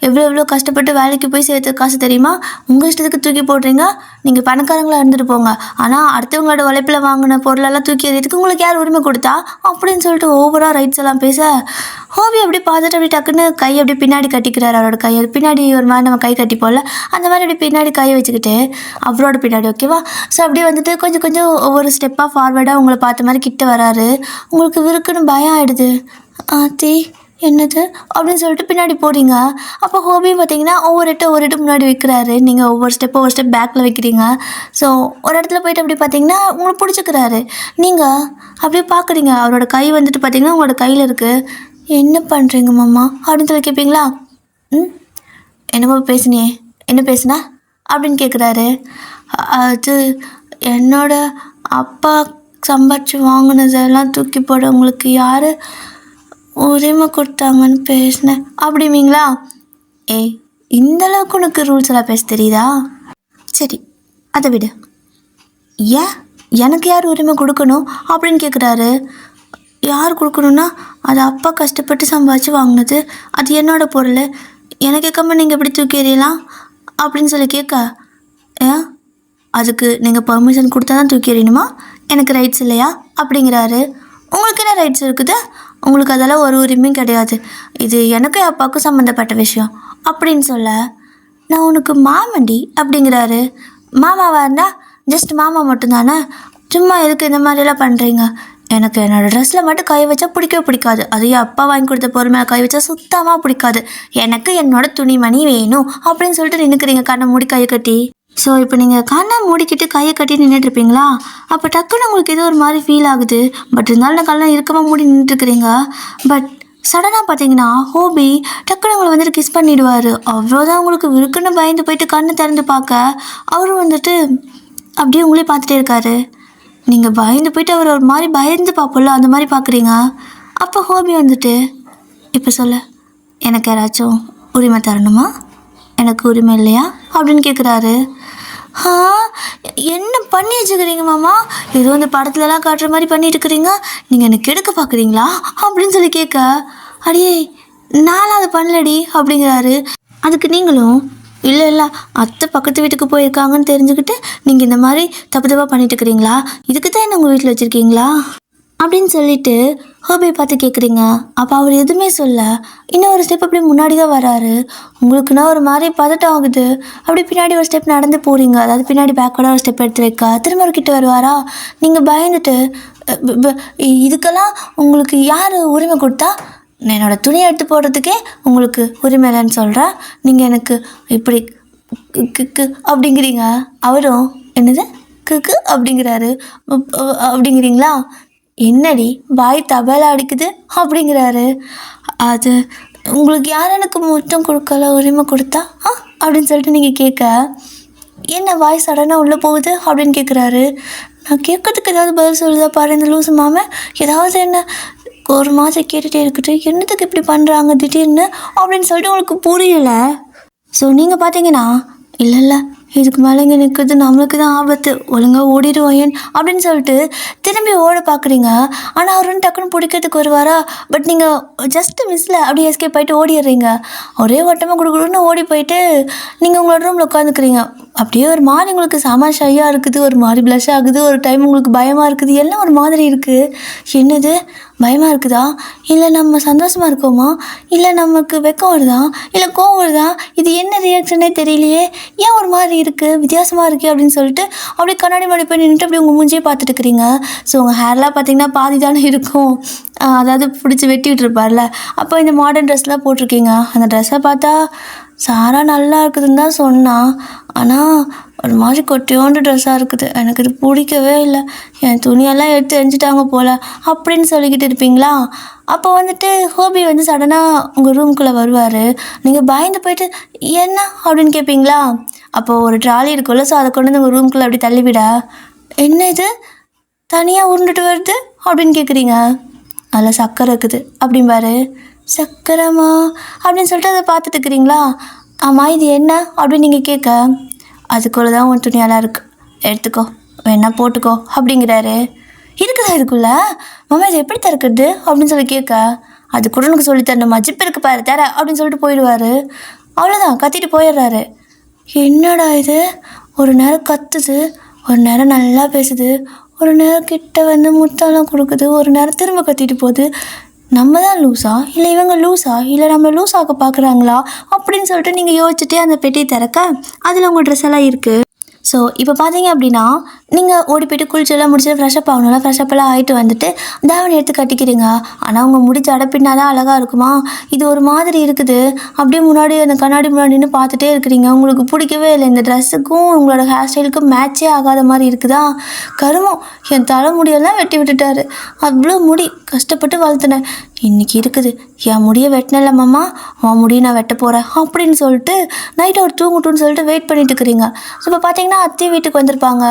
எவ்வளோ கஷ்டப்பட்டு வேலைக்கு போய் சேர்த்து காசு தெரியுமா, உங்கள் இஷ்டத்துக்கு தூக்கி போடுறீங்க, நீங்கள் பணக்காரங்களாக இருந்துட்டு போங்க, ஆனால் அடுத்தவங்களோட உழைப்பில் வாங்கின பொருளெல்லாம் தூக்கி எறியதுக்கு உங்களுக்கு யார் உரிமை கொடுத்தா அப்படின்னு சொல்லிட்டு ஓவராக ரைட்ஸ் எல்லாம் பேச, ஹோபி அப்படி பார்த்துட்டு அப்படி டக்குன்னு கை அப்படி பின்னாடி கட்டிக்கிறாரு. அவரோட கை அது பின்னாடி ஒரு மாதிரி நம்ம கை கட்டிப்போம்ல, அந்த மாதிரி அப்படி பின்னாடி கையை வச்சுக்கிட்டு அவரோட பின்னாடி ஓகேவா. ஸோ அப்படியே வந்துட்டு கொஞ்சம் கொஞ்சம் ஒவ்வொரு ஸ்டெப்பாக ஃபார்வர்டாக உங்களை பார்த்த மாதிரி கிட்ட வராரு. உங்களுக்கு விருக்குன்னு பயம் ஆகிடுது. ஆத்தி என்னது அப்படின்னு சொல்லிட்டு பின்னாடி போகிறீங்க. அப்போ ஹோபியும் பார்த்தீங்கன்னா ஒவ்வொரு இட்டு முன்னாடி வைக்கிறாரு. நீங்கள் ஒவ்வொரு ஸ்டெப் பேக்கில் வைக்கிறீங்க. ஸோ ஒரு இடத்துல போயிட்டு அப்படி பார்த்தீங்கன்னா உங்களை பிடிச்சிக்கிறாரு. நீங்கள் அப்படியே பார்க்குறீங்க, அவரோட கை வந்துட்டு பார்த்தீங்கன்னா உங்களோட கையில் இருக்குது. என்ன பண்ணுறீங்க மாமா அப்படின்னு சொல்லி கேட்பீங்களா. என்னமோ பேசுனியே, என்ன பேசுனா அப்படின்னு கேட்குறாரு. அது என்னோட அப்பா சம்பாதிச்சு வாங்கினதெல்லாம் தூக்கி போட உங்களுக்கு யார் உரிமை கொடுத்தாங்கன்னு பேசினேன் அப்படிங்களா. ஏய், இந்தளவுக்கு உனக்கு ரூல்ஸ் எல்லாம் பேச தெரியுதா? சரி அதை விடு, ஏன் எனக்கு யார் உரிமை கொடுக்கணும் அப்படின்னு கேட்குறாரு. யார் கொடுக்கணுன்னா அது அப்பா கஷ்டப்பட்டு சம்பாதிச்சு வாங்கினது, அது என்னோட பொருள், எனக்கு கேட்காம நீங்கள் எப்படி தூக்கி எறியலாம் அப்படின்னு சொல்லி கேட்க, ஏன் அதுக்கு நீங்கள் பர்மிஷன் கொடுத்தா தான் தூக்கி எறியணுமா, எனக்கு ரைட்ஸ் இல்லையா அப்படிங்கிறாரு. உங்களுக்கு என்ன ரைட்ஸ் இருக்குது, உங்களுக்கு அதெல்லாம் ஒரு உரிமையும் கிடையாது, இது எனக்கும் அப்பாவுக்கும் சம்மந்தப்பட்ட விஷயம் அப்படின்னு சொல்ல, நான் உனக்கு மாமண்டி அப்படிங்கிறாரு. மாமாவாக இருந்தால் ஜஸ்ட் மாமா மட்டும்தானே, சும்மா எதுக்கு இந்த மாதிரிலாம் பண்ணுறீங்க, எனக்கு என்னோடய ட்ரெஸ்ஸில் மட்டும் கை வச்சா பிடிக்கவே பிடிக்காது, அதையும் அப்பா வாங்கி கொடுத்த பொறுமையாக கை வச்சா சுத்தமாக பிடிக்காது, எனக்கு என்னோட துணிமணி வேணும் அப்படின்னு சொல்லிட்டு நின்றுக்கிறீங்க கண்ணை மூடி கையை கட்டி. ஸோ இப்போ நீங்கள் கண்ணை மூடிக்கிட்டு கையை கட்டி நின்றுட்டுருப்பீங்களா, அப்போ டக்குன்னு உங்களுக்கு ஏதோ ஒரு மாதிரி ஃபீல் ஆகுது. பட் இருந்தாலும் நான் கண்ணை இறுக்கமாக மூடி நின்றுட்டுருக்கிறீங்க. பட் சடனாக பார்த்தீங்கன்னா ஹோபி டக்குன்னு உங்களை வந்துட்டு கிஸ் பண்ணிவிடுவார். அவ்வளோதான், உங்களுக்கு விருக்குன்னு பயந்து போயிட்டு கண்ணை திறந்து பார்க்க அவரும் வந்துட்டு அப்படியே உங்களே பார்த்துட்டே இருக்காரு. நீங்கள் பயந்து போயிட்டு அவர் ஒரு மாதிரி பயந்து பார்ப்போம்ல, அந்த மாதிரி பார்க்குறீங்க. அப்போ ஹோபி வந்துட்டு, இப்போ சொல்ல, எனக்கு யாராச்சும் உரிமை தரணுமா, எனக்கு உரிமை இல்லையா அப்படின்னு கேட்குறாரு. என்ன பண்ணி வச்சுக்கிறீங்க மாமா, ஏதோ இந்த படத்துலலாம் காட்டுற மாதிரி பண்ணிட்டு இருக்கிறீங்க, நீங்கள் எனக்கு கெடுக்க பார்க்குறீங்களா அப்படின்னு சொல்லி கேட்க, அடியே நானும் அதை பண்ணலடி அப்படிங்கிறாரு. அதுக்கு நீங்களும் இல்லை அத்தை பக்கத்து வீட்டுக்கு போயிருக்காங்கன்னு தெரிஞ்சுக்கிட்டு நீங்கள் இந்த மாதிரி தப்பாக பண்ணிட்டு இருக்கிறீங்களா, இதுக்கு தான் என்ன உங்கள் வீட்டில் வச்சுருக்கீங்களா அப்படின்னு சொல்லிட்டு ஹோபியை பார்த்து கேட்குறீங்க. அப்போ அவர் எதுவுமே சொல்ல, இன்னும் ஒரு ஸ்டெப் அப்படி முன்னாடி தான் வராரு. உங்களுக்குன்னா ஒரு மாதிரி பதட்டம் ஆகுது. அப்படி பின்னாடி ஒரு ஸ்டெப் நடந்து போகிறீங்க, அதாவது பின்னாடி பேக்கோட ஒரு ஸ்டெப் எடுத்து வைக்க திரும்ப ஒரு கிட்ட வருவாரா. நீங்கள் பயந்துட்டு, இதுக்கெல்லாம் உங்களுக்கு யார் உரிமை கொடுத்தா, என்னோடய துணியை எடுத்து போடுறதுக்கே உங்களுக்கு உரிமை இல்லைன்னு சொல்கிறேன், நீங்கள் எனக்கு இப்படி கிக்கு அப்படிங்கிறீங்க. அவரும் என்னது கிக்கு அப்படிங்கிறாரு. அப்படிங்கிறீங்களா, என்னடி வாய் தபேலா அடிக்குது அப்படிங்கிறாரு. அது உங்களுக்கு யார் எனக்கு முத்தம் கொடுக்கல உரிமை கொடுத்தா அப்படின்னு சொல்லிட்டு நீங்கள் கேட்க, என்ன வாய் சடனாக உள்ளே போகுது அப்படின்னு கேட்குறாரு. நான் கேட்கறதுக்கு ஏதாவது பதில் சொல்லுதா பாரு இந்த லூசு மாமன், ஏதாவது என்ன ஒரு மாதம் கேட்டுகிட்டே இருக்கட்டு, என்னத்துக்கு இப்படி பண்ணுறாங்க திடீர்னு அப்படின்னு சொல்லிட்டு உங்களுக்கு புரியலை. ஸோ நீங்கள் பார்த்தீங்கன்னா இல்லை இதுக்கு மேலே இங்கே நிற்கிறது நம்மளுக்கு தான் ஆபத்து, ஒழுங்காக ஓடிடுவோம் ஏன் அப்படின்னு சொல்லிட்டு திரும்பி ஓட பார்க்குறீங்க. ஆனால் அவர் வந்து டக்குன்னு பிடிக்கிறதுக்கு வருவாரா. பட் நீங்கள் ஜஸ்ட்டு மிஸ்ஸில் அப்படியே எஸ்கேப் ஆகிட்டு ஓடிடுறீங்க. ஒரே ஓட்டமாக கொடுக்கணுன்னு ஓடி போயிட்டு நீங்கள் உங்களோட ரூமில் உட்காந்துக்கிறீங்க. அப்படியே ஒரு மாதிரி உங்களுக்கு செம ஷையாக இருக்குது, ஒரு மாதிரி ப்ளஷ் ஆகுது, ஒரு டைம் உங்களுக்கு பயமாக இருக்குது, எல்லாம் ஒரு மாதிரி இருக்குது. என்னது பயமாக இருக்குதா, இல்லை நம்ம சந்தோஷமாக இருக்கோமா, இல்லை நமக்கு வெக்கம் வருதா, இல்லை கோவம் வருதா, இது என்ன ரியாக்ஷனே தெரியலையே, ஏன் ஒரு மாதிரி இருக்குது வித்தியாசமாக இருக்குது அப்படின்னு சொல்லிட்டு அப்படியே கண்ணாடி மாடி போய் நின்றுட்டு அப்படி உங்கள் மூஞ்சியே பார்த்துட்டு இருக்கிறீங்க. ஸோ உங்கள் ஹேர்லாம் பார்த்தீங்கன்னா பாதி தானே இருக்கும். அதாவது பிடிச்சி வெட்டி விட்டுருப்பார்ல. அப்போ இந்த மாடர்ன் ட்ரெஸ்லாம் போட்டிருக்கீங்க. அந்த ட்ரெஸ்ஸை பார்த்தா சாரா நல்லா இருக்குதுன்னு தான் சொன்னா. ஆனால் ஒரு மாதிரி கொட்டியோண்டு ட்ரெஸ்ஸாக இருக்குது. எனக்கு இது பிடிக்கவே இல்லை. என் துணியெல்லாம் எடுத்து எரிஞ்சிட்டாங்க போல் அப்படின்னு சொல்லிக்கிட்டு இருப்பீங்களா? அப்போ வந்துட்டு ஹோபி வந்து சடனாக உங்கள் ரூம்குள்ளே வருவார். நீங்கள் பயந்து போயிட்டு என்ன அப்படின்னு கேட்பீங்களா? அப்போது ஒரு ட்ராலி இருக்குல்ல, ஸோ அதை கொண்டு வந்து உங்கள் ரூம்குள்ளே அப்படி தள்ளிவிட, என்ன இது தனியாக உருண்டுட்டு வருது அப்படின்னு கேட்குறீங்க. அதில் சக்கரை இருக்குது அப்படிம்பாரு. சக்கரமா அப்படின்னு சொல்லிட்டு அதை பார்த்துட்டு இருக்கிறீங்களா? ஆமாம் இது என்ன அப்படின்னு நீங்கள் கேட்க, அதுக்குள்ளே தான் உன் துணியெல்லாம் இருக்குது, எடுத்துக்கோ, வேணா போட்டுக்கோ அப்படிங்கிறாரு. இருக்குதா இதுக்குள்ள? மாமா இது எப்படி திறக்கிறது அப்படின்னு சொல்லி கேட்க, அது கூட உனக்கு சொல்லித்தரணும், மஜிப்பு இருக்கு பாரு தர அப்படின்னு சொல்லிட்டு போயிடுவார். அவ்வளோதான், கத்திட்டு போயிடுறாரு. என்னடா இது, ஒரு நேரம் கத்துது, ஒரு நேரம் நல்லா பேசுது, ஒரு நேரம் கிட்ட வந்து முத்தம்லாம் கொடுக்குது, ஒரு நேரம் திரும்ப கத்திட்டு போகுது. நம்ம தான் லூஸா இல்லை இவங்க லூஸா இல்லை நம்மளை லூஸ் ஆக்க பார்க்குறாங்களா அப்படின்னு சொல்லிட்டு நீங்கள் யோசிச்சுட்டே அந்த பெட்டியை திறக்க அதில் உங்கள் ட்ரெஸ் எல்லாம் இருக்குது. ஸோ இப்போ பார்த்தீங்க அப்படின்னா நீங்கள் ஓடி போய்ட்டு குளிச்செல்லாம் முடிச்சுட்டு ஃப்ரெஷ்அப் ஆகணும்ல, ஃப்ரெஷ்அப்பெல்லாம் ஆகிட்டு வந்துட்டு தாவணி எடுத்து கட்டிக்கிறீங்க. ஆனால் உங்கள் முடி ஜடப்பின்னா தான் அழகாக இருக்குமா? இது ஒரு மாதிரி இருக்குது. அப்படியே முன்னாடி அந்த கண்ணாடி முன்னாடி நின்று பார்த்துட்டே இருக்கிறீங்க. உங்களுக்கு பிடிக்கவே இல்லை, இந்த ட்ரெஸ்ஸுக்கும் உங்களோட ஹேர் ஸ்டைலுக்கும் மேட்சே ஆகாத மாதிரி இருக்குதா? கருமம், என் தலைமுடியெல்லாம் வெட்டி விட்டுட்டாரு. அவ்வளோ முடி கஷ்டப்பட்டு வளர்த்துனேன், இன்றைக்கி இருக்குது என் முடியை வெட்டினல மாமா, உன் முடியை நான் வெட்ட போகிறேன் அப்படின்னு சொல்லிட்டு நைட்டு அவர் தூங்கட்டும்னு சொல்லிட்டு வெயிட் பண்ணிட்டு இருக்கிறீங்க. ஸோ இப்போ பார்த்தீங்கன்னா அத்தை வீட்டுக்கு வந்திருப்பாங்க.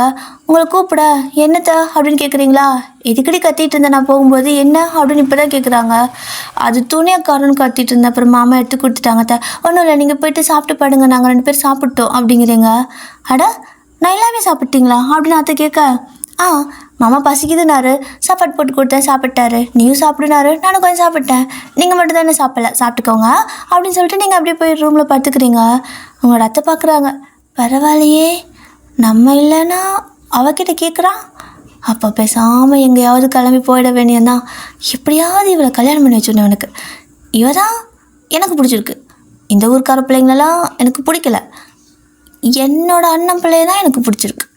உங்களை கூப்பிட, என்னத்த அப்படின்னு கேட்குறீங்களா? எதுக்கடி கத்திட்டு இருந்தேன் நான் போகும்போது, என்ன அப்படின்னு இப்போ தான் கேட்குறாங்க. அது துணியக்காரன்னு கத்திட்டு இருந்தேன், அப்புறம் மாமா எடுத்து கொடுத்துட்டாங்க. ஒன்றும் இல்லை, நீங்கள் போய்ட்டு சாப்பிட்டு பாடுங்க, நாங்கள் 2 பேர் சாப்பிட்டோம் அப்படிங்கிறீங்க. அட நான் எல்லாமே சாப்பிட்டீங்களா அப்படின்னு அத்தை கேட்க, மாமா பசிக்குதுனாரு, சாப்பாடு போட்டு கொடுத்தேன், சாப்பிட்டாரு. நீயும் சாப்பிடுனாரு, நானும் கொஞ்சம் சாப்பிட்டேன். நீங்கள் மட்டும் தானே சாப்பிடல, சாப்பிட்டுக்கோங்க அப்படின்னு சொல்லிட்டு நீங்கள் அப்படியே போய் ரூமில் படுத்துக்கிறீங்க. உங்களோட அத்தை பார்க்குறாங்க, பரவாயில்லையே நம்ம இல்லைன்னா அவகிட்ட கேட்குறான், அப்போ பேசாமல் எங்கேயாவது கிளம்பி போயிட வேண்டியதான். எப்படியாவது இவளை கல்யாணம் பண்ணி வச்சுருந்தேன். எனக்கு இவ தான் எனக்கு பிடிச்சிருக்கு, இந்த ஊர்க்கார பிள்ளைங்களெல்லாம் எனக்கு பிடிக்கல, என்னோட அண்ணன் பிள்ளைய தான் எனக்கு பிடிச்சிருக்கு.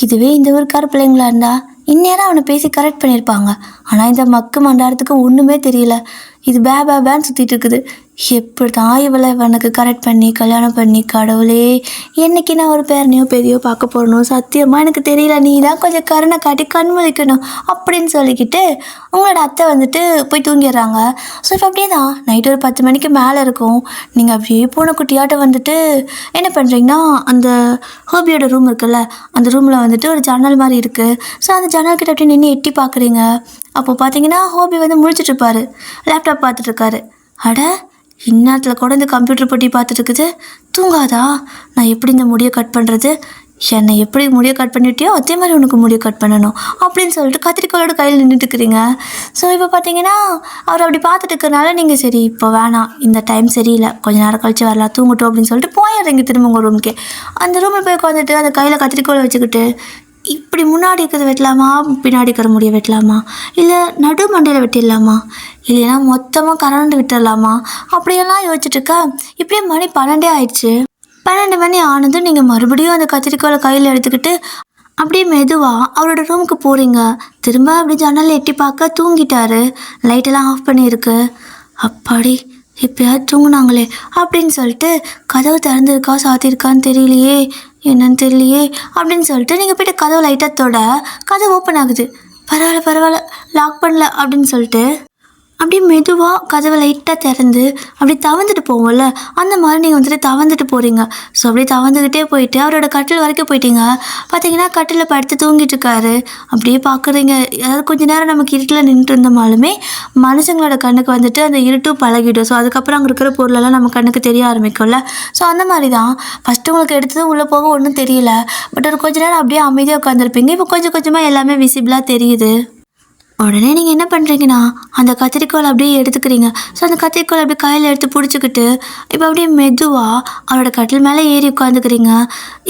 இதுவே இந்த ஊருக்கார பிள்ளைங்களா இருந்தா இந்நேரம் அவனை பேசி கரெக்ட் பண்ணியிருப்பாங்க. ஆனால் இந்த மக்கு மண்டாரத்துக்கு ஒன்றுமே தெரியல, இது பேன்னு சுற்றிட்டு இருக்குது. எப்படி தான் இவனுக்கு கரெக்ட் பண்ணி கல்யாணம் பண்ணி, கடவுளே என்னைக்கு நான் ஒரு பேரனையோ பெரியோ பார்க்க போகணும், சத்தியமாக எனக்கு தெரியல, நீ தான் கொஞ்சம் கருணை காட்டி கண்மொழிக்கணும் அப்படின்னு சொல்லிக்கிட்டு உங்களோட அத்தை வந்துட்டு போய் தூங்கிடுறாங்க. ஸோ இப்போ அப்படியே தான் நைட்டு ஒரு 10 மணிக்கு மேலே இருக்கும். நீங்கள் அப்படியே பூனைக்குட்டியாட்ட வந்துட்டு என்ன பண்ணுறீங்கன்னா, அந்த ஹோபியோட ரூம் இருக்குல்ல, அந்த ரூமில் வந்துட்டு ஒரு ஜன்னல் மாதிரி இருக்குது. ஸோ அந்த ஜன்னல்கிட்ட அப்படியே நின்று எட்டி பார்க்குறீங்க. அப்போது பார்த்தீங்கன்னா ஹோபி வந்து முழிச்சிட்ருப்பாரு, லேப்டாப் பார்த்துட்ருக்காரு. அட இந்நேரத்தில் கூட இந்த கம்ப்யூட்டர் போட்டி பார்த்துட்டு இருக்குது, தூங்காதா? நான் எப்படி இந்த முடியை கட் பண்ணுறது, என்னை எப்படி முடியை கட் பண்ணிட்டியோ அதே மாதிரி உனக்கு முடியை கட் பண்ணணும் அப்படின்னு சொல்லிட்டு கத்திரிக்கோளோட கையில் நின்றுட்டுருக்கிறீங்க. ஸோ இப்போ பார்த்தீங்கன்னா அவர் அப்படி பார்த்துட்டு இருக்கிறனால நீங்கள் சரி இப்போ வேணாம், இந்த டைம் சரியில்லை, கொஞ்சம் நேரம் கழிச்சு வரலாம், தூங்கட்டும் அப்படின்னு சொல்லிட்டு போயிடுறீங்க திரும்ப உங்கள் ரூமுக்கே. அந்த ரூமில் போய் உட்காந்துட்டு அந்த கையில் கத்திரிக்கோளை வச்சுக்கிட்டு, இப்படி முன்னாடி இருக்கிறத வெட்டலாமா, பின்னாடி இருக்கிற முடியை வெட்டலாமா, இல்லை நடு மண்டையில் வெட்டிடலாமா, இல்லைன்னா மொத்தமாக கரண்ட் விட்டுடலாமா அப்படியெல்லாம் யோசிச்சுட்ருக்கா. இப்படியே மணி 12 ஆயிடுச்சு. 12 மணி ஆனதும் நீங்கள் மறுபடியும் அந்த கத்திரிக்கோளை கையில் எடுத்துக்கிட்டு அப்படியே மெதுவாக அவரோட ரூமுக்கு போகிறீங்க. திரும்ப அப்படி ஜன்னலில் எட்டி பார்க்க தூங்கிட்டாரு, லைட்டெல்லாம் ஆஃப் பண்ணியிருக்கு. அப்பாடி எப்பயாவது தூங்குனாங்களே அப்படின்னு சொல்லிட்டு கதவு திறந்துருக்கா சாத்தியிருக்கான்னு தெரியலையே, என்னன்னு தெரியலையே அப்படின்னு சொல்லிட்டு நீங்கள் போய்ட்டு கதவு லைட்டத்தோட கதவு ஓப்பன் ஆகுது. பரவாயில்ல லாக் பண்ணல அப்படின்னு சொல்லிட்டு அப்படியே மெதுவாக கதவை லைட்டாக திறந்து அப்படி தவந்துட்டு போவோம்ல, அந்த மாதிரி நீங்கள் வந்துட்டு தவந்துட்டு போகிறீங்க. ஸோ அப்படியே தவந்துக்கிட்டே போயிட்டு அவரோட கட்டில் வரைக்கும் போயிட்டீங்க. பார்த்தீங்கன்னா கட்டில் படுத்து தூங்கிட்டு இருக்காரு. அப்படியே பார்க்குறீங்க. அதாவது கொஞ்சம் நேரம் நமக்கு இருட்டில் நின்றுட்டு இருந்தமாலுமே மனுஷங்களோட கண்ணுக்கு வந்துட்டு அந்த இருட்டும் பழகிடும். ஸோ அதுக்கப்புறம் அங்கே இருக்கிற பொருளெல்லாம் நம்ம கண்ணுக்கு தெரிய ஆரம்பிக்கும்ல. ஸோ அந்த மாதிரி தான் ஃபஸ்ட்டு உங்களுக்கு எடுத்ததும் உள்ளே போக ஒன்றும் தெரியல, பட் ஒரு கொஞ்ச நேரம் அப்படியே அமைதியாக உட்காந்துருப்பீங்க. இப்போ கொஞ்சம் கொஞ்சமாக எல்லாமே விசிபிளாக தெரியுது. உடனே நீங்கள் என்ன பண்ணுறீங்கன்னா அந்த கத்திரிக்கோள் அப்படியே எடுத்துக்கிறீங்க. ஸோ அந்த கத்திரிக்கோள் அப்படியே கையில் எடுத்து பிடிச்சிக்கிட்டு இப்போ அப்படியே மெதுவாக அவரோட கட்டில் மேலே ஏறி உட்காந்துக்கிறீங்க.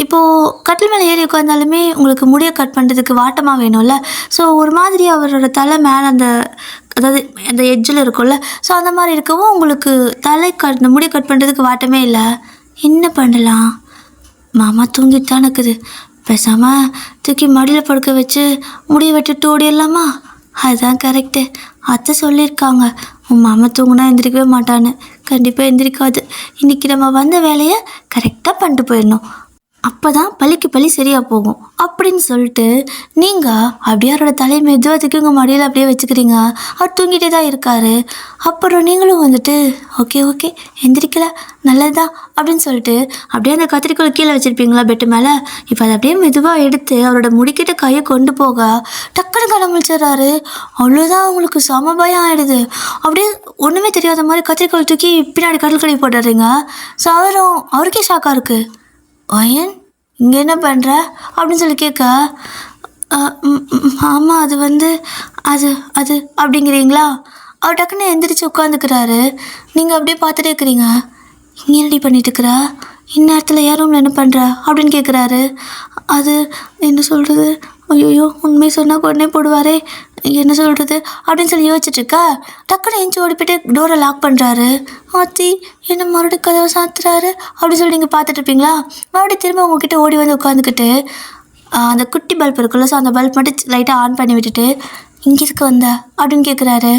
இப்போது கட்டில் மேலே ஏறி உட்காந்தாலுமே உங்களுக்கு முடியை கட் பண்ணுறதுக்கு வாட்டமாக வேணும்ல. ஸோ ஒரு மாதிரி அவரோட தலை மேலே அந்த அதாவது அந்த எட்ஜில் இருக்கும்ல, ஸோ அந்த மாதிரி இருக்கவும் உங்களுக்கு அந்த முடியை கட் பண்ணுறதுக்கு வாட்டமே இல்லை. என்ன பண்ணலாம், மாமா தூங்கிட்டு தான் இருக்குது, பேசாமல் தூக்கி மடியில் படுக்க வச்சு முடியை வெட்டிட்டு ஓடிடலாமா அதுதான் கரெக்டு. அத்தை சொல்லியிருக்காங்க, உன் மாமா தூங்குனா எந்திரிக்கவே மாட்டான்னு. கண்டிப்பாக எந்திரிக்காது. இன்றைக்கி நம்ம வந்த வேலையை கரெக்டாக பண்ணிட்டு போயிடணும். அப்போ தான் பழிக்கு பழி சரியாக போகும் அப்படின்னு சொல்லிட்டு நீங்கள் அப்படியே அவரோட தலையை மெதுவாக தூக்கி உங்கள் மடியில் அப்படியே வச்சுக்கிறீங்க. அவர் தூங்கிட்டே தான் இருக்கார். அப்புறம் நீங்களும் வந்துட்டு ஓகே ஓகே எந்திரிக்கல நல்லதுதான் அப்படின்னு சொல்லிட்டு அப்படியே அந்த கத்திரிக்கோள் கீழே வச்சுருப்பீங்களா பெட்டு மேலே. இப்போ அதை அப்படியே மெதுவாக எடுத்து அவரோட முடிக்கிட்ட கையை கொண்டு போக டக்குன்னு கண்ணை முழிச்சிடுறாரு. அவ்வளோதான், அவங்களுக்கு செம பயம் ஆகிடுது. அப்படியே ஒன்றுமே தெரியாத மாதிரி கத்திரிக்கோள் தூக்கி பின்னாடி கடல் கழுவி போட்டுடுறீங்க. ஸோ அவருக்கே ஷாக்காக இருக்குது. அயன் இங்கே என்ன பண்ணுற அப்படின்னு சொல்லி கேட்க, ஆமாம் அது வந்து அது அது அப்படிங்கிறீங்களா. அவர் டக்குன்னு எந்திரிச்சு உட்காந்துக்கிறாரு. நீங்கள் அப்படியே பார்த்துட்டே இருக்கிறீங்க. இங்கே ரெடி பண்ணிட்டு இருக்கிற இந்நேரத்தில் ஏன் ரூமில் என்ன பண்ணுற அப்படின்னு கேட்குறாரு. அது என்ன சொல்கிறது, ஐயோ உண்மை சொன்னால் உடனே போடுவாரே, என்ன சொல்கிறது அப்படின்னு சொல்லி யோசிச்சுட்ருக்கா. டக்குன்னு எஞ்சி ஓடி போய்ட்டு டோரை லாக் பண்ணுறாரு. ஆத்தி என்ன மறுபடியும் கதவை சாத்துறாரு அப்படின்னு சொல்லி நீங்கள் பார்த்துட்ருப்பீங்களா. மறுபடியும் திரும்ப உங்ககிட்ட ஓடி வந்து உட்காந்துக்கிட்டு அந்த குட்டி பல்ப் இருக்குல்ல, ஸோ அந்த பல்ப் மட்டும் லைட்டாக ஆன் பண்ணி விட்டுட்டு இங்கே எதுக்கு வந்த அப்படின்னு கேட்குறாரு.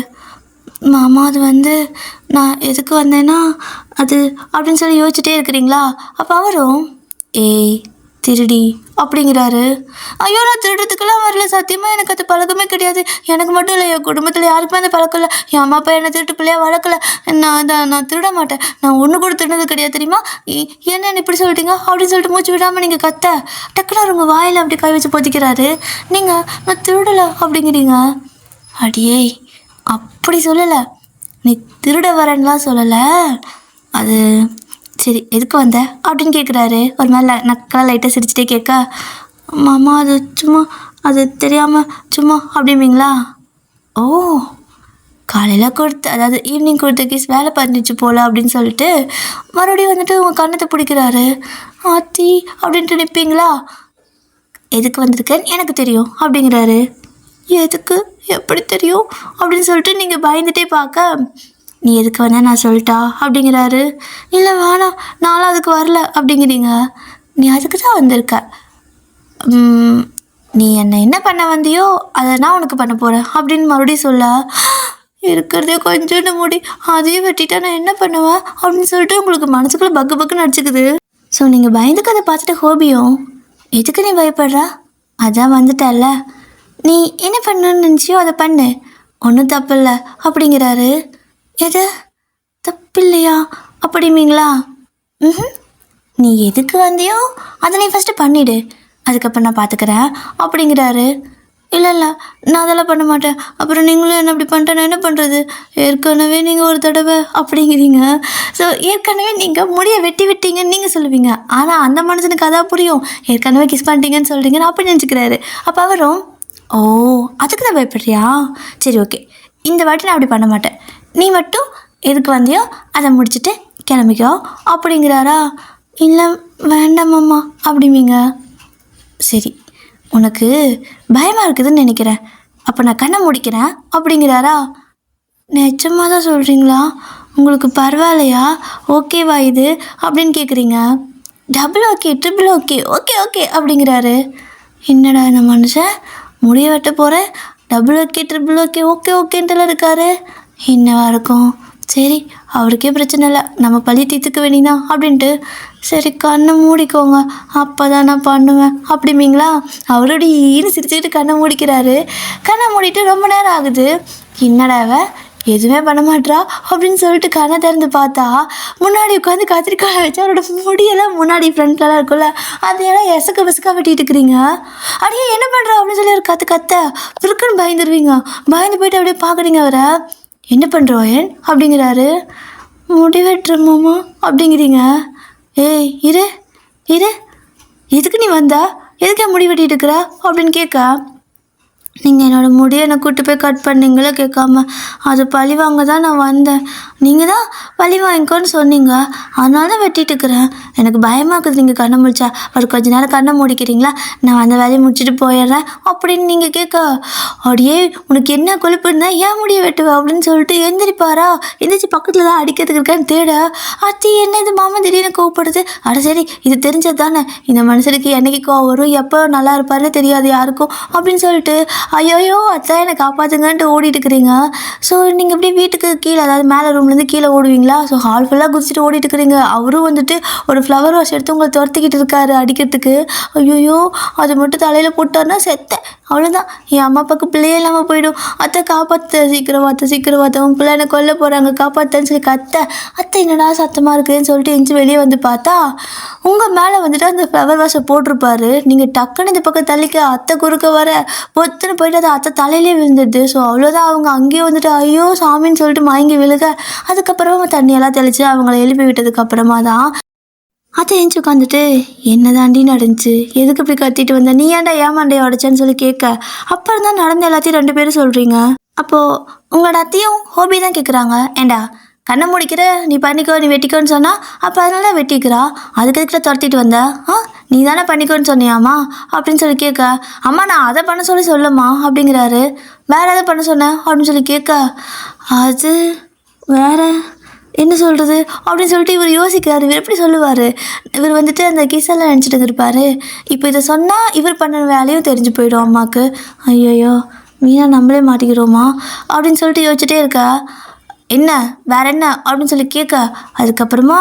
மாமா அது வந்து நான் எதுக்கு வந்தேன்னா அது அப்படின்னு சொல்லி யோசிச்சுட்டே இருக்கிறீங்களா. அப்போ அவரும் ஏய் திருடி அப்படிங்கிறாரு. ஐயோ நான் திருடுறதுக்கெல்லாம் வரல, சத்தியமாக எனக்கு அது பழக்கமே கிடையாது. எனக்கு மட்டும் இல்லை, என் குடும்பத்தில் யாருக்குமே அந்த பழக்கம் இல்லை. என் அம்மா அப்பா என்னை திருட்டு பிள்ளையா வளர்க்கல. நான் திருட மாட்டேன். நான் ஒன்று கூட திருடுனது கிடையாது தெரியுமா. என்ன இப்படி சொல்லிட்டீங்க அப்படின்னு சொல்லிட்டு மூச்சு விடாமல் நீங்கள் கத்த டக்குனு உங்கள் வாயில் அப்படி கை வச்சு பொத்திக்கிறாரு. நீங்கள் நான் திருடலை அப்படிங்கிறீங்க. அடியே அப்படி சொல்லலை, நீ திருட வரேன்லாம் சொல்லலை. அது சரி எதுக்கு வந்த அப்படின்னு கேட்குறாரு. ஒரு மாதிரி நக்கலாக லைட்டாக சிரிச்சுட்டே கேட்க, மாமா அது சும்மா அது தெரியாமல் சும்மா அப்படிம்பீங்களா. ஓ காலையில் கொடுத்து அதாவது ஈவினிங் கொடுத்த கிஸ் வேலை பண்ணிச்சு போல் அப்படின்னு சொல்லிட்டு மறுபடியும் வந்துட்டு உங்கள் கண்ணத்தை பிடிக்கிறாரு. ஆத்தி அப்படின்ட்டு நிற்பீங்களா. எதுக்கு வந்திருக்கேன்னு எனக்கு தெரியும் அப்படிங்கிறாரு. எதுக்கு எப்படி தெரியும் அப்படின்னு சொல்லிட்டு நீங்கள் பயந்துட்டே பார்க்க, நீ எதுக்கு வந்த நான் சொல்லிட்டா அப்படிங்கிறாரு. இல்லை வேணாம் நானும் அதுக்கு வரல அப்படிங்கிறீங்க. நீ அதுக்கு தான் வந்திருக்க. நீ என்ன பண்ண வந்தியோ அதை நான் உனக்கு பண்ண போகிறேன் அப்படின்னு மறுபடியும் சொல்ல, இருக்கிறதே கொஞ்சோண்டு முடி அதையும் வெட்டிட்டா நான் என்ன பண்ணுவேன் அப்படின்னு சொல்லிட்டு உங்களுக்கு மனசுக்குள்ளே பக்குன்னு அடிச்சுக்குது. ஸோ நீங்கள் பயந்துக்கு அதை பார்த்துட்டு ஹோபியும் எதுக்கு நீ பயப்படுற, அதான் வந்துட்டல்ல, நீ என்ன பண்ணணும்னு நினச்சியோ அதை பண்ணு, ஒன்றும் தப்பு இல்லை அப்படிங்கிறாரு. எது தப்பில்லையா அப்படிமீங்களா. நீ எதுக்கு வந்தியோ அதை நீ ஃபஸ்ட்டு பண்ணிவிடு, அதுக்கப்புறம் நான் பார்த்துக்கிறேன் அப்படிங்கிறாரு. இல்லை நான் அதெல்லாம் பண்ண மாட்டேன். அப்புறம் நீங்களும் என்ன அப்படி பண்ணிட்டேன் நான் என்ன பண்ணுறது, ஏற்கனவே நீங்கள் ஒரு தடவை அப்படிங்கிறீங்க. ஸோ ஏற்கனவே நீங்கள் முடியை வெட்டி விட்டீங்கன்னு நீங்கள் சொல்லுவீங்க. ஆனால் அந்த மனுஷனுக்கு அதான் புரியும், ஏற்கனவே கிஸ் பண்ணிட்டீங்கன்னு சொல்கிறீங்கன்னு அப்படி நினச்சிக்கிறாரு. அப்போ அவரும் ஓ அதுக்கு தான் பயப்படுறியா, சரி ஓகே இந்த வாட்டி நான் அப்படி பண்ண மாட்டேன், நீ மட்டும் எதுக்கு வந்தியோ அதை முடிச்சுட்டு கிளம்பிக்கோ அப்படிங்கிறாரா. இல்லை வேண்டாமம்மா அப்படிமீங்க. சரி உனக்கு பயமாக இருக்குதுன்னு நினைக்கிறேன், அப்போ நான் கண்ணை முடிக்கிறேன் அப்படிங்கிறாரா. நிஜமாக தான் சொல்கிறீங்களா, உங்களுக்கு பரவாயில்லையா, ஓகேவா இது அப்படின்னு கேட்குறீங்க. Double okay triple okay okay okay அப்படிங்கிறாரு. என்னடா இந்த மனுஷன் முடிய வெட்ட போகிறேன், double okay triple okay okay ஓகேன்ட்டுலாம் இருக்காரு, என்னவா இருக்கும். சரி அவருக்கே பிரச்சனை இல்லை, நம்ம பழி தீர்த்துக்க வேண்டிதான் அப்படின்ட்டு சரி கண்ணை மூடிக்கோங்க அப்போ தான் நான் பண்ணுவேன் அப்படிமீங்களா. அவரோட சிரிச்சுக்கிட்டு கண்ணை மூடிக்கிறாரு. கண்ணை மூடிட்டு ரொம்ப நேரம் ஆகுது. என்னடாவ எதுவுமே பண்ண மாட்டா அப்படின்னு சொல்லிட்டு கண்ணை திறந்து பார்த்தா முன்னாடி உட்காந்து கத்திரிக்காய் வச்சு அவரோட முடியெல்லாம் முன்னாடி ஃப்ரண்ட்லலாம் இருக்கும்ல அதையெல்லாம் எசக்க வெட்டிட்டு இருக்கிறீங்க. அப்படியே என்ன பண்ணுறா அப்படின்னு சொல்லி ஒரு கத்த இருக்குன்னு பயந்துருவீங்க. பயந்து போயிட்டு அப்படியே பார்க்குறீங்க. அவரை என்ன பண்ணுறோயன் அப்படிங்கிறாரு. முடி வெட்டுறமாமா அப்படிங்கிறீங்க. ஏய் இரு எதுக்கு நீ வந்தா, எதுக்கு முடி வெட்டிட்டு இருக்கிறா அப்படின்னு கேட்க, நீங்கள் என்னோடய முடியை என்னை கூப்பிட்டு போய் கட் பண்ணிங்களே கேட்காம, அது பழி வாங்க தான் நான் வந்தேன், நீங்கள் தான் பழி வாங்கிக்கோன்னு சொன்னீங்க, அதனால தான் வெட்டிட்டு இருக்கிறேன். எனக்கு பயமாக இருக்குது நீங்கள் கண்ணை முடிச்சா, ஒரு கொஞ்ச நேரம் கண்ணை முடிக்கிறீங்களா, நான் அந்த வேலையை முடிச்சுட்டு போயிடுறேன் அப்படின்னு நீங்கள் கேட்க, அப்படியே உனக்கு என்ன கொழுப்பு இருந்தால் ஏன் முடியை வெட்டுவேன் அப்படின்னு சொல்லிட்டு எந்திரிப்பாரா. எந்திரிச்சு பக்கத்தில் தான் அடிக்கிறதுக்கு இருக்கான்னு தேட, அத்தி என்ன இது மாமா திடீர்னு கோவப்படுது. அட சரி இது தெரிஞ்சது தானே, இந்த மனுஷனுக்கு என்னைக்கு கோவம் வரும் எப்போ நல்லா இருப்பாருன்னு தெரியாது யாருக்கும் அப்படின்னு சொல்லிட்டு ஐயோயோ அத்தை என்னை காப்பாற்றுங்கன்ட்டு ஓடிட்டு இருக்கிறீங்க. ஸோ நீங்கள் இப்படி வீட்டுக்கு கீழே, அதாவது மேலே ரூம்லேருந்து கீழே ஓடுவீங்களா? ஸோ ஹால் ஃபுல்லாக குதிச்சுட்டு ஓடிட்டு இருக்கிறீங்க. அவரும் வந்துட்டு ஒரு ஃப்ளவர் வாஷ் எடுத்து உங்களை துரத்திக்கிட்டு இருக்காரு அடிக்கிறதுக்கு. ஐயோயோ அது மட்டும் தலையில் போட்டாருன்னா செத்தேன், அவ்வளோதான், என் அம்மா அப்பாவுக்கு பிள்ளையே இல்லாமல் போயிடும். அத்தை காப்பாற்ற, சீக்கிரம் வாத்த, உன் பிள்ளை என்னை கொல்ல போகிறாங்க, காப்பாற்றன்னு சொல்லி அத்தை என்னடா சத்தமாக இருக்குதுன்னு சொல்லிட்டு எஞ்சி வெளியே வந்து பார்த்தா உங்கள் மேலே வந்துட்டு அந்த ஃப்ளவர் வாஷை போட்டிருப்பாரு. நீங்கள் டக்குன்னு இந்த பக்கம் தள்ளிக்க, அத்தை குறுக்க வர பொத்துன்னு போயிட்டு அது அத்தை தலையிலே விழுந்துடுது. ஸோ அவ்வளோதான், அவங்க அங்கேயே வந்துட்டு ஐயோ சாமின்னு சொல்லிட்டு மயங்கி விழுக, அதுக்கப்புறமா தண்ணியெல்லாம் தெளித்து அவங்கள எழுப்பி விட்டதுக்கப்புறமா தான் அத்தை ஏஞ்சி உட்காந்துட்டு என்ன தாண்டி நடந்துச்சு, எதுக்கு இப்படி கத்திட்டு வந்த, நீ ஏன்டா ஏமாண்டையை உடைச்சேன்னு சொல்லி கேட்க, அப்புறம் தான் நடந்த எல்லாத்தையும் 2 பேரும் சொல்கிறீங்க. அப்போது உங்களோட அத்தையும் ஹோபி தான் கேட்குறாங்க, ஏண்டா கண்ணை முடிக்கிற, நீ பண்ணிக்கோ, நீ வெட்டிக்கோன்னு சொன்னால் அப்போ அதனால தான் வெட்டிக்கிறா, அதுக்கு எதுக்குள்ள துரத்திட்டு வந்த, நீ தானே பண்ணிக்கோன்னு சொன்னியாம்மா அப்படின்னு சொல்லி கேட்க, அம்மா நான் அதை பண்ண சொல்லுமா அப்படிங்கிறாரு. வேறு எதை பண்ண சொன்னேன் அப்படின்னு சொல்லி கேட்க, அது வேற என்ன சொல்கிறது அப்படின்னு சொல்லிட்டு இவர் யோசிக்கிறார். இவர் எப்படி சொல்லுவார்? இவர் வந்துட்டு அந்த கிசெல்லாம் நினச்சிட்டு இருப்பார். இப்போ இதை சொன்னால் இவர் பண்ண வேலையும் தெரிஞ்சு போயிடும் அம்மாவுக்கு. ஐயோயோ மீனா நம்மளே மாட்டிக்கிறோமா அப்படின்னு சொல்லிட்டு யோசிச்சுட்டே இருக்கா. என்ன வேற என்ன அப்படின்னு சொல்லி கேட்க, அதுக்கப்புறமா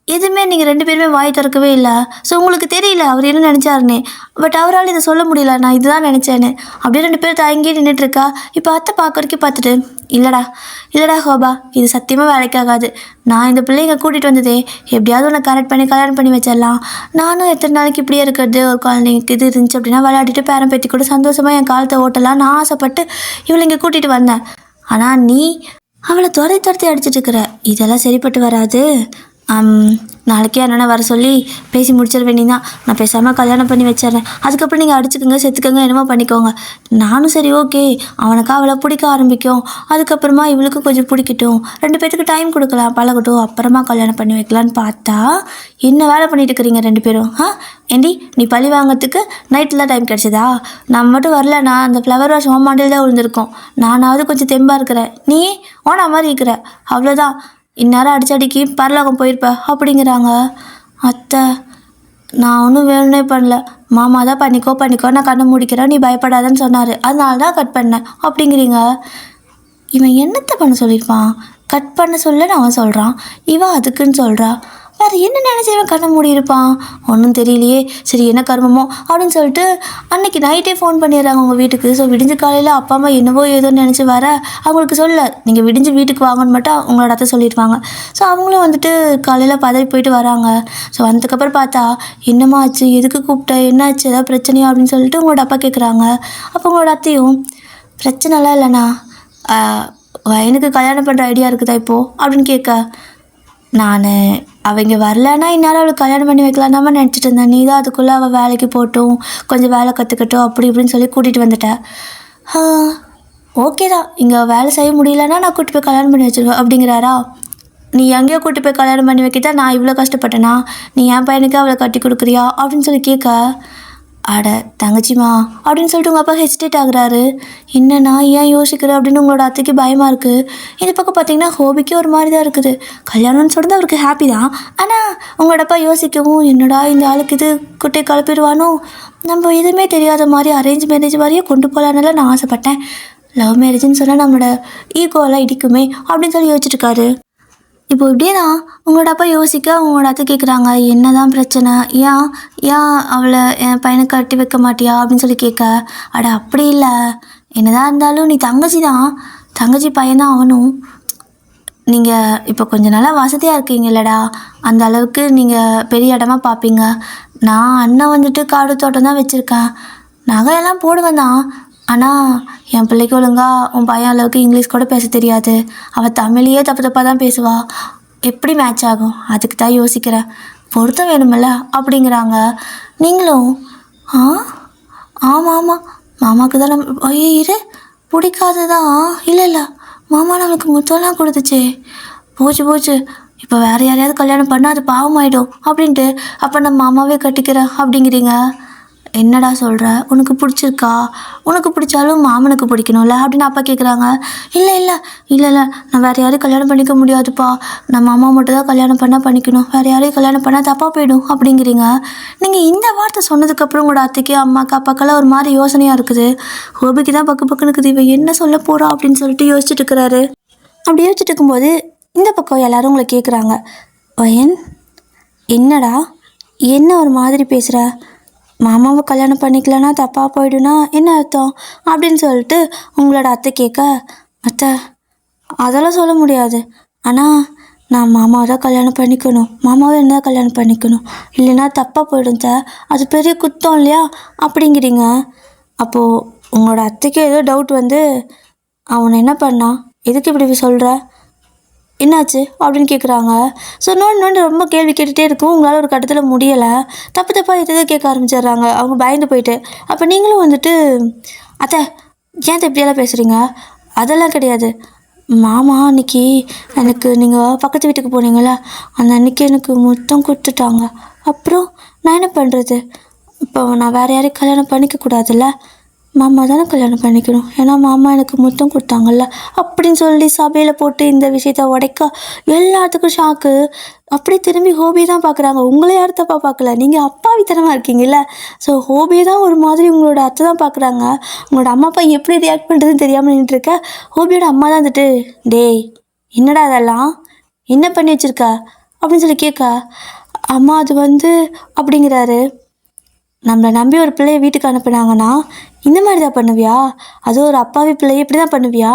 எதுவுமே நீங்கள் 2 பேருமே வாய் திறக்கவே இல்லை. ஸோ உங்களுக்கு தெரியல அவர் என்ன நினச்சாருன்னு. பட் அவரால் இதை சொல்ல முடியல, நான் இதுதான் நினச்சேன்னு. அப்படியே 2 பேர் தயங்கி நின்றுட்டுருக்கா. இப்போ அத்தை பார்க்க வரைக்கும் பார்த்துட்டு, இல்லைடா ஹோபா, இது சத்தியமாக வேலைக்காகாது. நான் இந்த பிள்ளைங்க கூட்டிகிட்டு வந்ததே எப்படியாவது உன்னை கரெக்ட் பண்ணி கல்யாணம் பண்ணி வச்சிடலாம். நானும் எத்தனை நாளைக்கு இப்படியே இருக்கிறது, ஒரு குழந்தைங்களுக்கு இது இருந்துச்சு அப்படின்னா விளையாடிட்டு பேரன் பேத்தி கூட சந்தோஷமாக என் காலத்தை ஓட்டலாம் நான் ஆசைப்பட்டு இவளை இங்கே கூட்டிகிட்டு வந்தேன். ஆனால் நீ அவளை துரத்தி அடிச்சிட்டு இருக்கிற, இதெல்லாம் சரிப்பட்டு வராது. நாளைக்கே என்னென்ன வர சொல்லி பேசி முடிச்சிட வேண்டியதான். நான் பேசாமல் கல்யாணம் பண்ணி வச்சிட்றேன். அதுக்கப்புறம் நீங்கள் அடிச்சுக்கோங்க செத்துக்கோங்க என்னமோ பண்ணிக்கோங்க. நானும் சரி ஓகே, அவனுக்கு அவளை பிடிக்க ஆரம்பிக்கும், அதுக்கப்புறமா இவளுக்கு கொஞ்சம் பிடிக்கட்டும், 2 பேத்துக்கு டைம் கொடுக்கலாம், பழகட்டும், அப்புறமா கல்யாணம் பண்ணி வைக்கலான்னு பார்த்தா என்ன வேலை பண்ணிட்டு இருக்கிறீங்க 2 பேரும்? ஏண்டி நீ பழி வாங்கிறதுக்கு நைட்டில் டைம் கிடச்சிதா? நான் மட்டும் வரல, நான் அந்த ஃப்ளவர் வாஷ் ஹோமாண்டில் தான் விழுந்திருக்கோம். நானாவது கொஞ்சம் தெம்பாக இருக்கிறேன், நீ ஓனா மாதிரி இருக்கிற, அவ்வளோதான், இந்நேரம் அடிச்சடிக்கு பரலோகம் போயிருப்ப அப்படிங்கிறாங்க. அத்தை நான் ஒன்றும் வேணும்னே பண்ணல, மாமா தான் பண்ணிக்கோ நான் கண்ணை முடிக்கிறேன், நீ பயப்படாதன்னு சொன்னார், அதனால தான் கட் பண்ணேன் அப்படிங்கிறீங்க. இவன் என்னத்தை பண்ண சொல்லியிருப்பான்? கட் பண்ண சொல்லன்னு அவன் சொல்கிறான், இவன் அதுக்குன்னு சொல்கிறா. வேறு என்ன நினச்சி இவன் கண்ணை மூடியிருப்பான் ஒன்றும் தெரியலையே. சரி என்ன கர்மமோ அப்படின்னு சொல்லிட்டு அன்றைக்கி நைட்டே ஃபோன் பண்ணிடுறாங்க உங்கள் வீட்டுக்கு. ஸோ விடிஞ்சு காலையில் அப்பா அம்மா என்னவோ ஏதோன்னு நினச்சி வர அவங்களுக்கு சொல்ல, நீங்கள் விடிஞ்சு வீட்டுக்கு வாங்கன்னு மட்டும் அவங்களோட அத்தை சொல்லிடுவாங்க. ஸோ அவங்களும் வந்துட்டு காலையில் பதவி போயிட்டு வராங்க. ஸோ வந்ததுக்கப்புறம் பார்த்தா என்னம்மா ஆச்சு, எதுக்கு கூப்பிட்ட, என்ன ஆச்சு, ஏதாவது பிரச்சனையா அப்படின்னு சொல்லிட்டு உங்களோட அப்பா கேட்குறாங்க. அப்போ உங்களோட அத்தையும் பிரச்சனைலாம் இல்லைண்ணா, எனக்கு கல்யாணம் பண்ணுற ஐடியா இருக்குதா இப்போது அப்படின்னு கேட்க, நான் அவங்க வரலன்னா இந்நேரம் அவளுக்கு கல்யாணம் பண்ணி வைக்கலான்னாம நினச்சிட்டு இருந்தேன், நீ தான் அதுக்குள்ளே அவள் வேலைக்கு போட்டும் கொஞ்சம் வேலை கற்றுக்கட்டும் அப்படி இப்படின்னு சொல்லி கூட்டிகிட்டு வந்துட்டேன். ஓகே தான், இங்கே வேலை செய்ய முடியலன்னா நான் கூட்டி போய் கல்யாணம் பண்ணி வச்சுருவேன் அப்படிங்கிறாரா. நீ எங்கேயோ கூட்டி போய் கல்யாணம் பண்ணி வைக்கிட்டா நான் இவ்வளோ கஷ்டப்பட்டேனா, நீ என் பையனுக்கு அவளை கட்டி கொடுக்குறியா அப்படின்னு சொல்லி கேட்க, அட தங்கச்சிமா அப்படின்னு சொல்லிட்டு உங்கள் அப்பா ஹெசிடேட் ஆகுறாரு. என்னன்னா ஏன் யோசிக்கிற அப்படின்னு உங்களோட அத்தைக்கு பயமாக இருக்குது. இந்த பக்கம் பார்த்தீங்கன்னா ஹோபிக்கு ஒரு மாதிரி தான் இருக்குது. கல்யாணம்னு சொல்லிட்டு அவருக்கு ஹாப்பி தான், ஆனால் உங்களோட அப்பா யோசிக்கவும் என்னடா இந்த ஆளுக்கு இது குட்டை கலப்பிடுவானோ, நம்ம எதுவுமே தெரியாத மாதிரி அரேஞ்ச் மேரேஜ் மாதிரியே கொண்டு போகலான்னால நான் ஆசைப்பட்டேன், லவ் மேரேஜ்னு சொன்னால் நம்மளோட ஈகோலாம் இடிக்குமே அப்படின்னு சொல்லி யோசிச்சுட்ருக்காரு. இப்போ இப்படியே தான் உங்களோட அப்பா யோசிக்க உங்களோட அத்தை கேட்குறாங்க, என்ன தான் பிரச்சனை, ஏன் அவளை என் பையனுக்கு கட்டி வைக்க மாட்டியா அப்படின்னு சொல்லி கேட்க, அட அப்படி இல்லை, என்னதான் இருந்தாலும் நீ தங்கச்சி பையன்தான் அவனும், நீங்கள் இப்போ கொஞ்சம் நல்லா வசதியாக இருக்கீங்க இல்லைடா, அந்த அளவுக்கு நீங்கள் பெரிய இடமா பார்ப்பீங்க. நான் அண்ணன் வந்துட்டு காடு தோட்டம் தான் வச்சுருக்கேன், நகையெல்லாம் போடுவேன் தான், ஆனால் என் பிள்ளைக்கு ஒழுங்கா உன் பையன் அளவுக்கு இங்கிலீஷ் கூட பேச தெரியாது, அவள் தமிழையே தப்பாக தான் பேசுவா, எப்படி மேட்ச் ஆகும், அதுக்கு தான் யோசிக்கிறேன், பொருத்தம் வேணுமில்ல அப்படிங்கிறாங்க. நீங்களும் ஆமாம் மாமாவுக்கு தான் நம்ம இரு பிடிக்காதுதான், இல்லை மாமா நம்மளுக்கு முத்தம்லாம் கொடுத்துச்சே, போச்சு இப்போ வேறு யாரையாவது கல்யாணம் பண்ணால் அது பாவமாயிடும் அப்படின்ட்டு அப்போ நம்ம மாமாவே கட்டிக்கிறேன் அப்படிங்கிறீங்க. என்னடா சொல்கிற, உனக்கு பிடிச்சிருக்கா? உனக்கு பிடிச்சாலும் மாமனுக்கு பிடிக்கணும்ல அப்படின்னு அப்பா கேட்குறாங்க. இல்லை இல்லை இல்லை இல்லை, நான் வேறு யாரையும் கல்யாணம் பண்ணிக்க முடியாதுப்பா, நம்ம அம்மா மட்டும் தான் கல்யாணம் பண்ணால் பண்ணிக்கணும், வேறு யாரையும் கல்யாணம் பண்ணால் தப்பாக போயிடும் அப்படிங்கிறீங்க. நீங்கள் இந்த வார்த்தை சொன்னதுக்கப்புறம் உங்களோட அத்தைக்கு அம்மாக்கு அப்பாக்கெல்லாம் ஒரு மாதிரி யோசனையாக இருக்குது. ஹோபிக்கு தான் பக்கு பக்குன்னு இருக்குது, இவன் என்ன சொல்ல போகிறா அப்படின்னு சொல்லிட்டு யோசிச்சுட்டு இருக்கிறாரு. அப்படி யோசிச்சுட்டு இருக்கும்போது இந்த பக்கம் எல்லாரும் உங்களை கேட்குறாங்க, வயன் என்னடா என்ன ஒரு மாதிரி பேசுகிற, மாமாவை கல்யாணம் பண்ணிக்கலன்னா தப்பாக போயிடுனா என்ன அர்த்தம் அப்படின்னு சொல்லிட்டு உங்களோட அத்தை கேட்க, அத்தை அதெல்லாம் சொல்ல முடியாது, ஆனால் நான் மாமாவை தான் கல்யாணம் பண்ணிக்கணும், மாமாவை என்ன கல்யாணம் பண்ணிக்கணும், இல்லைன்னா தப்பாக போயிடும் சார், அது பெரிய குத்தம் இல்லையா அப்படிங்கிறீங்க. அப்போது உங்களோட அத்தைக்கு ஏதோ டவுட் வந்து, அவனை என்ன பண்ணா, எதுக்கு இப்படி சொல்கிற, என்னாச்சு அப்படின்னு கேட்குறாங்க. ஸோ நோண்டு ரொம்ப கேள்வி கேட்டுகிட்டே இருக்கும். உங்களால் ஒரு கட்டத்தில் முடியலை, தப்பு தப்பாக எதாவது கேட்க ஆரம்பிச்சிடுறாங்க. அவங்க பயந்து போயிட்டு, அப்போ நீங்களும் வந்துட்டு, அத்தை ஏன் இப்படியெல்லாம் பேசுகிறீங்க, அதெல்லாம் கிடையாது, மாமா அன்றைக்கி எனக்கு நீங்கள் பக்கத்து வீட்டுக்கு போனீங்களா, அந்த அன்றைக்கி எனக்கு முத்தம் கொடுத்துட்டாங்க, அப்புறம் நான் என்ன பண்ணுறது, இப்போ நான் வேறு யாரையும் கல்யாணம் பண்ணிக்கக்கூடாதுல்ல, மாமா தானே கல்யாணம் பண்ணிக்கணும், ஏன்னா மாமா எனக்கு முத்தம் கொடுத்தாங்கல்ல அப்படின்னு சொல்லி சபையில் போட்டு இந்த விஷயத்த உடைக்க எல்லாத்துக்கும் ஷாக்கு. அப்படி திரும்பி ஹோபி தான் பார்க்குறாங்க. உங்களை யாரும் தப்பாக பார்க்கல, நீங்கள் அப்பாவித்தனமாக இருக்கீங்கல்ல. ஸோ ஹோபி தான் ஒரு மாதிரி உங்களோட அத்தை தான் பார்க்குறாங்க. உங்களோட அம்மா அப்பா எப்படி ரியாக்ட் பண்ணுறதுன்னு தெரியாமல் நின்றுருக்க. ஹோபியோட அம்மா தான் வந்துட்டு, டேய் என்னடா அதெல்லாம் என்ன பண்ணி வச்சுருக்க அப்படின்னு சொல்லி கேட்க, அம்மா அது வந்து அப்படிங்கிறாரு. நம்மளை நம்பி ஒரு பிள்ளைய வீட்டுக்கு அனுப்புனாங்கன்னா இந்த மாதிரி தான் பண்ணுவியா, அதுவும் ஒரு அப்பாவி பிள்ளைய இப்படி தான் பண்ணுவியா,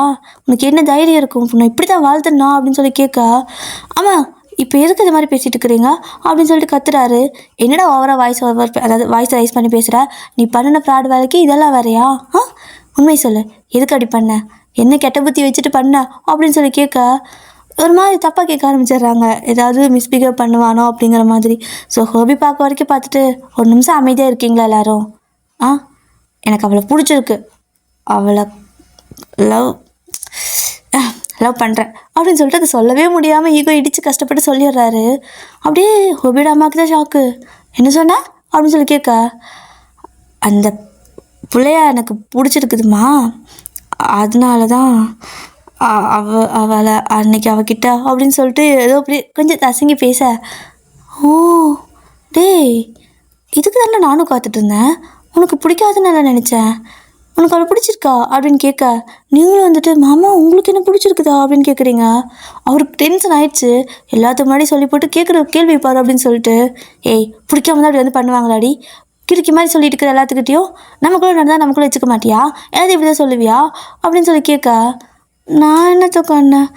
உனக்கு என்ன தைரியம் இருக்கும், உன்னை இப்படி தான் வாழ்த்துனா அப்படின்னு சொல்லி கேட்க, ஆமாம் இப்போ எதுக்கு இது மாதிரி பேசிகிட்டு இருக்கிறீங்க அப்படின்னு சொல்லிட்டு கத்துறாரு. என்னடா ஓவராக அதாவது வாய்ஸ் ரைஸ் பண்ணி பேசுகிற, நீ பண்ணின ஃப்ராட் வேலைக்கு இதெல்லாம் வேறையா, உண்மை சொல்லு, எதுக்கு அப்படி பண்ண, என்ன கெட்ட புத்தி வச்சுட்டு பண்ண அப்படின்னு சொல்லி கேட்க, ஒரு மாதிரி தப்பாக கேட்க ஆரம்பிச்சிடுறாங்க. ஏதாவது மிஸ்பிஹேவ் பண்ணுவானோ அப்படிங்கிற மாதிரி. ஸோ ஹோபி பார்க்க வரைக்கும் பார்த்துட்டு, ஒரு நிமிஷம் அமைதியாக இருக்கீங்களா எல்லாரும், எனக்கு அவளை பிடிச்சிருக்கு, அவளை லவ் லவ் பண்ணுறேன் அப்படின்னு சொல்லிட்டு அதை சொல்லவே முடியாமல் ஈகோ இடித்து கஷ்டப்பட்டு சொல்லிடுறாரு. அப்படியே ஹோபியோட அம்மாவுக்கு தான் ஷாக்கு. என்ன சொன்ன அப்படின்னு சொல்லி கேட்க, அந்த பிள்ளைய எனக்கு பிடிச்சிருக்குதுமா, அதனால தான் அவளை அன்னைக்கு அவகிட்ட அப்படின்னு சொல்லிட்டு ஏதோ அப்படி கொஞ்சம் தசங்கி பேச, ஓ டேய் இதுக்கு தானே நானும் காத்துட்டு இருந்தேன், உனக்கு பிடிக்காதுன்னு நான் நினச்சேன், உனக்கு அவளை பிடிச்சிருக்கா அப்படின்னு கேட்க, நீங்களும் வந்துட்டு மாமா உங்களுக்கு என்ன பிடிச்சிருக்குதா அப்படின்னு கேட்குறீங்க. அவருக்கு டென்ஷன் ஆயிடுச்சு. எல்லாத்துக்கு முன்னாடி சொல்லி போட்டு கேட்குற கேள்வி பாரு அப்படின்னு சொல்லிட்டு, ஏய் பிடிக்காம தான் அப்படி வந்து பண்ணுவாங்களாடி, கிறுக்கி மாதிரி சொல்லிட்டு இருக்கிற எல்லாத்துக்கிட்டையும், நமக்குள்ளே நடந்தால் நமக்குள்ளே வச்சுக்க மாட்டியா, எல்லாத்தையும் இப்படி தான் சொல்லுவியா அப்படின்னு சொல்லி கேட்க, நான் என்னத்த பண்ணேன்,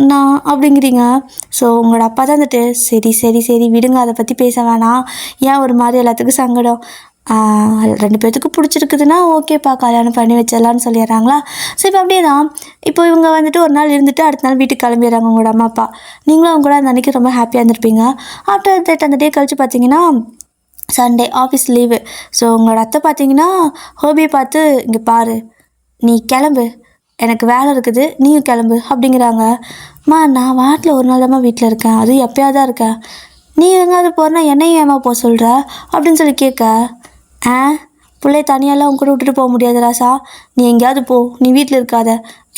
நான் அப்படிங்கிறீங்க. ஸோ உங்களோட அப்பா தான் வந்துட்டு, சரி சரி சரி விடுங்க, அதை பற்றி பேச வேணாம், ஏன் ஒரு மாதிரி எல்லாத்துக்கும் சங்கடம், 2 பேர்த்துக்கு பிடிச்சிருக்குதுன்னா ஓகேப்பா கல்யாணம் பண்ணி வச்சிடலான்னு சொல்லிடுறாங்களா. ஸோ இப்போ அப்படியே தான் இப்போ இவங்க வந்துட்டு ஒரு நாள் இருந்துட்டு அடுத்த நாள் வீட்டுக்கு கிளம்பிடுறாங்க உங்களோட அம்மா அப்பா. நீங்களும் அவங்க கூட அந்த அன்றைக்கி ரொம்ப ஹாப்பியாக இருந்திருப்பீங்க. ஆஃப்டர் தட் அந்த டே கழித்து பார்த்தீங்கன்னா சண்டே ஆஃபீஸ் லீவு. ஸோ உங்களோட அத்தை பார்த்தீங்கன்னா ஹோபியை பார்த்து, இங்கே பாரு நீ கிளம்பு, எனக்கு வேலை இருக்குது, நீயும் கிளம்பு அப்படிங்கிறாங்க. நான் வாரத்தில் ஒரு நாள் தான் வீட்டில் இருக்கேன், அதுவும் எப்போயாவது தான் இருக்கேன், நீ எங்காவது போகிறனா என்னையும் ஏமா போக சொல்கிற அப்படின்னு சொல்லி கேட்க, பிள்ளைய தனியாலாம் உங்க கூட விட்டுட்டு போக முடியாது ராசா, நீ எங்கேயாவது போ, நீ வீட்டில் இருக்காத,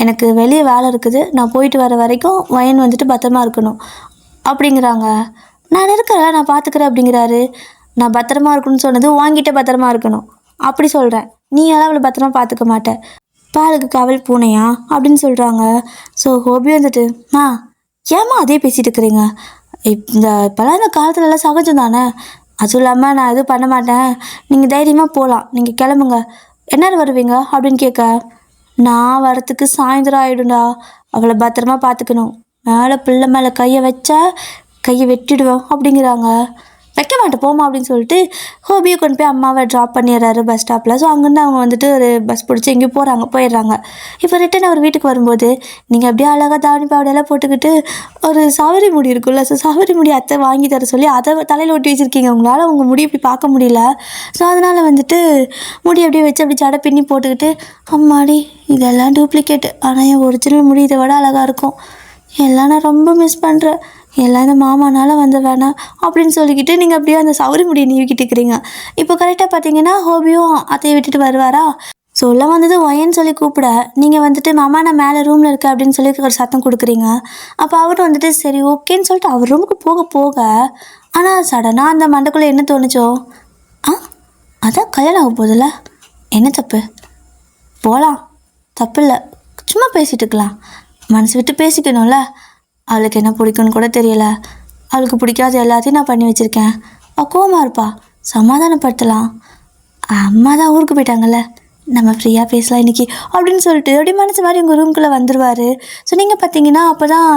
எனக்கு வெளியே வேலை இருக்குது, நான் போயிட்டு வர வரைக்கும் வயன் வந்துட்டு பத்திரமா இருக்கணும் அப்படிங்கிறாங்க. நான் இருக்கிறேன், நான் பார்த்துக்கிறேன் அப்படிங்கிறாரு. நான் பத்திரமா இருக்கணும்னு சொன்னது வாங்கிட்ட பத்திரமா இருக்கணும் அப்படி சொல்கிறேன், நீ அளவில் பத்திரமா பார்த்துக்க மாட்டேன், பாலுக்கு காவல் பூனையா அப்படின்னு சொல்கிறாங்க. ஸோ ஹோபி வந்துட்டு, ஏம்மா அதே பேசிகிட்டு இருக்கிறீங்க, இப்போலாம் இந்த காலத்துலலாம் சகஜம் தானே, அதுவும் இல்லாமல் நான் எதுவும் பண்ண மாட்டேன், நீங்கள் தைரியமாக போகலாம், நீங்கள் கிளம்புங்க, என்ன வருவீங்க அப்படின்னு கேட்க, நான் வரத்துக்கு சாயந்தரம் ஆகிடும்டா, அவளை பத்திரமா பார்த்துக்கணும், மேலே பிள்ளை மேலே கையை வச்சா கையை வெட்டிடுவேன் அப்படிங்கிறாங்க. வைக்க மாட்டேன் போமா அப்படின்னு சொல்லிட்டு ஹோபியை கொண்டு போய் அம்மாவை ட்ராப் பண்ணிடுறாரு பஸ் ஸ்டாப்பில். ஸோ அங்கேருந்து அவங்க வந்துட்டு ஒரு பஸ் பிடிச்சி எங்கேயும் போயிடுறாங்க. இப்போ ரிட்டன் அவர் வீட்டுக்கு வரும்போது, நீங்கள் அப்படியே அழகாக தாவணி பாவடையெல்லாம் போட்டுக்கிட்டு ஒரு சவரி முடி இருக்குல்ல, ஸோ சவரி முடி அத்தை வாங்கி தர சொல்லி அதை தலையில் ஒட்டி வச்சுருக்கீங்க. உங்களால் உங்கள் முடி இப்படி பார்க்க முடியல. ஸோ அதனால் வந்துட்டு முடி அப்படியே வச்சு அப்படி ஜடை பின்னி போட்டுக்கிட்டு, அம்மாடி இதெல்லாம் டூப்ளிகேட்டு, ஆனால் என் ஒரிஜினல் முடி இதை விட அழகாக இருக்கும், எல்லாம் நான் ரொம்ப மிஸ் பண்ணுறேன், எல்லாம் இந்த மாமானால வந்து வேணாம் அப்படின்னு சொல்லிக்கிட்டு நீங்கள் அப்படியே அந்த சௌரி முடியை நீவிக்கிட்டு இருக்கிறீங்க. இப்போ கரெக்டாக பார்த்தீங்கன்னா ஹோபியும் அத்தையை விட்டுட்டு வருவாரா. சொல்ல வந்தது ஒயன்னு சொல்லி கூப்பிட நீங்கள் வந்துட்டு மாமா நான் மேலே ரூமில் இருக்கேன் அப்படின்னு சொல்லி ஒரு சத்தம் கொடுக்குறீங்க. அப்போ அவர் வந்துட்டு சரி ஓகேன்னு சொல்லிட்டு அவர் ரூமுக்கு போக போக ஆனால் சடனாக அந்த மண்டைக்குள்ளே என்ன தோணுச்சோ, அதான் கல்யாணம் ஆக போதில்ல, என்ன தப்பு, போகலாம், தப்பு இல்லை, சும்மா பேசிகிட்டு இருக்கலாம், மனசு விட்டு பேசிக்கணும்ல, அவளுக்கு என்ன பிடிக்கும்னு கூட தெரியல, அவளுக்கு பிடிக்காத எல்லாத்தையும் நான் பண்ணி வச்சுருக்கேன், அவள் கோவமாக இருப்பா, சமாதானப்படுத்தலாம், அம்மா தான் ஊருக்கு போயிட்டாங்கல்ல, நம்ம ஃப்ரீயாக பேசலாம் இன்றைக்கி அப்படின்னு சொல்லிட்டு அப்படியே மனசு மாதிரி உங்கள் ரூம்குள்ளே வந்துடுவார். ஸோ நீங்கள் பார்த்தீங்கன்னா அப்போ தான்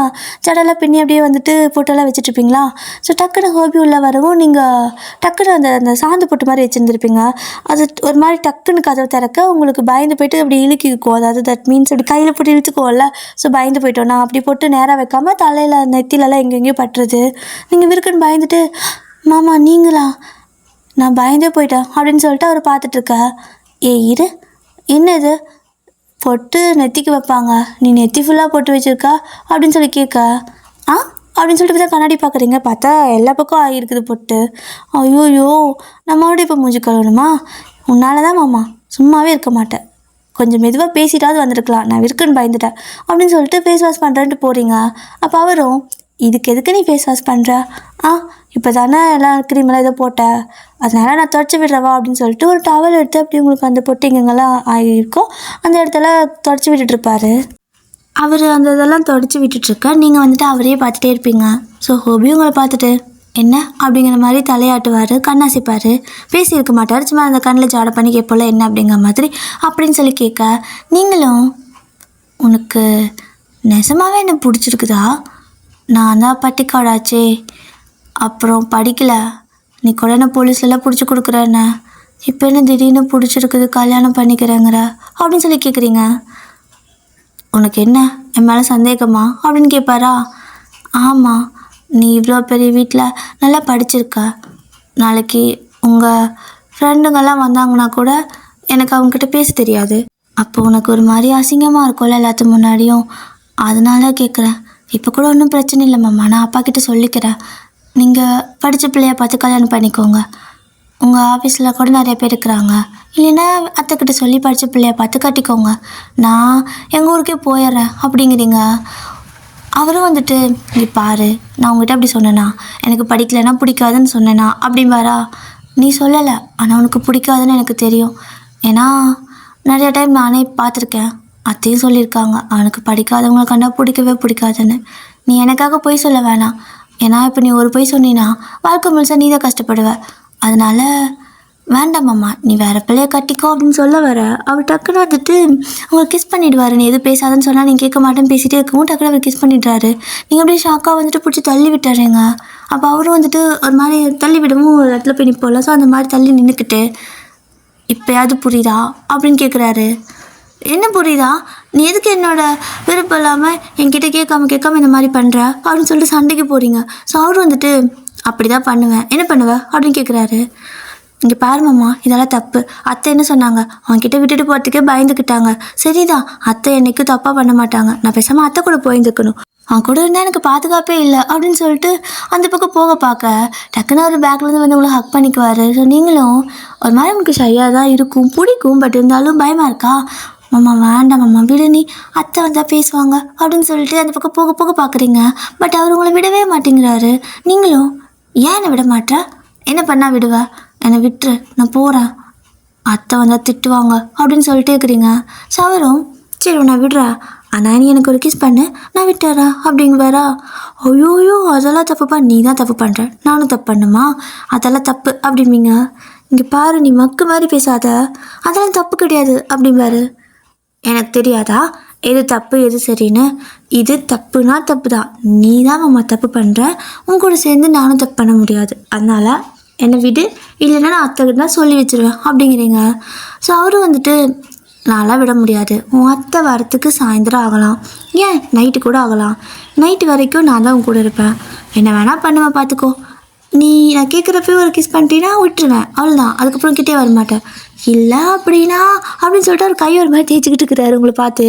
ஜடெல்லாம் பின்னி அப்படியே வந்துட்டு போட்டோலாம் வச்சுட்ருப்பீங்களா. ஸோ டக்குன்னு ஹோபி உள்ள வரவும் நீங்கள் டக்குன்னு அந்த சாந்து போட்டு மாதிரி வச்சுருந்துருப்பீங்க. அது ஒரு மாதிரி டக்குன்னு கதவை திறக்க உங்களுக்கு பயந்து போய்ட்டு அப்படி இழுக்கிக்கும், அதாவது தட் மீன்ஸ் அப்படி கையில் போட்டு இழுத்துக்குவோம்ல. ஸோ பயந்து போய்ட்டோம், நான் அப்படி போட்டு நேராக வைக்காமல் தலையில் நெத்திலலாம் எங்கெங்கேயும் பட்டுறது. நீங்கள் விருக்குன்னு பயந்துட்டு மாமா நீங்களா, நான் பயந்தே போயிட்டேன் அப்படின்னு சொல்லிட்டு அவர் பார்த்துட்ருக்க. இரு, என்னது பொட்டு நெத்திக்கு வைப்பாங்க, நீ நெத்தி ஃபுல்லாக போட்டு வச்சுருக்கா அப்படின்னு சொல்லி கேட்க, அப்படின்னு சொல்லிட்டு தான் கண்ணாடி பார்க்குறீங்க, பார்த்தா எல்லா பக்கம் ஆகியிருக்குது பொட்டு. ஐயோயோ நம்மளோட இப்போ மூஞ்சி கழுவணுமா, உன்னால தான் மாமா, சும்மாவே இருக்க மாட்டேன், கொஞ்சம் மெதுவாக பேசிட்டாவது வந்திருக்கலாம், நான் இருக்குன்னு பயந்துட்டேன் அப்படின்னு சொல்லிட்டு ஃபேஸ் வாஷ் பண்ணுறேன்ட்டு போகிறீங்க. அப்போ அவரும் இதுக்கு எதுக்கு நீ ஃபேஸ் வாஷ் பண்ணுற, இப்போ தானே எல்லாம் க்ரீமெல்லாம் ஏதோ போட்டேன், அதனால் நான் துடைச்சி விடுறவா அப்படின்னு சொல்லிட்டு ஒரு டவல் எடுத்து அப்படி உங்களுக்கு அந்த பொட்டிங்கெல்லாம் ஆகியிருக்கும் அந்த இடத்துல துடைச்சி விட்டுட்ருப்பாரு. அவர் அந்த இதெல்லாம் துடைச்சி விட்டுட்ருக்க நீங்கள் வந்துட்டு அவரையே பார்த்துட்டே இருப்பீங்க. ஸோ ஹோபி உங்களை பார்த்துட்டு என்ன அப்படிங்கிற மாதிரி தலையாட்டுவார், கண்ணாசிப்பார், பேசியிருக்க மாட்டார், சும்மா அந்த கண்ணில் ஜாட பண்ணி கேட்போல என்ன அப்படிங்கிற மாதிரி அப்படின்னு சொல்லி கேட்க, நீங்களும் உனக்கு நெசமாகவே என்ன பிடிச்சிருக்குதா, நான் தான் பட்டிக்காடாச்சே, அப்புறம் படிக்கலை, நீ கூட என்ன போலீஸ்லாம் பிடிச்சி கொடுக்குறேன்ன, இப்போ என்ன திடீர்னு பிடிச்சிருக்குது கல்யாணம் பண்ணிக்கிறேங்கிற அப்படின்னு சொல்லி கேட்குறீங்க. உனக்கு என்ன என் மேலே சந்தேகமா அப்படின்னு கேட்பாரா. ஆமாம், நீ இவ்வளோ பெரிய வீட்டில் நல்லா படிச்சிருக்க, நாளைக்கு உங்கள் ஃப்ரெண்டுங்கெல்லாம் வந்தாங்கன்னா கூட எனக்கு அவங்கக்கிட்ட பேச தெரியாது, அப்போ உனக்கு ஒரு மாதிரி அசிங்கமாக இருக்கும்ல எல்லாத்துக்கு முன்னாடியும், அதனால கேட்குறேன். இப்போ கூட ஒன்றும் பிரச்சனை இல்லை மாமா, நான் அப்பா கிட்டே சொல்லிக்கிறேன், நீங்கள் படித்த பிள்ளைய பார்த்து கல்யாணம் பண்ணிக்கோங்க, உங்கள் ஆஃபீஸில் கூட நிறைய பேர் இருக்கிறாங்க, இல்லைன்னா அத்தைக்கிட்ட சொல்லி படித்த பிள்ளைய பார்த்து கட்டிக்கோங்க, நான் எங்கள் ஊருக்கே போயிடுறேன் அப்படிங்கிறீங்க. அவரும் வந்துட்டு இங்கே பாரு, நான் உங்ககிட்ட அப்படி சொன்னேனா, எனக்கு படிக்கலைன்னா பிடிக்காதுன்னு சொன்னேனா அப்படிம்பாரா. நீ சொல்லலை, ஆனால் உனக்கு பிடிக்காதுன்னு எனக்கு தெரியும், ஏன்னா நிறைய டைம் நானே பார்த்துருக்கேன், அத்தையும் சொல்லியிருக்காங்க அவனுக்கு படிக்காதவங்களை கண்டா பிடிக்கவே பிடிக்காதுன்னு. நீ எனக்காக போய் சொல்ல வேணாம், ஏன்னா இப்போ நீ ஒரு போய் சொன்னீன்னா வாழ்க்கை முழுசாக நீ தான் கஷ்டப்படுவ, அதனால் வேண்டாமம்மா, நீ வேறு பிள்ளைய கட்டிக்கோ அப்படின்னு சொல்ல வர அவர் டக்குன்னு வந்துட்டு உங்களுக்கு கிஸ் பண்ணிவிடுவார். நீ எதுவும் பேசாதுன்னு சொன்னால் நீங்கள் கேட்க மாட்டேன்னு பேசிகிட்டே இருக்கவும் டக்குன்னு அவர் கிஸ் பண்ணிடுறாரு. நீங்கள் அப்படியே ஷாக்காக வந்துட்டு பிடிச்சி தள்ளி விட்டுறீங்க. அப்போ அவரும் வந்துட்டு ஒரு மாதிரி தள்ளி விடவும் ஒரு இடத்துல போய் நிற்போம்ல, ஸோ அந்த மாதிரி தள்ளி நின்றுக்கிட்டு இப்போயாவது புரியுதா அப்படின்னு கேட்குறாரு. என்ன புரியுதா, நீ எதுக்கு என்னோட விருப்பம் இல்லாமல் என்கிட்ட கேட்காம இந்த மாதிரி பண்ணுற அப்படின்னு சொல்லிட்டு சண்டைக்கு போகிறீங்க. ஸோ அவரும் வந்துட்டு அப்படி தான் பண்ணுவேன், என்ன பண்ணுவேன் அப்படின்னு கேட்குறாரு. இங்கே பாருமாம்மா, இதெல்லாம் தப்பு, அத்தை என்ன சொன்னாங்க, அவன்கிட்ட விட்டுட்டு போகிறதுக்கே பயந்துக்கிட்டாங்க, சரிதான், அத்தை என்னைக்கும் தப்பாக பண்ண மாட்டாங்க, நான் பேசாமல் அத்தை கூட போயிருந்துக்கணும், அவன் கூட இருந்தால் எனக்கு பாதுகாப்பே இல்லை அப்படின்னு சொல்லிட்டு அந்த பக்கம் போக பார்க்க டக்குன்னு ஒரு பேக்லேருந்து வந்து உங்களை ஹக் பண்ணிக்குவார். ஸோ நீங்களும் ஒரு மாதிரி உங்களுக்கு ஷையாக தான் இருக்கும், பிடிக்கும், பட் இருந்தாலும் பயமாக இருக்கா, மாமா வேண்டாம் மாமா விடு, நீ அத்தை வந்தால் பேசுவாங்க அப்படின்னு சொல்லிட்டு அந்த பக்கம் போக போக பார்க்குறீங்க. பட் அவர் உங்களை விடவே மாட்டேங்கிறாரு. நீங்களும் ஏன் என்னை விட மாட்டேற, என்ன பண்ணால் விடுவா, என்னை விட்டுரு, நான் போகிறேன், அத்தை வந்தால் திட்டுவாங்க அப்படின்னு சொல்லிட்டே இருக்கிறீங்க. ஸோ அவரும் சரி நான் விடுறா, ஆனால் நீ எனக்கு ஒரு கிஸ் பண்ணு, நான் விட்டுறா அப்படிங்குவாரா. ஐயோயோ அதெல்லாம் தப்புப்பா, நீ தான் தப்பு பண்ணுற, நானும் தப்பு பண்ணுமா, அதெல்லாம் தப்பு அப்படிம்பீங்க. இங்கே பாரு, நீ மக்கு மாதிரி பேசாத, அதெல்லாம் தப்பு கிடையாது அப்படிம்பாரு. எனக்கு தெரியாதா எது தப்பு எது சரின்னு, இது தப்புனா தப்பு தான், நீ தான் மாமா தப்பு பண்ணுற, உன் கூட சேர்ந்து நானும் தப்பு பண்ண முடியாது, அதனால் என்னை விடு, இல்லைன்னா நான் அத்தைக்கிட்ட தான் சொல்லி வச்சுருவேன் அப்படிங்கிறீங்க. ஸோ அவரும் வந்துட்டு நான்லாம் விட முடியாது, உன் அத்தை வரத்துக்கு சாயந்தரம் ஆகலாம், ஏன் நைட்டு கூட ஆகலாம், நைட்டு வரைக்கும் நான் தான் உன் கூட இருப்பேன், என்ன வேணால் பண்ணுவேன் பார்த்துக்கோ, நீ நான் கேட்குறப்ப ஒரு கிஸ் பண்ணிட்டீன்னா விட்டுருவேன், அவ்வளோதான், அதுக்கப்புறம் கிட்டே வரமாட்டேன், இல்லை அப்படின்னா அப்படின்னு சொல்லிட்டு அவர் கையை ஒரு மாதிரி தேய்ச்சிக்கிட்டு இருக்கிறாரு உங்களை பார்த்து.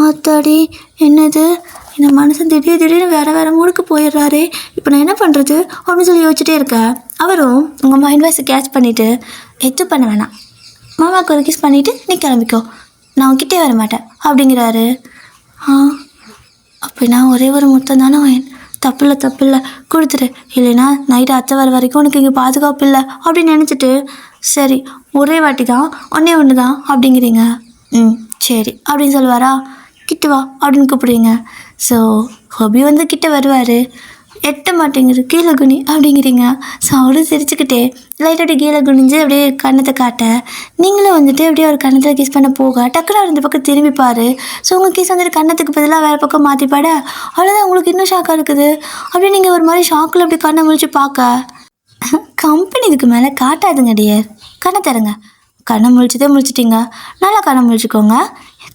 ஆத்தாடி என்னது இந்த மனுஷன் திடீர்னு வேறு மூடுக்கு போயிடுறாரு, இப்போ நான் என்ன பண்ணுறது அப்படின்னு சொல்லி யோசிச்சுட்டே இருக்கேன். அவரும் உங்கள் மைண்ட் வாய்ஸை கேட்ச் பண்ணிவிட்டு எது பண்ண வேணாம், மாமாவுக்கு ஒரு கிஸ் பண்ணிவிட்டு நீ கிளம்பிக்கோ, நான் உன்கிட்டே வர மாட்டேன் அப்படிங்கிறாரு. அப்படின்னா ஒரே ஒரு முத்தம் தானே வாயின், தப்பில்லை கொடுத்துரு, இல்லைன்னா நைட்டு அத்தை வர வரைக்கும் உனக்கு இங்கே பாதுகாப்பு இல்லை அப்படின்னு நினச்சிட்டு, சரி ஒரே வாட்டி தான் ஒன்று தான் அப்படிங்கிறீங்க, சரி அப்படின்னு சொல்லுவாரா. கிட்ட வா அப்படின்னு கூப்பிடுவீங்க. ஸோ ஹோபி வந்து கிட்ட வருவார், எட்ட மாட்டேங்குது, கீழே குனி அப்படிங்கிறீங்க. ஸோ அவரும் சிரிச்சுக்கிட்டே லைட்டாக அப்படியே கீழே குனிஞ்சு அப்படியே கண்ணத்தை காட்ட, நீங்களும் வந்துட்டு அப்படியே ஒரு கண்ணத்தில் கிஸ் பண்ண போக டக்குனு இந்த பக்கம் திரும்பிப்பார். ஸோ உங்கள் கிஸ் வந்துட்டு கண்ணத்துக்கு பதிலாக வேறு பக்கம் மாற்றிப்பாட, அவ்வளோதான் உங்களுக்கு இன்னும் ஷாக்காக இருக்குது. அப்படியே நீங்கள் ஒரு மாதிரி ஷாக்கில் அப்படி கண்ணை முழிச்சு பார்க்க, கம்பெனி இதுக்கு மேலே காட்டாதுங்க டியர், கண்ணை தருங்க, கண்ணை முழிச்சிட்டீங்க, நல்லா கண்ணை முழிச்சிக்கோங்க,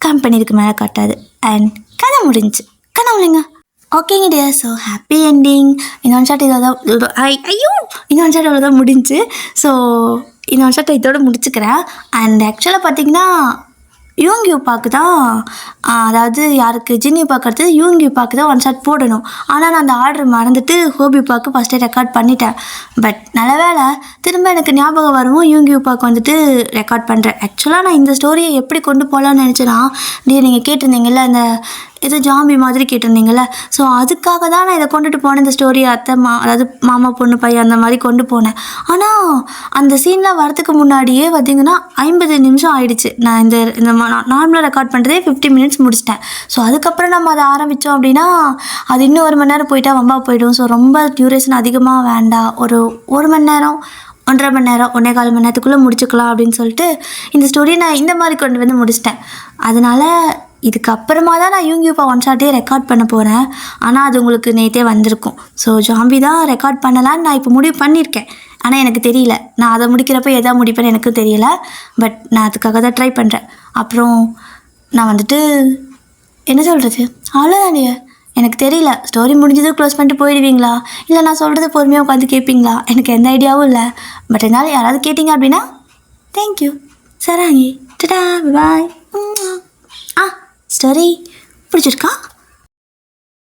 கம்பெனி இதுக்கு மேலே காட்டாது. அண்ட் கதை முடிஞ்சு, கண்ணை முடிங்க. ஓகேங்க டியர், ஸோ ஹாப்பி என்டிங். இன்னொன்று ஷாட் இன்னொன்று ஷாட் அவ்வளோதான் முடிஞ்சு. ஸோ இன்னொன்று ஷாட் இதோடு முடிச்சுக்கிறேன். அண்ட் ஆக்சுவலாக பார்த்தீங்கன்னா யூங்கியூ பாக்கு தான், அதாவது யாருக்கு ஜின்யூ பார்க்கறது யூங்கியூ பாக்கு தான் ஒன் ஷாட் போடணும். ஆனால் நான் அந்த ஆர்டர் மறந்துட்டு ஹோபி பாக்கு ஃபஸ்ட்டே ரெக்கார்ட் பண்ணிட்டேன். பட் நல்ல வேலை திரும்ப எனக்கு ஞாபகம் வரவும் யூங்கியூ பாக்கு வந்துட்டு ரெக்கார்ட் பண்ணுறேன். ஆக்சுவலாக நான் இந்த ஸ்டோரியை எப்படி கொண்டு போகலான்னு நினச்சேன்னா, நீங்கள் கேட்டிருந்தீங்கல்ல இந்த ஏதோ ஜாம்பி மாதிரி கேட்டிருந்தீங்கல்ல, ஸோ அதுக்காக தான் நான் இதை கொண்டுட்டு போனேன். இந்த ஸ்டோரியை அதாவது மாமா பொண்ணு பையன் அந்த மாதிரி கொண்டு போனேன். ஆனால் அந்த சீனில் வரதுக்கு முன்னாடியே பார்த்திங்கன்னா 50 நிமிஷம் ஆயிடுச்சு. நான் இந்த நார்மலாக ரெக்கார்ட் பண்ணுறதே 50 மினிட்ஸ் முடிச்சிட்டேன். ஸோ அதுக்கப்புறம் நம்ம அதை ஆரம்பித்தோம் அப்படின்னா அது இன்னும் 1 மணி நேரம் போயிட்டா வம்பா போயிடும். ஸோ ரொம்ப டியூரேஷன் அதிகமாக வேண்டாம், ஒரு மணி நேரம் 1.5 மணி நேரம் 1.25 மணி நேரத்துக்குள்ளே முடிச்சுக்கலாம் அப்படின்னு சொல்லிட்டு இந்த ஸ்டோரியை நான் இந்த மாதிரி கொண்டு வந்து முடிச்சிட்டேன். அதனால் இதுக்கப்புறமா தான் நான் யூங்கியூப்பா ஒன் ஷாட்டே ரெக்கார்ட் பண்ண போகிறேன். ஆனால் அது உங்களுக்கு நேற்றே வந்திருக்கும். ஸோ ஜாம்பி தான் ரெக்கார்ட் பண்ணலான்னு நான் இப்போ முடிவு பண்ணியிருக்கேன். ஆனால் எனக்கு தெரியல, நான் அதை முடிக்கிறப்ப எதா முடிப்பேன்னு எனக்கு தெரியல. பட் நான் அதுக்காக தான் ட்ரை பண்ணுறேன். அப்புறம் நான் வந்துட்டு என்ன சொல்கிறது, அவ்வளோதானே, எனக்கு தெரியல ஸ்டோரி முடிஞ்சதும் க்ளோஸ் பண்ணிட்டு போயிடுவீங்களா, இல்லை நான் சொல்கிறது பொறுமையாக உட்காந்து கேட்பீங்களா, எனக்கு எந்த ஐடியாவும் இல்லை. பட் இருந்தாலும் யாராவது கேட்டிங்க அப்படின்னா தேங்க்யூ சராங்கி, டடா பாய். ஸ்டோரி பிடிச்சிருக்கா?